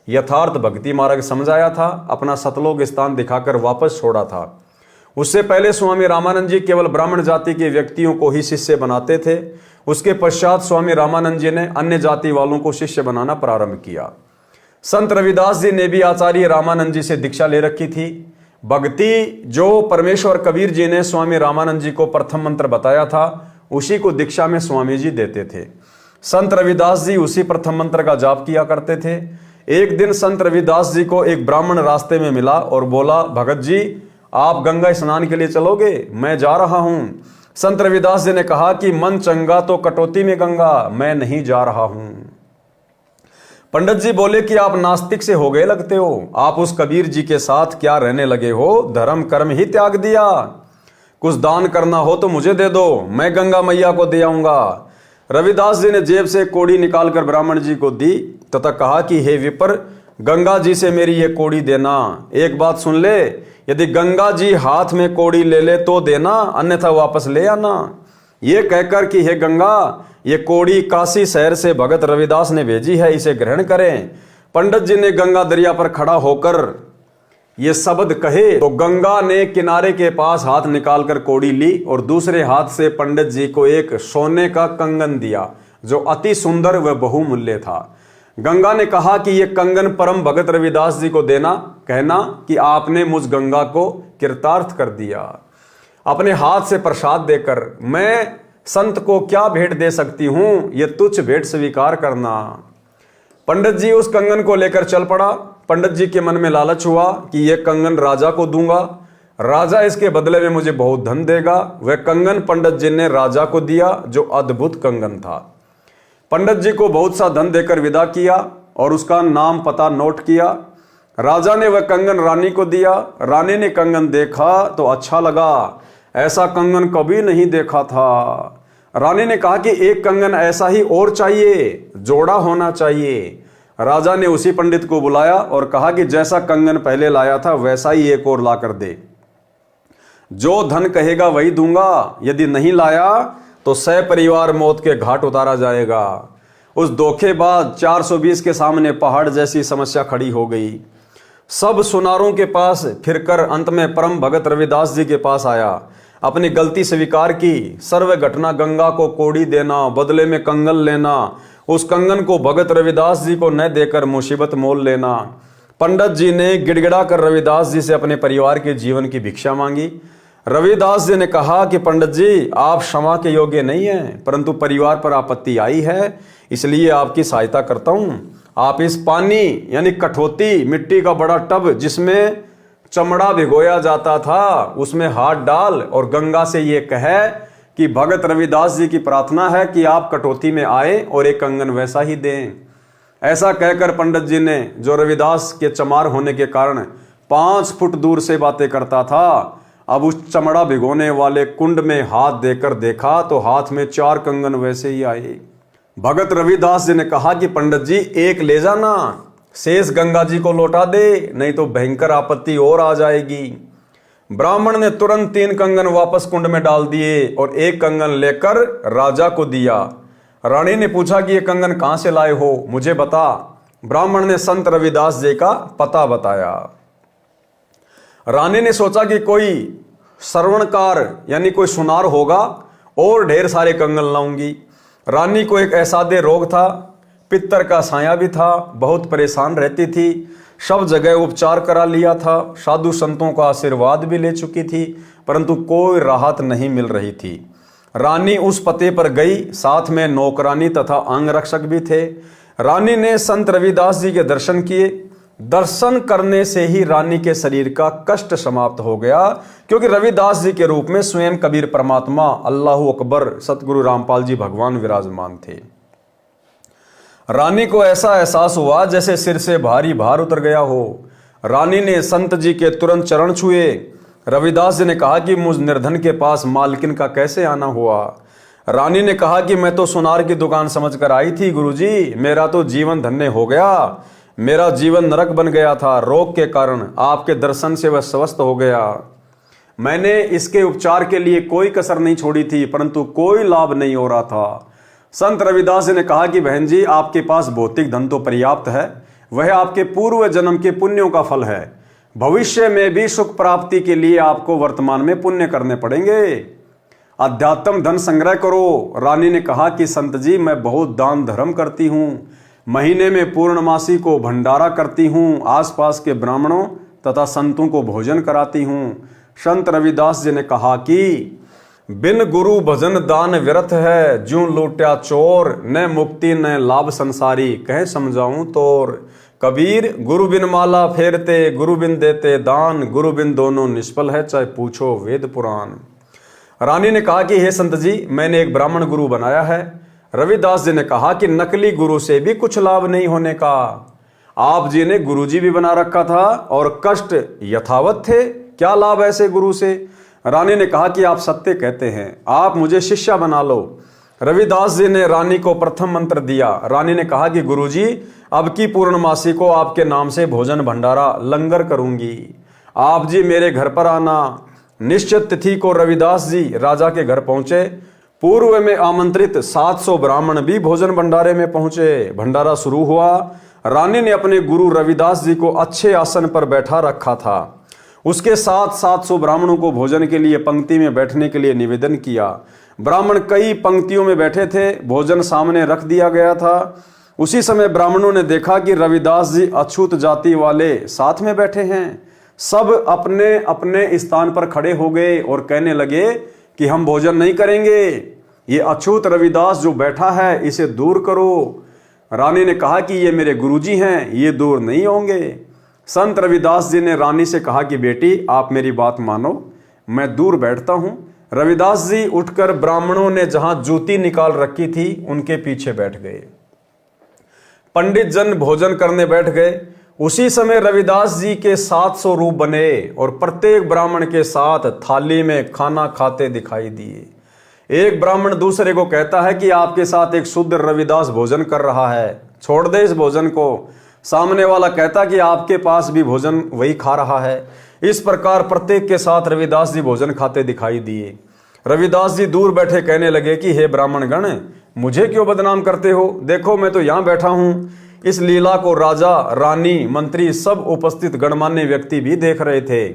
यथार्थ भक्ति मार्ग समझाया था, अपना सतलोक स्थान दिखाकर वापस छोड़ा था। उससे पहले स्वामी रामानंद जी केवल ब्राह्मण जाति के व्यक्तियों को ही शिष्य बनाते थे। उसके पश्चात स्वामी रामानंद जी ने अन्य जाति वालों को शिष्य बनाना प्रारंभ किया। संत रविदास जी ने भी आचार्य रामानंद जी से दीक्षा ले रखी थी। भक्ति जो परमेश्वर कबीर जी ने स्वामी रामानंद जी को प्रथम मंत्र बताया था, उसी को दीक्षा में स्वामी जी देते थे। संत रविदास जी उसी प्रथम मंत्र का जाप किया करते थे। एक दिन संत रविदास जी को एक ब्राह्मण रास्ते में मिला और बोला, भगत जी आप गंगा स्नान के लिए चलोगे? मैं जा रहा हूं। संत रविदास जी ने कहा कि मन चंगा तो कटौती में गंगा, मैं नहीं जा रहा हूं। पंडित जी बोले कि आप नास्तिक से हो गए लगते हो, आप उस कबीर जी के साथ क्या रहने लगे हो, धर्म कर्म ही त्याग दिया। कुछ दान करना हो तो मुझे दे दो, मैं गंगा मैया को दे आऊंगा। रविदास जी ने जेब से कोड़ी निकालकर ब्राह्मण जी को दी तथा कहा कि हे विपर, गंगा जी से मेरी ये कोड़ी देना। एक बात सुन ले, यदि गंगा जी हाथ में कोड़ी ले ले तो देना, अन्यथा वापस ले आना। ये कहकर कि हे गंगा, ये कोड़ी काशी शहर से भगत रविदास ने भेजी है, इसे ग्रहण करें। पंडित जी ने गंगा दरिया पर खड़ा होकर ये शब्द कहे तो गंगा ने किनारे के पास हाथ निकालकर कोड़ी ली और दूसरे हाथ से पंडित जी को एक सोने का कंगन दिया जो अति सुंदर व बहुमूल्य था। गंगा ने कहा कि ये कंगन परम भगत रविदास जी को देना, कहना कि आपने मुझ गंगा को कृतार्थ कर दिया। अपने हाथ से प्रसाद देकर मैं संत को क्या भेंट दे सकती हूं, ये तुच्छ भेंट स्वीकार करना। पंडित जी उस कंगन को लेकर चल पड़ा। पंडित जी के मन में लालच हुआ कि यह कंगन राजा को दूंगा, राजा इसके बदले में मुझे बहुत धन देगा। वह कंगन पंडित जी ने राजा को दिया जो अद्भुत कंगन था। पंडित जी को बहुत सा धन देकर विदा किया और उसका नाम पता नोट किया। राजा ने वह कंगन रानी को दिया। रानी ने कंगन देखा तो अच्छा लगा, ऐसा कंगन कभी नहीं देखा था। रानी ने कहा कि एक कंगन ऐसा ही और चाहिए, जोड़ा होना चाहिए। राजा ने उसी पंडित को बुलाया और कहा कि जैसा कंगन पहले लाया था वैसा ही एक और ला कर दे, जो धन कहेगा वही दूंगा, यदि नहीं लाया तो सपरिवार मौत के घाट उतारा जाएगा। उस धोखेबाज 420 के सामने पहाड़ जैसी समस्या खड़ी हो गई। सब सुनारों के पास फिरकर अंत में परम भगत रविदास जी के पास आया, अपनी गलती स्वीकार की। सर्व घटना गंगा को कोड़ी देना, बदले में कंगन लेना, उस कंगन को भगत रविदास जी को न देकर मुसीबत मोल लेना। पंडित जी ने गिड़गिड़ा कर रविदास जी से अपने परिवार के जीवन की भिक्षा मांगी। रविदास जी ने कहा कि पंडित जी, आप क्षमा के योग्य नहीं हैं, परंतु परिवार पर आपत्ति आई है, इसलिए आपकी सहायता करता हूं। आप इस पानी यानी कठौती, मिट्टी का बड़ा टब जिसमें चमड़ा भिगोया जाता था, उसमें हाथ डाल और गंगा से ये कहे कि भगत रविदास जी की प्रार्थना है कि आप कटौती में आए और एक कंगन वैसा ही दें। ऐसा कहकर पंडित जी ने, जो रविदास के चमार होने के कारण 5 फुट दूर से बातें करता था, अब उस चमड़ा भिगोने वाले कुंड में हाथ देकर देखा तो हाथ में 4 कंगन वैसे ही आए। भगत रविदास जी ने कहा कि पंडित जी, एक ले जाना, शेष गंगा जी को लौटा दे, नहीं तो भयंकर आपत्ति और आ जाएगी। ब्राह्मण ने तुरंत 3 कंगन वापस कुंड में डाल दिए और एक कंगन लेकर राजा को दिया। रानी ने पूछा कि ये कंगन कहां से लाए हो, मुझे बता। ब्राह्मण ने संत रविदास जी का पता बताया। रानी ने सोचा कि कोई श्रवणकार यानी कोई सुनार होगा और ढेर सारे कंगन लाऊंगी। रानी को एक असाध्य रोग था, पित्तर का साया भी था, बहुत परेशान रहती थी, सब जगह उपचार करा लिया था, साधु संतों का आशीर्वाद भी ले चुकी थी, परंतु कोई राहत नहीं मिल रही थी। रानी उस पते पर गई, साथ में नौकरानी तथा अंगरक्षक भी थे। रानी ने संत रविदास जी के दर्शन किए। दर्शन करने से ही रानी के शरीर का कष्ट समाप्त हो गया, क्योंकि रविदास जी के रूप में स्वयं कबीर परमात्मा, अल्लाहु अकबर, सतगुरु रामपाल जी भगवान विराजमान थे। रानी को ऐसा एहसास हुआ जैसे सिर से भारी भार उतर गया हो। रानी ने संत जी के तुरंत चरण छुए। रविदास जी ने कहा कि मुझ निर्धन के पास मालकिन का कैसे आना हुआ। रानी ने कहा कि मैं तो सुनार की दुकान समझकर आई थी गुरुजी, मेरा तो जीवन धन्य हो गया, मेरा जीवन नरक बन गया था, रोग के कारण आपके दर्शन से वह स्वस्थ हो गया। मैंने इसके उपचार के लिए कोई कसर नहीं छोड़ी थी, परंतु कोई लाभ नहीं हो रहा था। संत रविदास जी ने कहा कि बहन जी, आपके पास भौतिक धन तो पर्याप्त है, वह आपके पूर्व जन्म के पुण्यों का फल है। भविष्य में भी सुख प्राप्ति के लिए आपको वर्तमान में पुण्य करने पड़ेंगे। अध्यात्म धन संग्रह करो। रानी ने कहा कि संत जी, मैं बहुत दान धर्म करती हूँ, महीने में पूर्णमासी को भंडारा करती हूँ, आसपास के ब्राह्मणों तथा संतों को भोजन कराती हूँ। संत रविदास जी ने कहा कि बिन गुरु भजन दान व्यर्थ है, ज्यों लूट्या चोर, न मुक्ति न लाभ संसारी, कहे समझाऊं तोर। कबीर गुरु बिन माला फेरते, गुरु बिन देते दान, गुरु बिन दोनों निष्फल है, चाहे पूछो वेद पुराण। रानी ने कहा कि हे संत जी, मैंने एक ब्राह्मण गुरु बनाया है, रविदास जी ने कहा कि नकली गुरु से भी कुछ लाभ नहीं होने का। आप जी ने गुरुजी भी बना रखा था और कष्ट यथावत थे, क्या लाभ ऐसे गुरु से। रानी ने कहा कि आप सत्य कहते हैं, आप मुझे शिष्या बना लो। रविदास जी ने रानी को प्रथम मंत्र दिया। रानी ने कहा कि गुरुजी, अब की पूर्णमासी को आपके नाम से भोजन भंडारा लंगर करूंगी, आप जी मेरे घर पर आना। निश्चित तिथि को रविदास जी राजा के घर पहुंचे। पूर्व में आमंत्रित 700 ब्राह्मण भी भोजन भंडारे में पहुंचे। भंडारा शुरू हुआ। रानी ने अपने गुरु रविदास जी को अच्छे आसन पर बैठा रखा था। उसके साथ 700 ब्राह्मणों को भोजन के लिए पंक्ति में बैठने के लिए निवेदन किया। ब्राह्मण कई पंक्तियों में बैठे थे, भोजन सामने रख दिया गया था। उसी समय ब्राह्मणों ने देखा कि रविदास जी अछूत जाति वाले साथ में बैठे हैं। सब अपने अपने स्थान पर खड़े हो गए और कहने लगे कि हम भोजन नहीं करेंगे, ये अछूत रविदास जो बैठा है इसे दूर करो। रानी ने कहा कि ये मेरे गुरुजी हैं, ये दूर नहीं होंगे। संत रविदास जी ने रानी से कहा कि बेटी, आप मेरी बात मानो, मैं दूर बैठता हूं। रविदास जी उठकर ब्राह्मणों ने जहां जूती निकाल रखी थी उनके पीछे बैठ गए। पंडित जन भोजन करने बैठ गए। उसी समय रविदास जी के 700 रूप बने और प्रत्येक ब्राह्मण के साथ थाली में खाना खाते दिखाई दिए। एक ब्राह्मण दूसरे को कहता है कि आपके साथ एक शुद्ध रविदास भोजन कर रहा है, छोड़ दे इस भोजन को। सामने वाला कहता कि आपके पास भी भोजन वही खा रहा है। इस प्रकार प्रत्येक के साथ रविदास जी भोजन खाते दिखाई दिए। रविदास जी दूर बैठे कहने लगे कि हे ब्राह्मण गण, मुझे क्यों बदनाम करते हो? देखो मैं तो यहाँ बैठा हूं। इस लीला को राजा, रानी, मंत्री, सब उपस्थित गणमान्य व्यक्ति भी देख रहे थे।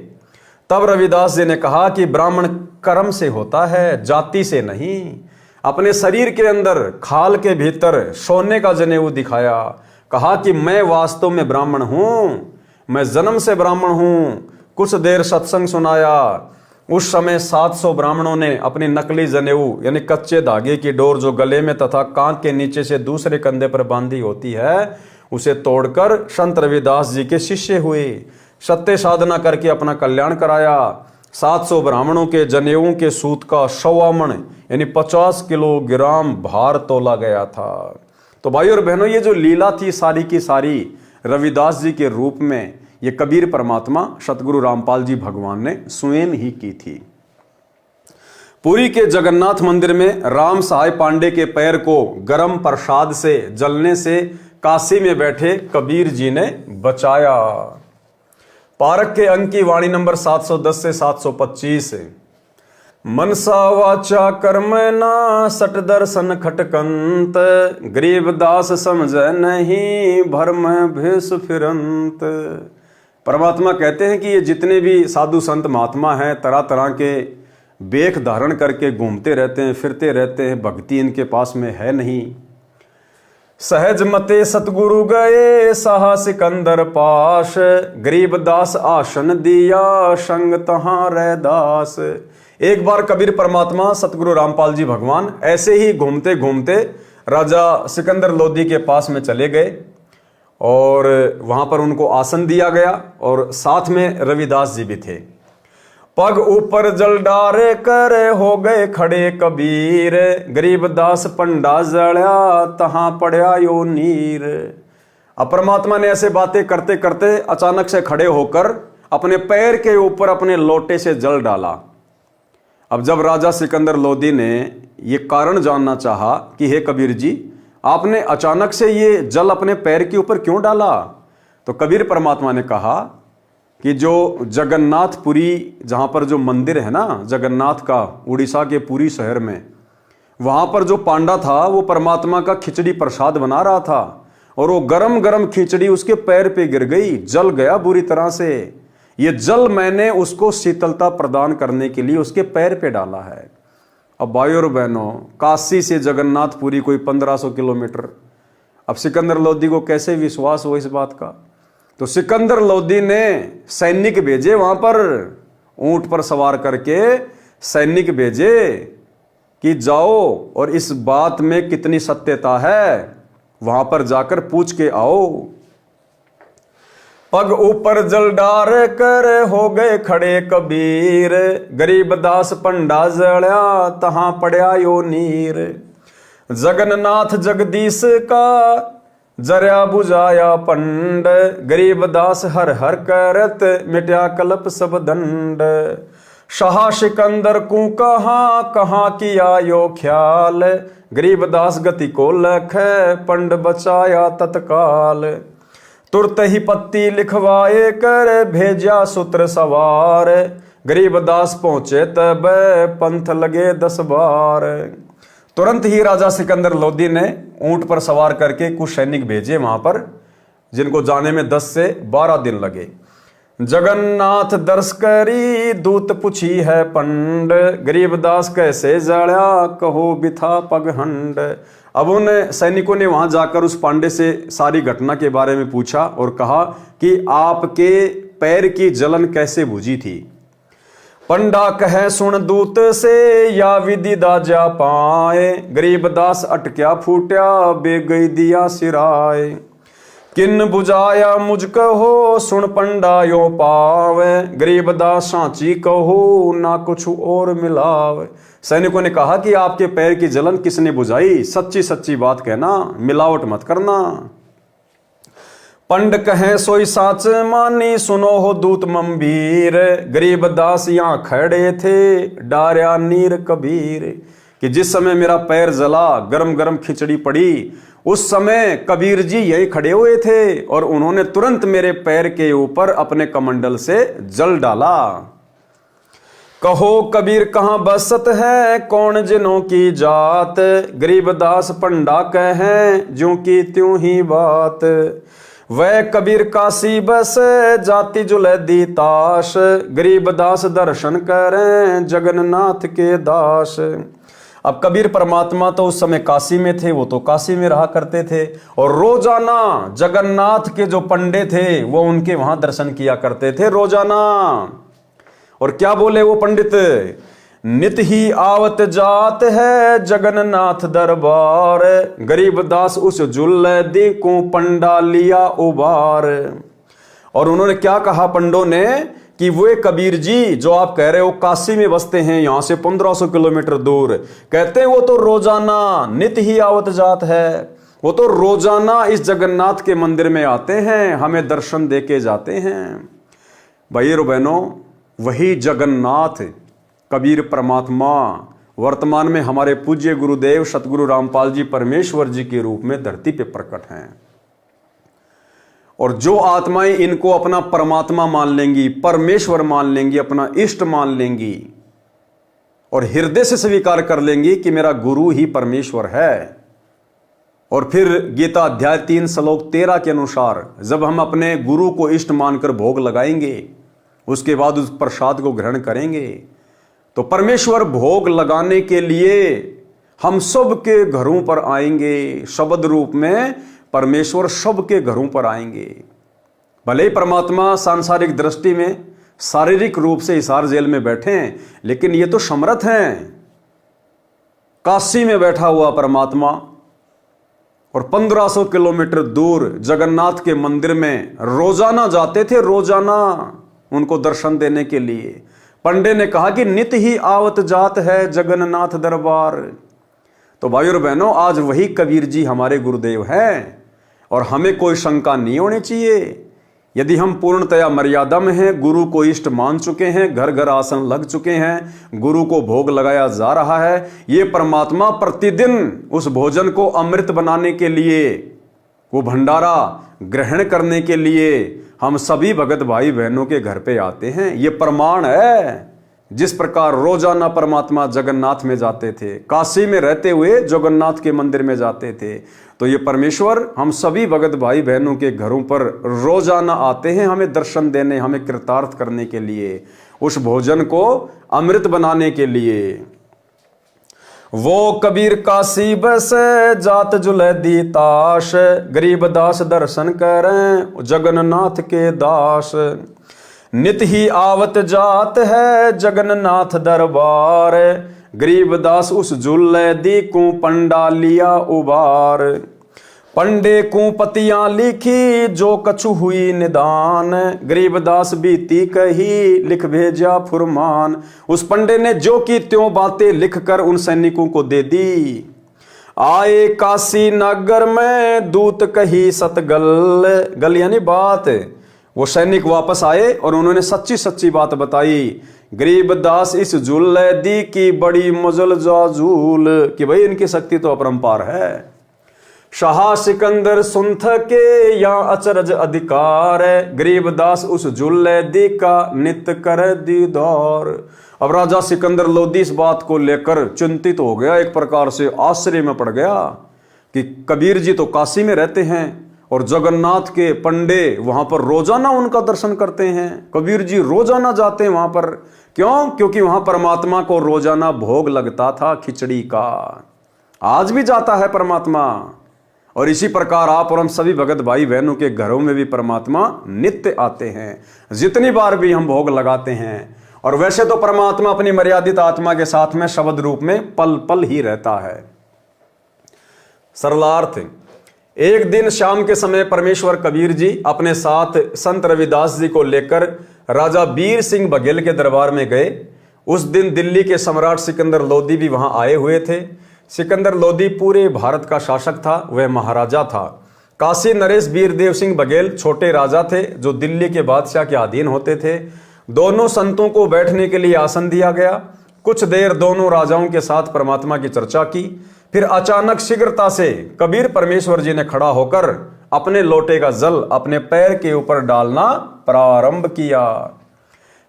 तब रविदास जी ने कहा कि ब्राह्मण कर्म से होता है, जाति से नहीं। अपने शरीर के अंदर खाल के भीतर सोने का जनेऊ दिखाया। कहा कि मैं वास्तव में ब्राह्मण हूं, मैं जन्म से ब्राह्मण हूं। कुछ देर सत्संग सुनाया। उस समय 700 ब्राह्मणों ने अपनी नकली जनेऊ यानी कच्चे धागे की डोर जो गले में तथा कांध के नीचे से दूसरे कंधे पर बांधी होती है, उसे तोड़कर संत रविदास जी के शिष्य हुए। सत्य साधना करके अपना कल्याण कराया। 700 ब्राह्मणों के जनेऊओं के सूत का 1.25 मन यानी 50 किलोग्राम भार तोला गया था। तो भाई और बहनों, ये जो लीला थी सारी की सारी रविदास जी के रूप में ये कबीर परमात्मा सतगुरु रामपाल जी भगवान ने स्वयं ही की थी। पुरी के जगन्नाथ मंदिर में राम सहाय पांडे के पैर को गरम प्रसाद से जलने से काशी में बैठे कबीर जी ने बचाया। पारक के अंक की वाणी नंबर 710 से 725। मनसा वाचा कर्म ना सट दर्शन खटकंत, गरीबदास समझ नहीं भरम भेष फिरंत। परमात्मा कहते हैं कि ये जितने भी साधु संत महात्मा हैं तरह तरह के बेख धारण करके घूमते रहते हैं, फिरते रहते हैं, भक्ति इनके पास में है नहीं। सहज मते सतगुरु गए सहा सिकंदर पास, गरीबदास आसन दिया संग तहां रैदास। एक बार कबीर परमात्मा सतगुरु रामपाल जी भगवान ऐसे ही घूमते घूमते राजा सिकंदर लोधी के पास में चले गए और वहां पर उनको आसन दिया गया और साथ में रविदास जी भी थे। पग ऊपर जल डारे करे हो गए खड़े कबीर, गरीबदास पंडा जड़ा तहां पड़ा यो नीर। अब परमात्मा ने ऐसे बातें करते करते अचानक से खड़े होकर अपने पैर के ऊपर अपने लोटे से जल डाला। अब जब राजा सिकंदर लोधी ने ये कारण जानना चाहा कि हे कबीर जी, आपने अचानक से ये जल अपने पैर के ऊपर क्यों डाला, तो कबीर परमात्मा ने कहा कि जो जगन्नाथपुरी जहाँ पर जो मंदिर है ना जगन्नाथ का, उड़ीसा के पुरी शहर में, वहाँ पर जो पांडा था वो परमात्मा का खिचड़ी प्रसाद बना रहा था और वो गरम गरम खिचड़ी उसके पैर पे गिर गई, जल गया बुरी तरह से। ये जल मैंने उसको शीतलता प्रदान करने के लिए उसके पैर पे डाला है। अब भाइयों और बहनों, काशी से जगन्नाथपुरी कोई 1500 किलोमीटर। अब सिकंदर लोधी को कैसे विश्वास हो इस बात का, तो सिकंदर लोधी ने सैनिक भेजे, वहां पर ऊंट पर सवार करके सैनिक भेजे कि जाओ और इस बात में कितनी सत्यता है वहां पर जाकर पूछ के आओ। पग ऊपर जल डार कर हो गए खड़े कबीर, गरीबदास पंडा जड़ा तहां पड़ा यो नीर। जगन्नाथ जगदीश का जरा बुझाया पंड, गरीबदास हर हर करत मिट्या कल्प सब दंड। शाह सिकंदर को कहाँ कहाँ किया यो ख्याल, गरीबदास गति को लख पंड बचाया तत्काल। तुरत ही पत्ती लिखवाए कर भेजा सूत्र सवार, गरीबदास पहुंचे तब पंथ लगे 10 बार। तुरंत ही राजा सिकंदर लोदी ने ऊंट पर सवार करके कुछ सैनिक भेजे वहां पर, जिनको जाने में 10 से 12 दिन लगे। जगन्नाथ दर्श करी दूत पूछी है पंड, गरीबदास कैसे जड़ा कहो बिथा पगहंड। अब उन सैनिकों ने वहां जाकर उस पांडे से सारी घटना के बारे में पूछा और कहा कि आपके पैर की जलन कैसे बुझी थी। पंडा कहे सुन दूत से या विधि दाजा पाए, गरीबदास अटक्या फूट्या बे गई दिया सिराए। किन बुझाया मुझ कहो सुन पंडा यो पावे, गरीबदास सांची कहो ना कुछ और मिलावे। सैनिकों ने कहा कि आपके पैर की जलन किसने बुझाई, सच्ची सच्ची बात कहना, मिलावट मत करना। पंड कहे सोई साच मानी सुनो हो दूत मंबीर, गरीबदास यहाँ खड़े थे डार्या नीर कबीर। कि जिस समय मेरा पैर जला, गरम गरम खिचड़ी पड़ी, उस समय कबीर जी यही खड़े हुए थे और उन्होंने तुरंत मेरे पैर के ऊपर अपने कमंडल से जल डाला। कहो कबीर कहाँ बसत है कौन जिनों की जात, गरीबदास पंडा कहे ज्यों की त्यों ही बात। वह कबीर काशी बस जाति जुलैदी ताश, गरीबदास दर्शन करें जगन्नाथ के दास। अब कबीर परमात्मा तो उस समय काशी में थे, वो तो काशी में रहा करते थे और रोजाना जगन्नाथ के जो पंडे थे वो उनके वहां दर्शन किया करते थे रोजाना। और क्या बोले वो पंडित, नित ही आवत जात है जगन्नाथ दरबार, गरीबदास उस जुल्लैदी को पंडा लिया उबार। और उन्होंने क्या कहा पंडों ने कि वे कबीर जी जो आप कह रहे हो काशी में बसते हैं, यहां से 1500 किलोमीटर दूर, कहते हैं वो तो रोजाना नित ही आवत जात है, वो तो रोजाना इस जगन्नाथ के मंदिर में आते हैं, हमें दर्शन देके जाते हैं। भाई और बहनों, वही जगन्नाथ कबीर परमात्मा वर्तमान में हमारे पूज्य गुरुदेव सतगुरु रामपाल जी परमेश्वर जी के रूप में धरती पे प्रकट हैं। और जो आत्माएं इनको अपना परमात्मा मान लेंगी, परमेश्वर मान लेंगी, अपना इष्ट मान लेंगी और हृदय से स्वीकार कर लेंगी कि मेरा गुरु ही परमेश्वर है, और फिर गीता अध्याय 3 श्लोक 13 के अनुसार जब हम अपने गुरु को इष्ट मानकर भोग लगाएंगे, उसके बाद उस प्रसाद को ग्रहण करेंगे, तो परमेश्वर भोग लगाने के लिए हम सबके घरों पर आएंगे। शब्द रूप में परमेश्वर सबके घरों पर आएंगे। भले ही परमात्मा सांसारिक दृष्टि में शारीरिक रूप से हिसार जेल में बैठे हैं, लेकिन ये तो समर्थ हैं। काशी में बैठा हुआ परमात्मा और 1500 किलोमीटर दूर जगन्नाथ के मंदिर में रोजाना जाते थे, रोजाना उनको दर्शन देने के लिए। पंडे ने कहा कि नित ही आवत जात है जगन्नाथ दरबार। तो भाई और बहनों, आज वही कबीर जी हमारे गुरुदेव हैं और हमें कोई शंका नहीं होनी चाहिए। यदि हम पूर्णतया मर्यादा में हैं, गुरु को इष्ट मान चुके हैं, घर घर आसन लग चुके हैं, गुरु को भोग लगाया जा रहा है, ये परमात्मा प्रतिदिन उस भोजन को अमृत बनाने के लिए, वो भंडारा ग्रहण करने के लिए हम सभी भगत भाई बहनों के घर पे आते हैं। ये प्रमाण है। जिस प्रकार रोजाना परमात्मा जगन्नाथ में जाते थे, काशी में रहते हुए जगन्नाथ के मंदिर में जाते थे, तो ये परमेश्वर हम सभी भगत भाई बहनों के घरों पर रोजाना आते हैं, हमें दर्शन देने, हमें कृतार्थ करने के लिए, उस भोजन को अमृत बनाने के लिए। वो कबीर काशी बस जात जुलैदी ताश, गरीबदास दर्शन करें जगन्नाथ के दास। नित ही आवत जात है जगन्नाथ दरबार, गरीबदास उस जुलैदी को पंडा लिया उबार। पंडे को पतियां लिखी जो कछु हुई निदान, गरीबदास बीती कही लिख भेजा फुरमान। उस पंडे ने जो की त्यों बातें लिखकर उन सैनिकों को दे दी। आए काशी नगर में दूत कही सतगल, गल यानी बात। वो सैनिक वापस आए और उन्होंने सच्ची सच्ची बात बताई। गरीब दास इस झूल दी की बड़ी मजल जाजूल, कि भाई इनकी शक्ति तो अपरंपार है। शाह सिकंदर सुनथ के या अचरज अधिकार, गरीबदास उस जुल्लैदी का नित्य कर दीदार। अब राजा सिकंदर लोदी इस बात को लेकर चिंतित हो गया, एक प्रकार से आश्चर्य में पड़ गया कि कबीर जी तो काशी में रहते हैं और जगन्नाथ के पंडे वहां पर रोजाना उनका दर्शन करते हैं। कबीर जी रोजाना जाते हैं वहां पर, क्यों? क्योंकि वहां परमात्मा को रोजाना भोग लगता था खिचड़ी का। आज भी जाता है परमात्मा। और इसी प्रकार आप और हम सभी भगत भाई बहनों के घरों में भी परमात्मा नित्य आते हैं, जितनी बार भी हम भोग लगाते हैं। और वैसे तो परमात्मा अपनी मर्यादित आत्मा के साथ में शब्द रूप में पल पल ही रहता है। सरलार्थ, एक दिन शाम के समय परमेश्वर कबीर जी अपने साथ संत रविदास जी को लेकर राजा वीर सिंह बघेल के दरबार में गए। उस दिन दिल्ली के सम्राट सिकंदर लोदी भी वहां आए हुए थे। सिकंदर लोदी पूरे भारत का शासक था, वह महाराजा था। काशी नरेश वीरदेव सिंह बघेल छोटे राजा थे जो दिल्ली के बादशाह के अधीन होते थे। दोनों संतों को बैठने के लिए आसन दिया गया। कुछ देर दोनों राजाओं के साथ परमात्मा की चर्चा की। फिर अचानक शीघ्रता से कबीर परमेश्वर जी ने खड़ा होकर अपने लोटे का जल अपने पैर के ऊपर डालना प्रारंभ किया।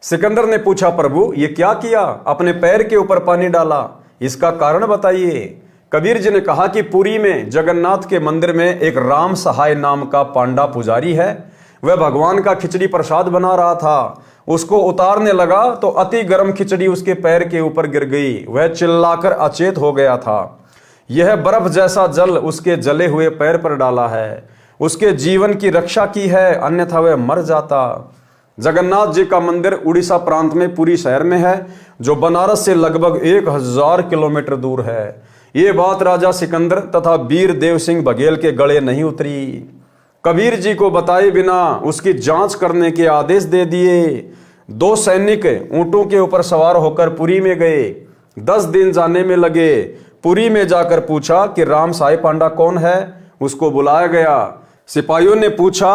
सिकंदर ने पूछा, प्रभु ये क्या किया? अपने पैर के ऊपर पानी डाला, इसका कारण बताइए। कबीर जी ने कहा कि पुरी में जगन्नाथ के मंदिर में एक राम सहाय नाम का पांडा पुजारी है। वह भगवान का खिचड़ी प्रसाद बना रहा था। उसको उतारने लगा तो अति गर्म खिचड़ी उसके पैर के ऊपर गिर गई। वह चिल्लाकर अचेत हो गया था। यह बर्फ जैसा जल उसके जले हुए पैर पर डाला है, उसके जीवन की रक्षा की है, अन्यथा वह मर जाता। जगन्नाथ जी का मंदिर उड़ीसा प्रांत में पुरी शहर में है, जो बनारस से लगभग 1000 किलोमीटर दूर है। ये बात राजा सिकंदर तथा वीर देव सिंह बघेल के गले नहीं उतरी। कबीर जी को बताए बिना उसकी जांच करने के आदेश दे दिए। 2 सैनिक ऊंटों के ऊपर सवार होकर पुरी में गए। 10 दिन जाने में लगे। पुरी में जाकर पूछा कि राम साई पांडा कौन है? उसको बुलाया गया। सिपाहियों ने पूछा,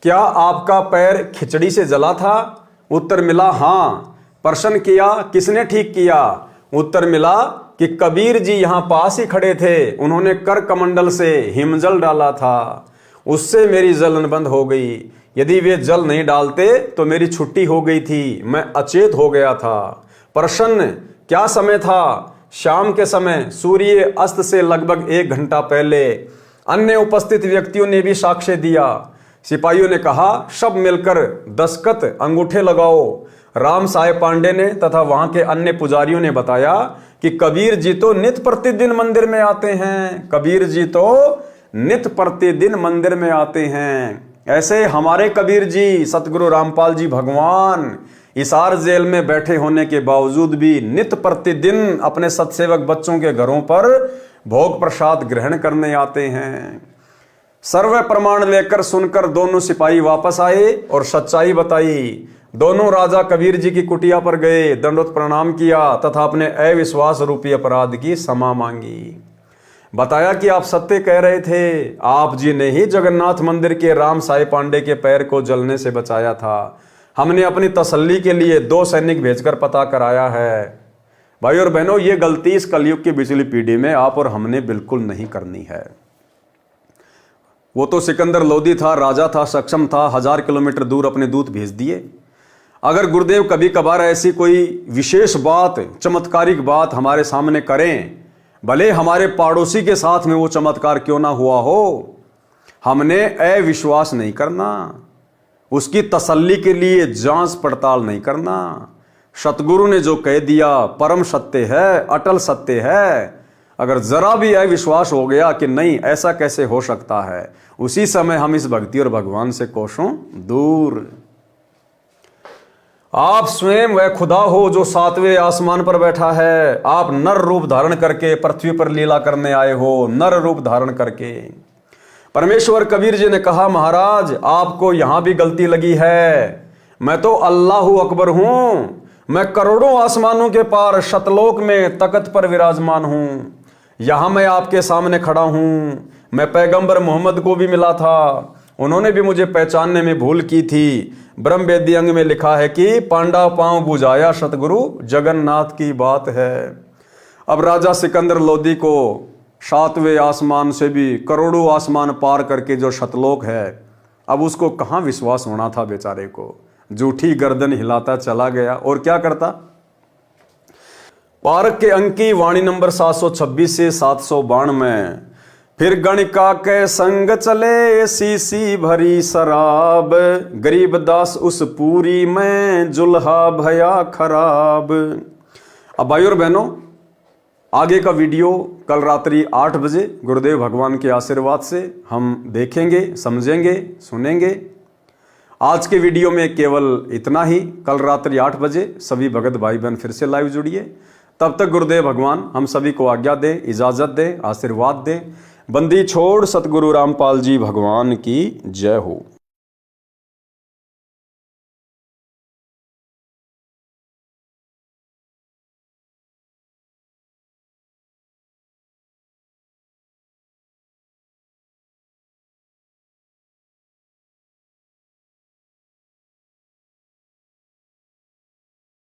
क्या आपका पैर खिचड़ी से जला था? उत्तर मिला, हाँ। प्रश्न किया, किसने ठीक किया? उत्तर मिला कि कबीर जी यहां पास ही खड़े थे, उन्होंने कर कमंडल से हिमजल डाला था, उससे मेरी जलन बंद हो गई। यदि वे जल नहीं डालते तो मेरी छुट्टी हो गई थी, मैं अचेत हो गया था। प्रश्न, क्या समय था? शाम के समय, सूर्य अस्त से लगभग 1 घंटा पहले। अन्य उपस्थित व्यक्तियों ने भी साक्ष्य दिया। सिपाहियों ने कहा, सब मिलकर दस्तखत अंगूठे लगाओ। राम साहेब पांडे ने तथा वहां के अन्य पुजारियों ने बताया कि कबीर जी तो नित्य प्रतिदिन मंदिर में आते हैं। कबीर जी तो नित्य प्रतिदिन मंदिर में आते हैं। ऐसे हमारे कबीर जी सतगुरु रामपाल जी भगवान हिसार जेल में बैठे होने के बावजूद भी नित्य प्रतिदिन अपने सत्सेवक बच्चों के घरों पर भोग प्रसाद ग्रहण करने आते हैं। सर्व प्रमाण लेकर सुनकर दोनों सिपाही वापस आए और सच्चाई बताई। दोनों राजा कबीर जी की कुटिया पर गए, दंडवत प्रणाम किया तथा अपने अविश्वास रूपी अपराध की क्षमा मांगी। बताया कि आप सत्य कह रहे थे, आप जी ने ही जगन्नाथ मंदिर के राम साई पांडे के पैर को जलने से बचाया था। हमने अपनी तसल्ली के लिए 2 सैनिक भेजकर पता कराया है। भाई और बहनों, ये गलती इस कलयुग की पिछली पीढ़ी में आप और हमने बिल्कुल नहीं करनी है। वो तो सिकंदर लोदी था, राजा था, सक्षम था, 1000 किलोमीटर दूर अपने दूत भेज दिए। अगर गुरुदेव कभी कभार ऐसी कोई विशेष बात, चमत्कारिक बात हमारे सामने करें, भले हमारे पड़ोसी के साथ में वो चमत्कार क्यों ना हुआ हो, हमने अविश्वास नहीं करना, उसकी तसल्ली के लिए जांच पड़ताल नहीं करना। सतगुरु ने जो कह दिया परम सत्य है, अटल सत्य है। अगर जरा भी अविश्वास हो गया कि नहीं ऐसा कैसे हो सकता है, उसी समय हम इस भक्ति और भगवान से कोसों दूर। आप स्वयं वह खुदा हो जो 7वें आसमान पर बैठा है। आप नर रूप धारण करके पृथ्वी पर लीला करने आए हो, नर रूप धारण करके। परमेश्वर कबीर जी ने कहा, महाराज आपको यहां भी गलती लगी है। मैं तो अल्लाहु अकबर हूं, मैं करोड़ों आसमानों के पार शतलोक में तख्त पर विराजमान हूं। यहाँ मैं आपके सामने खड़ा हूँ, मैं पैगंबर मोहम्मद को भी मिला था, उन्होंने भी मुझे पहचानने में भूल की थी। ब्रह्म वेदी अंग में लिखा है कि पांडा पांव बुझाया सतगुरु जगन्नाथ की बात है। अब राजा सिकंदर लोदी को 7वें आसमान से भी करोड़ों आसमान पार करके जो सतलोक है, अब उसको कहाँ विश्वास होना था बेचारे को। झूठी गर्दन हिलाता चला गया और क्या करता। पारक के अंक की वाणी नंबर 726 से 752 में, फिर गणिका के संग चले सीसी भरी शराब, गरीब दास उस पूरी में जुल्हा भया खराब। अब भाई और बहनों, आगे का वीडियो कल रात्रि 8 बजे गुरुदेव भगवान के आशीर्वाद से हम देखेंगे, समझेंगे, सुनेंगे। आज के वीडियो में केवल इतना ही। कल रात्रि 8 बजे सभी भगत भाई बहन फिर से लाइव जुड़िए। तब तक गुरुदेव भगवान हम सभी को आज्ञा दे, इजाजत दे, आशीर्वाद दे। बंदी छोड़ सतगुरु रामपाल जी भगवान की जय हो।